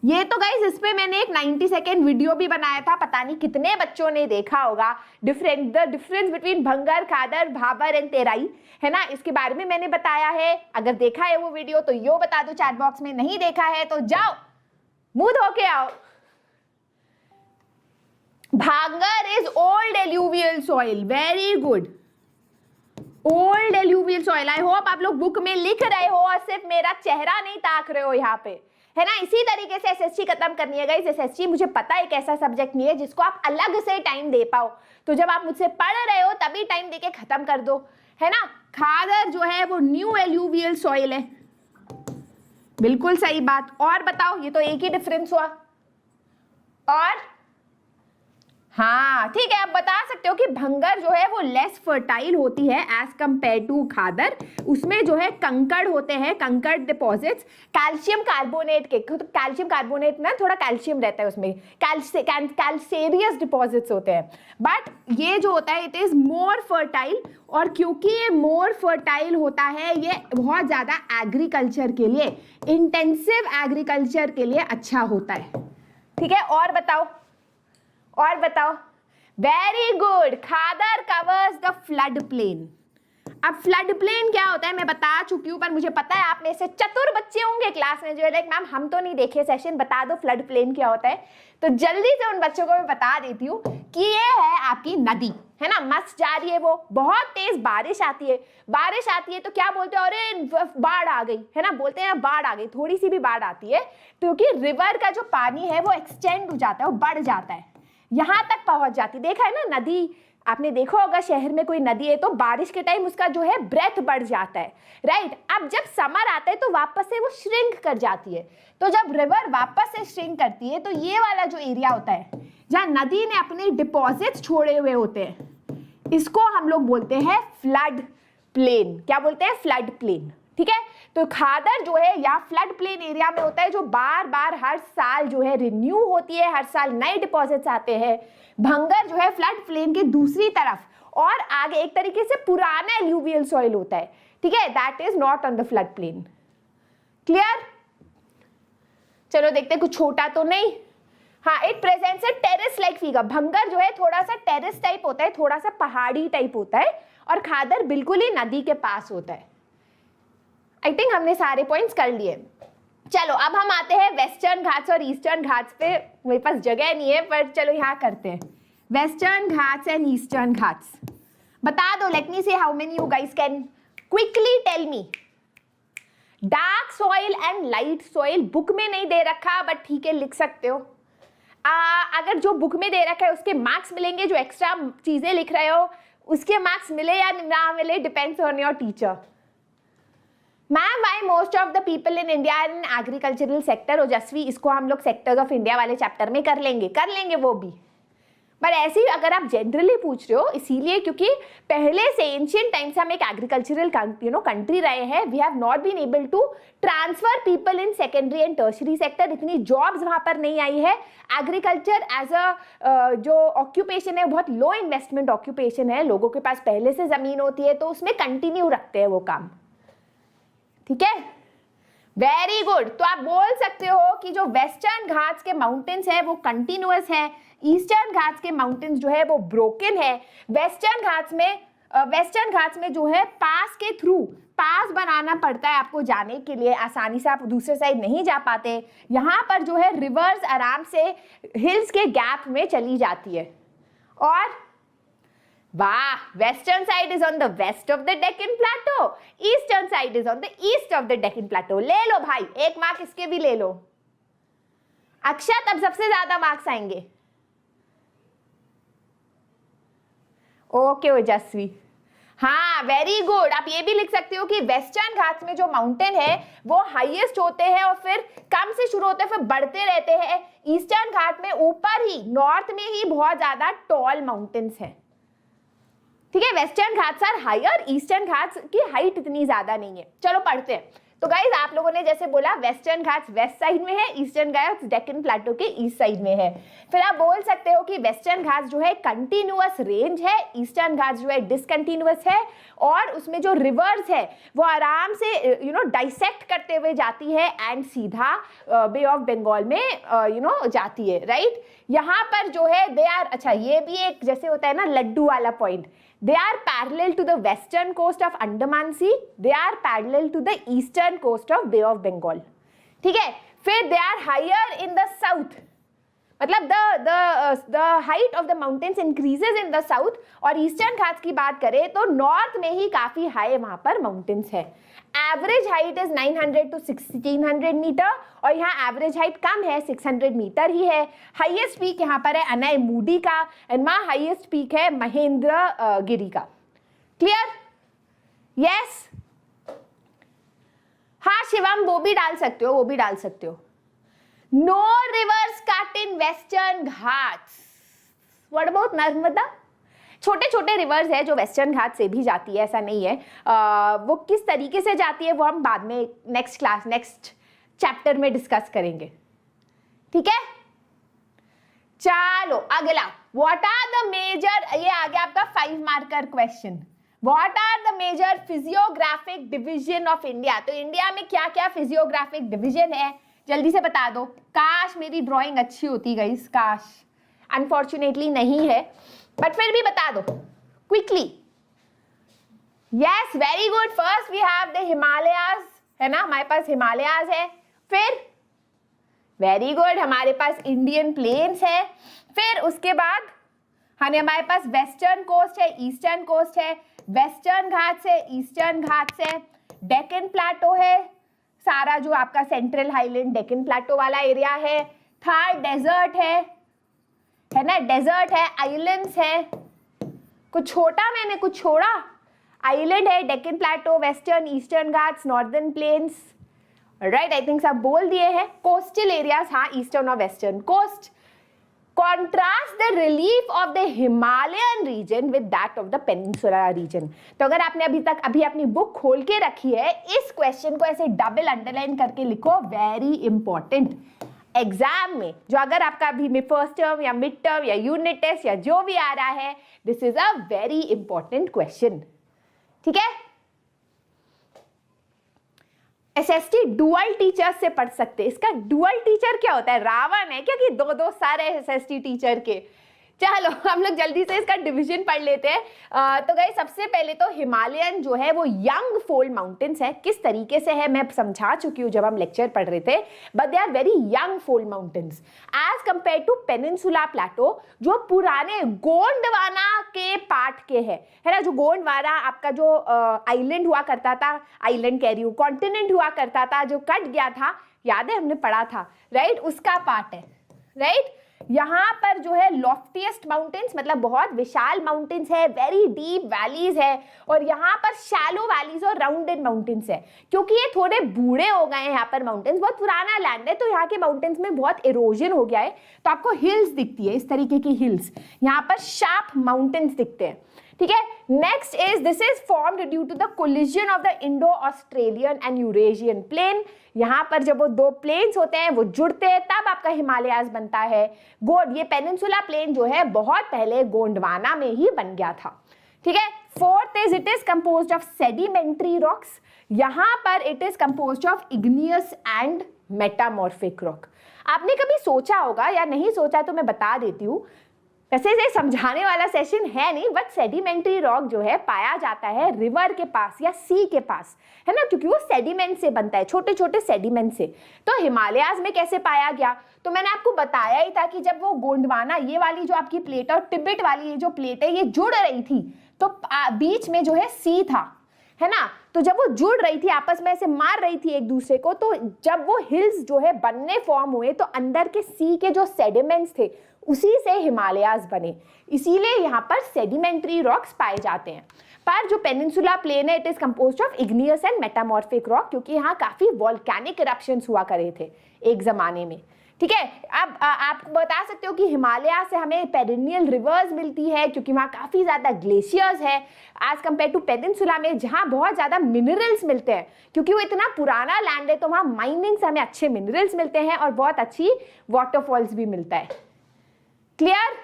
ये तो गाइस इस पे मैंने एक 90 सेकेंड वीडियो भी बनाया था, पता नहीं कितने बच्चों ने देखा होगा। The difference between Bhangar, Khadar, Bhabar and Terai, है ना, इसके बारे में मैंने बताया है। अगर देखा है वो वीडियो तो यो बता दो चैट बॉक्स में, नहीं देखा है तो जाओ मुंह धो के आओ। भांगर is old alluvial soil, very good, old alluvial soil. I hope आप लोग बुक में लिख रहे हो और सिर्फ मेरा चेहरा नहीं ताक रहे हो यहाँ पे, है ना। इसी तरीके से एसएसटी खत्म करनी है गाइस। एसएसटी मुझे पता है एक ऐसा सब्जेक्ट नहीं है जिसको आप अलग से टाइम दे पाओ, तो जब आप मुझसे पढ़ रहे हो तभी टाइम देके खत्म कर दो, है ना। खादर जो है वो न्यू एल्यूवियल सॉइल है, बिल्कुल सही बात। और बताओ, ये तो एक ही डिफरेंस हुआ। और हाँ ठीक है, आप बता सकते हो कि भंगर जो है वो लेस फर्टाइल होती है एज कंपेयर टू खादर। उसमें जो है कंकड़ होते हैं, कंकड़ डिपॉजिट्स कैल्शियम कार्बोनेट के, तो कैल्शियम कार्बोनेट ना थोड़ा कैल्शियम रहता है उसमें, कैल्सेरियस डिपॉजिट्स होते हैं। बट ये जो होता है इट इज मोर फर्टाइल, और क्योंकि ये मोर फर्टाइल होता है ये बहुत ज्यादा एग्रीकल्चर के लिए, इंटेंसिव एग्रीकल्चर के लिए अच्छा होता है। ठीक है, और बताओ, और बताओ। Very good, Khadar covers the flood plain. अब फ्लड प्लेन क्या होता है मैं बता चुकी हूं, पर मुझे पता है आप में से चतुर बच्चे होंगे क्लास में जो है लाइक मैम हम तो नहीं देखे सेशन, बता दो फ्लड प्लेन क्या होता है। तो जल्दी से उन बच्चों को मैं बता देती हूँ कि ये है आपकी नदी, है ना, मस्त जा रही है, वो बहुत तेज बारिश आती है, बारिश आती है तो क्या बोलते हैं, अरे बाढ़ आ गई, है ना, बोलते हैं बाढ़ आ गई। थोड़ी सी भी बाढ़ आती है क्योंकि रिवर का जो पानी है वो एक्सटेंड हो जाता है, वो बढ़ जाता है, यहां तक पहुंच जाती। देखा है ना नदी, आपने देखा होगा शहर में कोई नदी है तो बारिश के टाइम उसका जो है ब्रेथ बढ़ जाता है, राइट। अब जब समर आता है तो वापस से वो श्रिंक कर जाती है। तो जब रिवर वापस से श्रिंक करती है तो ये वाला जो एरिया होता है जहां नदी ने अपने डिपॉजिट्स छोड़े हुए होते हैं, इसको हम लोग बोलते हैं फ्लड प्लेन। क्या बोलते हैं? Flood plain. ठीक है, तो खादर जो है या फ्लड प्लेन एरिया में होता है जो बार बार हर साल जो है रिन्यू होती है, हर साल नए डिपॉजिट्स आते हैं। भंगर जो है फ्लड प्लेन के दूसरी तरफ और आगे एक तरीके से पुराना एल्यूवियल सॉइल होता है, ठीक है, that is not on the flood plane. Clear? चलो देखते हैं, कुछ छोटा तो नहीं। हाँ, it presents a terrace like figure. Bhangar जो है थोड़ा सा टेरेस टाइप होता है, थोड़ा सा पहाड़ी टाइप होता है, और खादर बिल्कुल ही नदी के पास होता है। आई थिंक हमने सारे पॉइंट्स कर लिए। चलो अब हम आते हैं वेस्टर्न घाट्स और ईस्टर्न घाट्स पे। मेरे पास जगह नहीं है पर चलो यहाँ करते हैं, Western Ghats and Eastern Ghats. बता दो, let me see how many you guys can quickly tell me. Dark soil and light soil book में नहीं दे रखा, बट ठीक है लिख सकते हो। अगर जो बुक में दे रखा है उसके मार्क्स मिलेंगे, जो एक्स्ट्रा चीजें लिख रहे हो उसके मार्क्स मिले या ना मिले, depends on your teacher. Ma'am why most of the people in India are in agricultural sector. Ojasvi, इसको हम लोग सेक्टर्स ऑफ इंडिया वाले चैप्टर में कर लेंगे वो भी। पर ऐसे ही अगर आप जनरली पूछ रहे हो, इसीलिए क्योंकि पहले से एंशिएंट टाइम से हम एक एग्रीकल्चरल कंट्री रहे हैं। We have not been able to transfer people in secondary and tertiary sector. इतनी जॉब्स वहां पर नहीं आई है। एग्रीकल्चर एज अ जो ऑक्यूपेशन है बहुत लो इन्वेस्टमेंट ऑक्यूपेशन है। लोगों के पास पहले से जमीन होती है तो उसमें कंटिन्यू रखते हैं वो काम। ठीक है, वेरी गुड। तो आप बोल सकते हो कि जो वेस्टर्न घाट्स के माउंटेन्स है वो कंटिन्यूअस है, ईस्टर्न घाट्स के माउंटेन्स जो है वो ब्रोकन है। वेस्टर्न घाट्स में जो है पास के थ्रू, पास बनाना पड़ता है आपको जाने के लिए, आसानी से आप दूसरे साइड नहीं जा पाते। यहाँ पर जो है रिवर्स आराम से हिल्स के गैप में चली जाती है। और वाह, western side is on the west of the Deccan plateau, eastern side is on the east of the Deccan plateau. ले लो भाई, एक मार्क इसके भी ले लो। अक्षत, अब सबसे ज्यादा मार्क्स आएंगे। ओके ओजस्वी, हाँ वेरी गुड। आप ये भी लिख सकते हो कि वेस्टर्न घाट्स में जो माउंटेन है वो हाईएस्ट होते हैं और फिर कम से शुरू होते हैं फिर बढ़ते रहते हैं। ईस्टर्न घाट में ऊपर ही नॉर्थ में ही बहुत ज्यादा टॉल माउंटेन्स हैं। ठीक है, Western Ghats are higher, Eastern Ghats की हाइट इतनी ज्यादा नहीं है। चलो पढ़ते हैं। तो गाइज आप लोगों ने जैसे बोला वेस्टर्न घाट्स वेस्ट साइड में है, ईस्टर्न घाट्स डेक्कन प्लेटो के ईस्ट साइड में है। फिर आप बोल सकते हो कि वेस्टर्न घाट्स जो है कंटिन्यूअस रेंज है, ईस्टर्न घाट्स जो है डिसकंटिन्यूअस है, और उसमें जो रिवर्स है वो आराम से डाइसेक्ट करते हुए जाती है एंड सीधा बे ऑफ बंगाल में जाती है, राइट। यहाँ पर जो है दे आर, अच्छा ये भी एक जैसे होता है ना लड्डू वाला point, they are parallel to the western coast of Andaman Sea, they are parallel to the eastern coast of Bay of Bengal, ठीक है। फिर they are higher in the south, मतलब the height of the mountains increases in the south, और eastern Ghats की बात करें तो north में ही काफी हाई वहां पर माउंटेन्स है। Average height is 900 to 1600 metre, और यहाँ एवरेज हाइट कम है, 600 मीटर ही है। हाईएस्ट पीक यहाँ पर है अनाई मूडी का, एंड वहाँ हाईएस्ट पीक है महेंद्र गिरी का। क्लियर? यस। हाँ शिवम, वो भी डाल सकते हो, वो भी डाल सकते हो। No rivers cut in Western Ghats. What about Narmada? छोटे छोटे रिवर्स है जो वेस्टर्न घाट से भी जाती है, ऐसा नहीं है। वो किस तरीके से जाती है वो हम बाद में नेक्स्ट चैप्टर में डिस्कस करेंगे, ठीक है। चलो अगला, व्हाट आर द मेजर, ये आ गया आपका 5 marker question. What are the major physiographic division of India? तो इंडिया में क्या क्या फिजियोग्राफिक डिवीजन है जल्दी से बता दो। काश मेरी ड्राइंग अच्छी होती गाइस, काश, अनफॉर्चुनेटली नहीं है, बट फिर भी बता दो quickly. Yes, very good. First we have the Himalayas, है ना, हमारे पास हिमालयाज है। फिर वेरी गुड, हमारे पास इंडियन प्लेन्स है। फिर उसके बाद हमारे पास वेस्टर्न कोस्ट है, ईस्टर्न कोस्ट है, वेस्टर्न घाट्स है, ईस्टर्न घाट्स है, डेक्कन प्लेटो है, सारा जो आपका सेंट्रल हाईलैंड डेक्कन प्लेटो वाला एरिया है। थर्ड डेजर्ट है ना, डेजर्ट है, आइलैंड्स है, कुछ छोटा मैंने कुछ छोड़ा, आइलैंड है, Deccan plateau, western eastern ghats, northern plains, right, I think सब बोल दिए हैं। कोस्टल एरियाज, हाँ, ईस्टर्न और western coast. Contrast the relief of the Himalayan region with that of the Peninsula region. तो अगर आपने अभी अपनी बुक खोल के रखी है, इस क्वेश्चन को ऐसे डबल अंडरलाइन करके लिखो, वेरी इंपॉर्टेंट एग्जाम में, जो अगर आपका अभी फर्स्ट टर्म या मिड टर्म या यूनिट टेस्ट या जो भी आ रहा है, this is a very important question, ठीक है। एसएसटी डुअल टीचर से पढ़ सकते हैं। इसका डुअल टीचर क्या होता है? रावण है क्या कि दो सारे एसएसटी टीचर के? चलो हम लोग जल्दी से इसका डिवीजन पढ़ लेते हैं। तो गाइस सबसे पहले तो हिमालयन जो है वो यंग फोल्ड माउंटेन्स है। किस तरीके से है मैं समझा चुकी हूँ जब हम लेक्चर पढ़ रहे थे, but they are very young fold mountains as compare to peninsula plateau, जो पुराने गोंडवाना के पार्ट के है ना, जो गोंडवाना आपका जो आइलैंड हुआ करता था, आइलैंड कह रही हूँ, कॉन्टिनेंट हुआ करता था, जो कट गया था, याद है हमने पढ़ा था, राइट, उसका पार्ट है, राइट। यहाँ पर जो है लॉफ्टीएस्ट माउंटेन्स, मतलब बहुत विशाल माउंटेन्स है, वेरी डीप वैलीज है, और यहाँ पर शैलो वैलीज और राउंडेड माउंटेन्स है। क्योंकि ये थोड़े बूढ़े हो गए हैं यहाँ पर माउंटेन्स, बहुत पुराना लैंड है, तो यहाँ के माउंटेन्स में बहुत इरोजन हो गया है, तो आपको हिल्स दिखती है, इस तरीके की हिल्स, यहाँ पर शार्प माउंटेन्स दिखते हैं, ठीक है। Next is this is formed due to the collision of the Indo Australian and Eurasian plain. यहाँ पर जब वो दो प्लेन्स होते हैं वो जुड़ते हैं तब आपका हिमालयाज बनता है। ये पेनिनसुला प्लेन जो है बहुत पहले गोंडवाना में ही बन गया था, ठीक है। Fourth is it is composed of sedimentary rocks. यहाँ पर it is composed of igneous and metamorphic rock. आपने कभी सोचा होगा या नहीं सोचा तो मैं बता देती हूँ, वैसे ये समझाने वाला सेशन है नहीं, बट सेडिमेंट्री रॉक जो है पाया जाता है रिवर के पास या सी के पास, है ना, क्योंकि वो सेडिमेंट से बनता है, छोटे छोटे सेडिमेंट से। तो हिमालयाज में कैसे पाया गया? तो मैंने आपको बताया ही था कि जब वो गोंडवाना, ये वाली जो आपकी प्लेट है, और तिब्बत वाली ये जो प्लेट है, ये जुड़ रही थी, तो बीच में जो है सी था, है ना, तो जब वो जुड़ रही थी, आपस में ऐसे मार रही थी एक दूसरे को, तो जब वो हिल्स जो है बनने फॉर्म हुए, तो अंदर के सी के जो सेडिमेंट्स थे उसी से हिमालयाज बने, इसीलिए यहाँ पर सेडिमेंट्री रॉक्स पाए जाते हैं। पर जो पेनिनसुला प्लेन है, it is composed of igneous and metamorphic rock, क्योंकि यहाँ काफी वॉल्केनिक इरप्शंस हुआ करे थे एक जमाने में, ठीक है। अब आप बता सकते हो कि हिमालय से हमें पेरिनियल रिवर्स मिलती है क्योंकि वहाँ काफ़ी ज़्यादा ग्लेशियर्स है एज कम्पेयर टू पेनिनसुला में जहाँ बहुत ज़्यादा मिनरल्स मिलते हैं, क्योंकि वो इतना पुराना लैंड है तो वहाँ माइनिंग से हमें अच्छे मिनरल्स मिलते हैं और बहुत अच्छी वाटरफॉल्स भी मिलता है। क्लियर?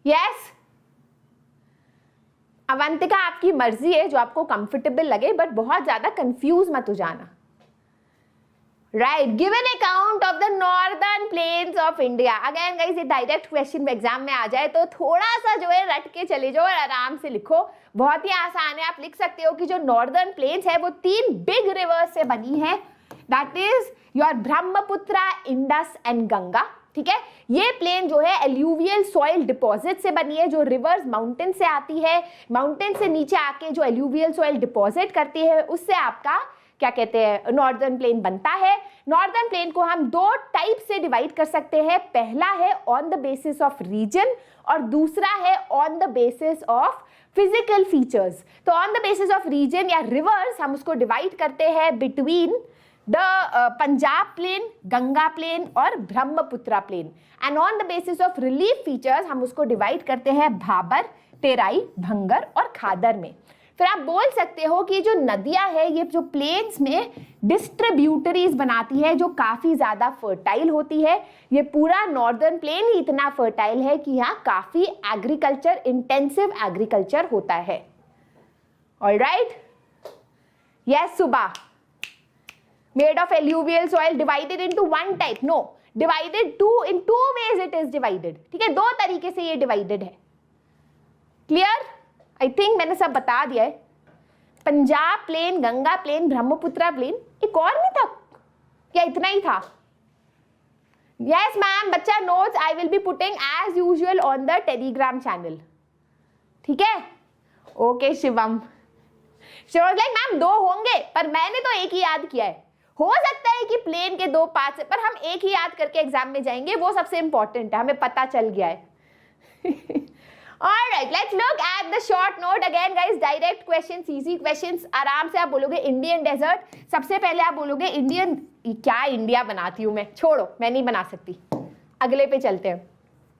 यस। अवंतिका आपकी मर्जी है, जो आपको कंफर्टेबल लगे, बट बहुत ज़्यादा कंफ्यूज मत हो जाना। Right, give an account of the northern plains of India. Again guys, ये डायरेक्ट क्वेश्चन एग्जाम में आ जाए तो थोड़ा सा जो है रट के चले जाओ और आराम से लिखो, बहुत ही आसान है। आप लिख सकते हो कि जो नॉर्दर्न प्लेन्स है वो 3 बिग रिवर्स से बनी है, that is your Brahmaputra, Indus and Ganga. ठीक है, ये प्लेन जो है एल्यूवियल सॉइल डिपॉजिट से बनी है, जो रिवर्स माउंटेन से आती है, माउंटेन से नीचे आके जो एल्यूवियल सॉइल डिपॉजिट करती है उससे आपका क्या कहते हैं नॉर्दर्न प्लेन बनता है। नॉर्दर्न प्लेन को हम 2 टाइप से डिवाइड कर सकते हैं, पहला है on the basis of region और दूसरा है on the basis of physical features. तो on the basis of region या रिवर्स हम उसको डिवाइड करते हैं between the Punjab plain, Ganga plain और Brahmaputra plain, and on the basis of relief features हम उसको डिवाइड करते हैं भाबर, तेराई, भंगर और खादर में। फिर आप बोल सकते हो कि जो नदियां है ये जो प्लेन्स में डिस्ट्रीब्यूटरीज बनाती है जो काफी ज्यादा फर्टाइल होती है। ये पूरा नॉर्दर्न प्लेन ही इतना फर्टाइल है कि यहाँ काफी एग्रीकल्चर, इंटेंसिव एग्रीकल्चर होता है। Alright, yes Suba. Made of alluvial soil divided into one type, no, divided in two ways it is divided. ठीक है, 2 तरीके से ये डिवाइडेड है। क्लियर? आई थिंक मैंने सब बता दिया है। Punjab plain, Ganga plain, Brahmaputra plain, एक और नहीं था क्या? इतना ही था। यस मैम, बच्चा notes I will be putting as usual on the Telegram channel. ठीक है, okay Shivam. Shivam like ma'am 2 होंगे, पर मैंने तो एक ही याद किया है। हो सकता है कि प्लेन के 2 पार्ट्स है, पर हम एक ही याद करके एग्जाम में जाएंगे, वो सबसे इंपॉर्टेंट है, हमें पता चल गया है। Alright, let's look at the short note again guys. Direct questions, easy questions. आराम से आप बोलोगे इंडियन डेजर्ट। सबसे पहले आप बोलोगे इंडियन, क्या इंडिया बनाती हूँ मैं, छोड़ो मैं नहीं बना सकती। अगले पे चलते हैं।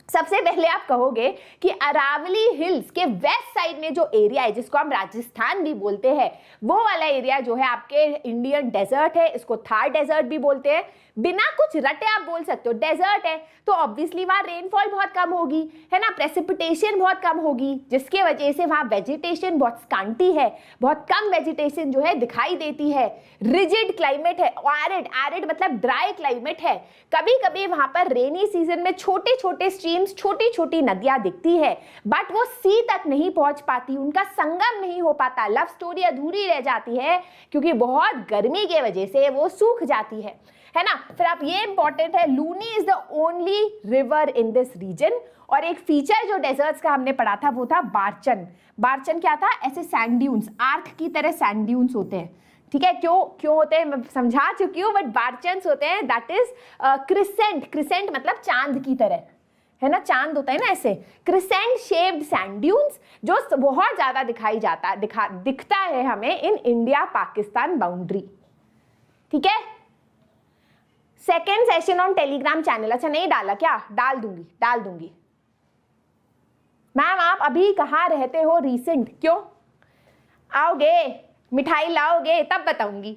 सबसे पहले आप कहोगे कि अरावली हिल्स के वेस्ट साइड में जो एरिया है जिसको हम राजस्थान भी बोलते हैं, वो वाला एरिया जो है आपके इंडियन डेजर्ट है, इसको थार डेजर्ट भी बोलते हैं। बिना कुछ रटे आप बोल सकते हो डेजर्ट है तो ऑब्वियसली वहाँ रेनफॉल बहुत कम होगी, है ना, प्रेसिपिटेशन बहुत कम होगी, जिसके वजह से वहाँ वेजिटेशन बहुत स्कांटी है, बहुत कम वेजिटेशन जो है दिखाई देती है। रिजिड क्लाइमेट है, एरिड, एरिड मतलब ड्राई क्लाइमेट है। कभी कभी वहाँ पर रेनी सीजन में छोटे छोटे स्ट्रीम्स, छोटी छोटी नदियाँ दिखती है, बट वो सी तक नहीं पहुँच पाती, उनका संगम नहीं हो पाता, लव स्टोरी अधूरी रह जाती है क्योंकि बहुत गर्मी के वजह से वो सूख जाती है ना। फिर आप ये इंपॉर्टेंट है, Luni is the only river in this region. और एक फीचर जो डेजर्ट्स का हमने पढ़ा था वो था बारचन। बारचन क्या था? ऐसे सैंड ड्यून्स, आर्क की तरह सैंड ड्यून्स होते हैं। ठीक है, क्यों होते हैं मैं समझा चुकी हूँ, बट बारचन्स होते हैं दैट इज क्रिसेंट। क्रिसेंट मतलब चांद की तरह, है ना, चांद होता है ना ऐसे, क्रिसेंट शेप्ड सैंड ड्यून्स जो बहुत ज्यादा दिखता है हमें इन इंडिया पाकिस्तान बाउंड्री। ठीक है, second session on Telegram channel. अच्छा नहीं डाला क्या? डाल दूंगी। मैम आप अभी कहाँ रहते हो रीसेंट? क्यों आओगे, मिठाई लाओगे तब बताऊंगी।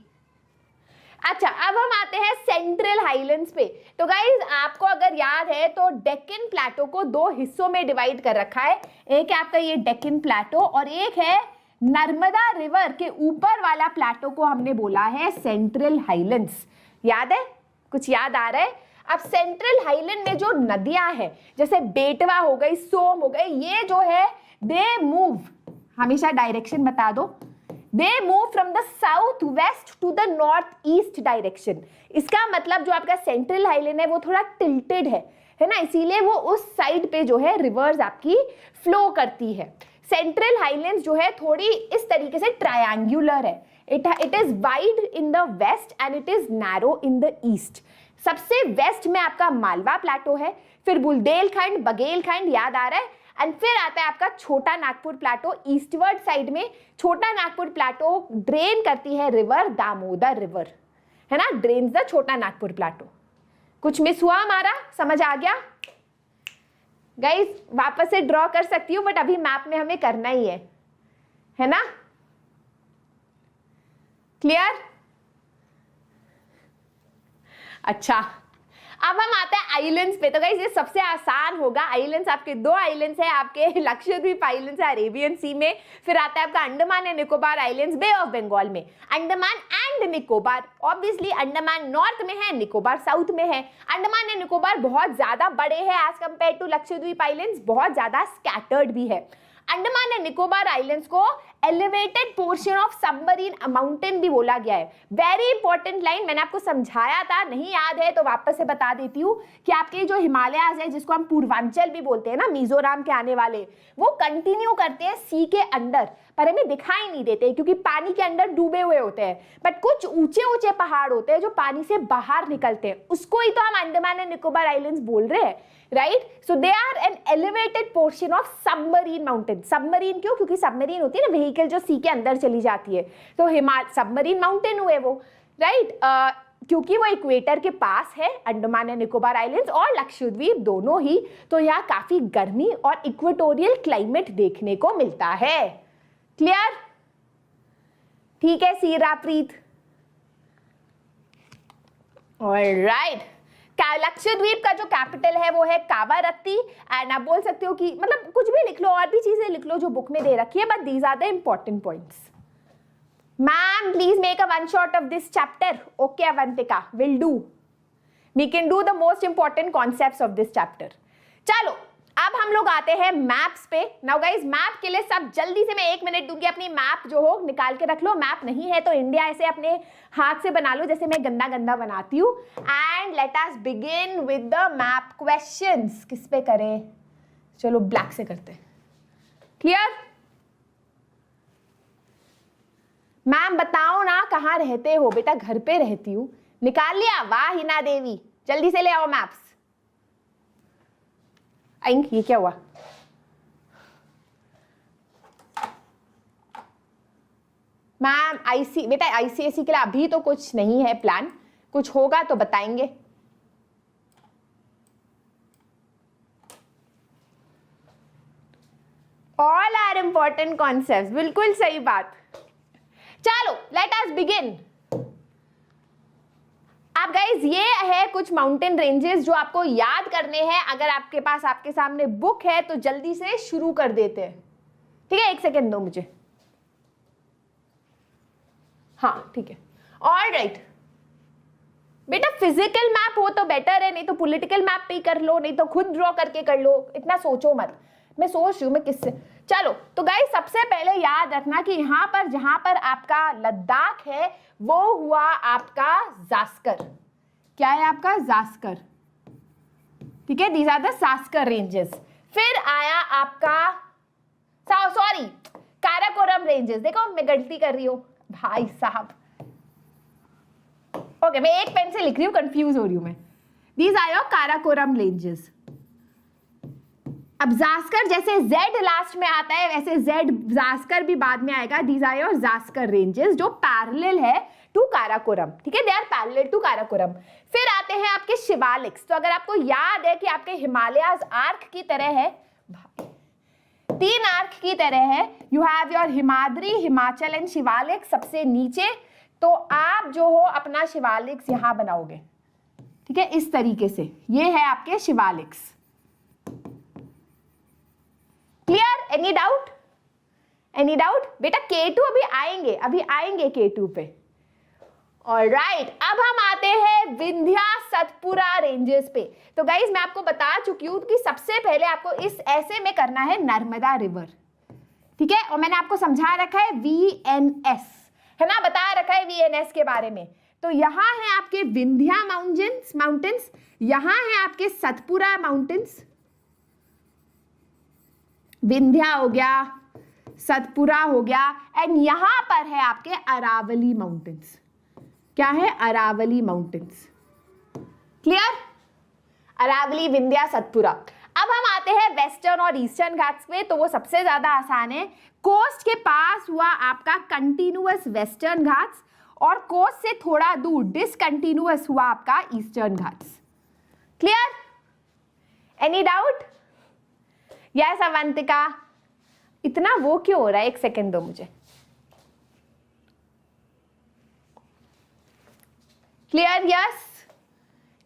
अच्छा, अब हम आते हैं सेंट्रल हाईलैंड्स पे। तो गाइज आपको अगर याद है तो डेक्कन प्लेटो को 2 हिस्सों में डिवाइड कर रखा है। एक है आपका ये डेक्कन प्लेटो और एक है नर्मदा रिवर के ऊपर वाला प्लेटो को हमने बोला है सेंट्रल हाईलैंड्स। याद है? कुछ याद आ रहा है? अब सेंट्रल हाईलैंड में जो नदियां हैं जैसे बेटवा हो गई, सोम हो गई, ये जो है दे मूव, हमेशा डायरेक्शन बता दो, they move from the south west to the north east direction. इसका मतलब जो आपका सेंट्रल हाईलैंड है वो थोड़ा टिल्टेड है ना, इसीलिए वो उस साइड पे जो है रिवर्स आपकी फ्लो करती है। सेंट्रल हाईलैंड्स जो है थोड़ी इस तरीके से ट्रायंगुलर है, it is wide in the west and it is narrow in the east. सबसे वेस्ट में आपका मालवा प्लेटो है, फिर बुंदेलखंड, बघेलखंड, याद आ रहा है, एंड फिर आता है आपका छोटा नागपुर प्लेटो ईस्टवर्ड साइड में। छोटा नागपुर प्लेटो ड्रेन करती है रिवर दामोदर रिवर, है ना, ड्रेन्स द छोटा नागपुर प्लाटो। कुछ मिस हुआ हमारा, समझ आ गया गाइस? वापस से ड्रॉ कर सकती हूँ बट अभी मैप में हमें करना ही है ना? क्लियर? अच्छा, अब हम आते हैं आइलैंड्स पे। तो गाइस ये सबसे आसान होगा। आइलैंड्स आपके दो आइलैंड्स है, आपके लक्षद्वीप आइलैंड्स है अरेबियन सी में, फिर आता है आपका Andaman and Nicobar islands bay of Bengal में। Andaman and Nicobar, obviously Andaman north में है, निकोबार साउथ में है। अंडमान एंड निकोबार बहुत ज्यादा बड़े हैं as compare to Lakshadweep islands, बहुत ज्यादा स्कैटर्ड भी है। अंडमान एंड निकोबार आइलैंड्स को elevated portion of submarine mountain भी बोला गया है। वेरी इंपॉर्टेंट लाइन, मैंने आपको समझाया था, नहीं याद है तो वापस से बता देती हूँ कि आपके जो हिमालयाज है, जिसको हम पूर्वांचल भी बोलते हैं ना, मिजोरम के आने वाले, वो कंटिन्यू करते हैं सी के अंडर, पर हमें दिखाई नहीं देते क्योंकि पानी के अंदर डूबे हुए होते हैं। बट कुछ ऊंचे ऊंचे पहाड़ होते हैं जो पानी से बाहर निकलते हैं, उसको ही तो हम अंडमान एंड निकोबार आइलैंड्स बोल रहे हैं, right? So they are an elevated portion of submarine mountain. Submarine क्यों? क्योंकि सबमरीन होती है ना व्हीकल जो सी के अंदर चली जाती है, तो सबमरीन माउंटेन हुए वो, राइट? क्योंकि वो इक्वेटर के पास है अंडमान एंड निकोबार आइलैंड्स और लक्षद्वीप दोनों ही, तो यहाँ काफी गर्मी और इक्वेटोरियल क्लाइमेट देखने को मिलता है। क्लियर? ठीक है सीराप्रीत, ऑलराइट। लक्षद्वीप का जो कैपिटल है वो है कावारत्ती, एंड आप बोल सकते हो कि मतलब कुछ भी लिख लो, और भी चीजें लिख लो जो बुक में दे रखी है, but these are the important points. Ma'am please make a one shot of this chapter. Okay Avantika, will do. We can do the most important concepts of this chapter. चलो अब हम लोग आते हैं मैप्स पे। नाउ गाइस मैप के लिए सब जल्दी से मैं 1 मिनट दूंगी, अपनी मैप जो हो निकाल के रख लो। मैप नहीं है तो इंडिया ऐसे अपने हाथ से बना लो जैसे मैं गंदा गंदा बनाती हूँ। And let us begin with the map questions. किस पे करें? चलो ब्लैक से करते हैं। क्लियर? मैम बताओ ना कहाँ रहते हो? बेटा घर पे रहती हूँ। निकाल लिया? वाह हिना देवी, जल्दी से ले आओ मैप्स। ये क्या हुआ? मैम बेटा आईसीएसई के लिए अभी तो कुछ नहीं है प्लान, कुछ होगा तो बताएंगे। ऑल आर इंपॉर्टेंट कॉन्सेप्ट्स, बिल्कुल सही बात। चलो लेट अस बिगिन। आप गाइज ये है कुछ माउंटेन रेंजेस जो आपको याद करने हैं। अगर आपके पास आपके सामने बुक है तो जल्दी से शुरू कर देते हैं। ठीक है, 1 सेकेंड दो मुझे। हाँ ठीक है, ऑलराइट। बेटा फिजिकल मैप हो तो बेटर है, नहीं तो पॉलिटिकल मैप पे ही कर लो, नहीं तो खुद ड्रॉ करके कर लो। इतना सोचो मत, मैं सोच रही हूं मैं किससे। चलो तो गाइस सबसे पहले याद रखना कि यहां पर जहां पर आपका लद्दाख है वो हुआ आपका जास्कर। क्या है आपका? जास्कर। ठीक है, these are the Zaskar ranges. फिर आया आपका सॉरी काराकोरम रेंजेस। देखो मैं गलती कर रही हूं भाई साहब। ओके मैं एक पेन से लिख रही हूँ, कंफ्यूज हो रही हूं मैं। These are your Karakoram ranges. अब जास्कर जैसे Z लास्ट में आता है वैसे जास्कर भी बाद में आएगा। These are your Zaskar ranges जो पैरेलल है टू काराकोरम। ठीक है, they are parallel to Karakoram. फिर आते हैं आपके शिवालिक्स। तो अगर आपको याद है कि आपके हिमालयाज आर्क की तरह है, 3 आर्क की तरह है। You have your Himadri, Himachal and Shivalik सबसे नीचे। तो आप जो हो अपना शिवालिक्स यहां बनाओगे। ठीक है, इस तरीके से ये है आपके Shivaliks. Clear? Any doubt? Any doubt? बेटा K2 अभी आएंगे K2 पे। ऑलराइट, अब हम आते हैं विंध्या सतपुरा रेंजेस पे। तो गाइज मैं आपको बता चुकी हूं कि सबसे पहले आपको इस ऐसे में करना है नर्मदा रिवर। ठीक है, और मैंने आपको समझा रखा है VNS, है ना, बता रखा है VNS के बारे में। तो यहां है आपके विंध्या माउंटेन्स, यहां है आपके सतपुरा माउंटेन्स। विंध्या हो गया, सतपुरा हो गया, एंड यहां पर है आपके अरावली माउंटेन्स। क्या है? अरावली माउंटेन्स। क्लियर? अरावली, विंध्या, सतपुरा। अब हम आते हैं वेस्टर्न और ईस्टर्न घाट्स में। तो वो सबसे ज्यादा आसान है। कोस्ट के पास हुआ आपका कंटिन्यूअस वेस्टर्न घाट्स और कोस्ट से थोड़ा दूर डिसकंटिन्यूअस हुआ आपका eastern Ghats. Clear? Any doubt? Yes Avantika, इतना वो क्यों हो रहा है, एक सेकेंड दो मुझे। Clear? Yes.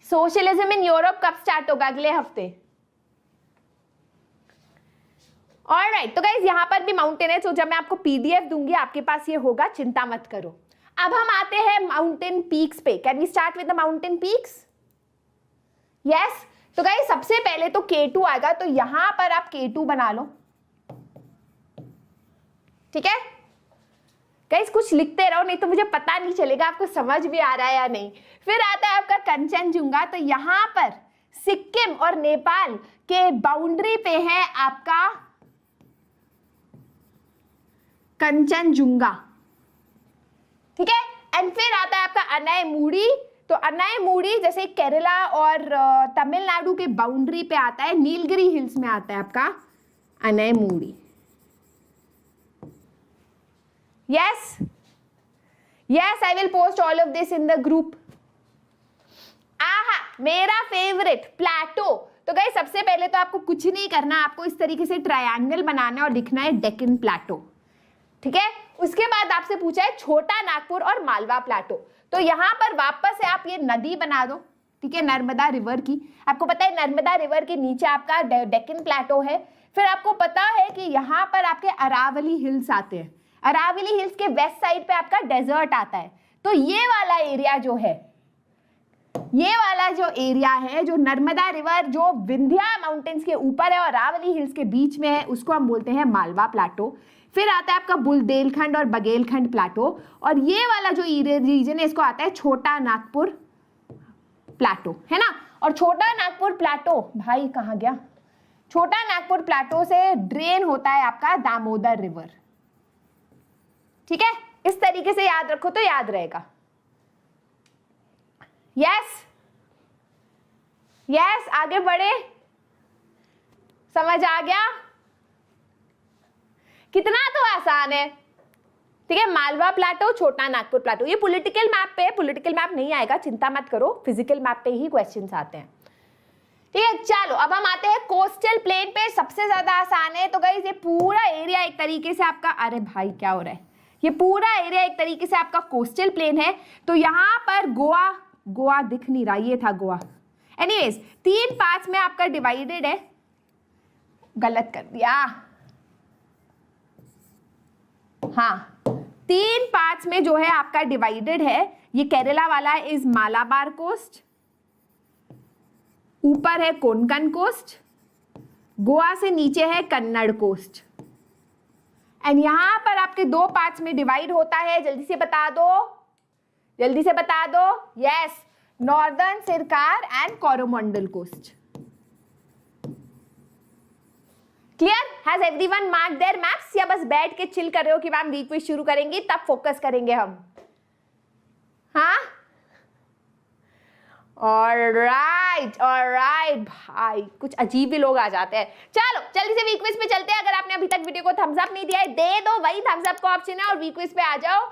Socialism in Europe कब स्टार्ट होगा? अगले हफ्ते। ऑलराइट, तो गाइज यहां पर भी माउंटेन है, तो जब मैं आपको पीडीएफ दूंगी आपके पास ये होगा, चिंता मत करो। अब हम आते हैं माउंटेन पीक्स पे। Can we start with the mountain peaks? Yes. तो गाइज सबसे पहले तो K2 आएगा, तो यहां पर आप K2 बना लो, ठीक है गाइज? कुछ लिखते रहो, नहीं तो मुझे पता नहीं चलेगा आपको समझ भी आ रहा है या नहीं। फिर आता है आपका कंचनजुंगा, तो यहां पर सिक्किम और नेपाल के बाउंड्री पे है आपका कंचनजुंगा, ठीक है? एंड फिर आता है आपका अनायमुड़ी, तो अनायमुड़ी जैसे केरला और तमिलनाडु के बाउंड्री पे आता है, नीलगिरी हिल्स में आता है आपका Anamudi. Yes yes, I will post all of this in the group. आहा, मेरा फेवरेट प्लेटो। तो गाइस सबसे पहले तो आपको कुछ नहीं करना, आपको इस तरीके से ट्रायंगल बनाना है और लिखना है डेक्कन प्लेटो, ठीक है? उसके बाद आपसे पूछा है छोटा नागपुर और मालवा प्लेटो, तो यहां पर वापस से आप ये नदी बना दो, ठीक है? नर्मदा रिवर की। आपको पता है नर्मदा रिवर के नीचे आपका डेक्कन प्लेटो है। फिर आपको पता है कि यहाँ पर आपके अरावली हिल्स आते हैं, अरावली हिल्स के वेस्ट साइड पे आपका डेजर्ट आता है। तो ये वाला एरिया जो है, ये वाला जो एरिया है, जो नर्मदा रिवर जो विंध्या माउंटेन्स के ऊपर है और अरावली हिल्स के बीच में है, उसको हम बोलते हैं मालवा प्लेटो। फिर आता है आपका बुंदेलखंड और बघेलखंड प्लेटो, और ये वाला जो रीजन है इसको आता है छोटा नागपुर प्लेटो, है ना? और छोटा नागपुर प्लेटो भाई कहाँ गया? छोटा नागपुर प्लेटो से ड्रेन होता है आपका दामोदर रिवर, ठीक है? इस तरीके से याद रखो तो याद रहेगा। यस यस, आगे बढ़े, समझ आ गया? कितना तो आसान है, ठीक है? मालवा प्लेटो, छोटा नागपुर प्लेटो, ये पॉलिटिकल मैप पे है, पॉलिटिकल मैप नहीं आएगा, चिंता मत करो, फिजिकल मैप पे ही क्वेश्चंस आते हैं, ठीक है? चलो अब हम आते हैं कोस्टल प्लेन पे, सबसे ज्यादा आसान है। तो गाइस ये पूरा एरिया एक तरीके से आपका, अरे भाई क्या हो रहा है, ये पूरा एरिया एक तरीके से आपका कोस्टल प्लेन है। तो यहाँ पर गोवा, गोवा दिख नहीं रहा, ये था गोवा। एनीवेज 3 पार्ट्स में आपका डिवाइडेड है, गलत कर दिया, हाँ 3 पार्ट्स में जो है आपका डिवाइडेड है। ये केरला वाला इज मालाबार कोस्ट, ऊपर है कोंकण कोस्ट, गोवा से नीचे है कन्नड़ कोस्ट, एंड यहां पर आपके 2 पार्ट्स में डिवाइड होता है। जल्दी से बता दो, जल्दी से बता दो। Yes, northern Circars and Coromandel coast. Clear? Has everyone mark their maps, या बस बैठ के चिल कर रहे हो कि मैम रीक्विज शुरू करेंगे तब फोकस करेंगे हम? हाँ, ऑलराइट ऑलराइट भाई, कुछ अजीब भी लोग आ जाते हैं। चलो जल्दी से वीक क्विज पे चलते हैं। अगर आपने अभी तक वीडियो को थम्स अप नहीं दिया है, दे दो, वही थम्स अप का ऑप्शन है और वीक क्विज पे आ जाओ।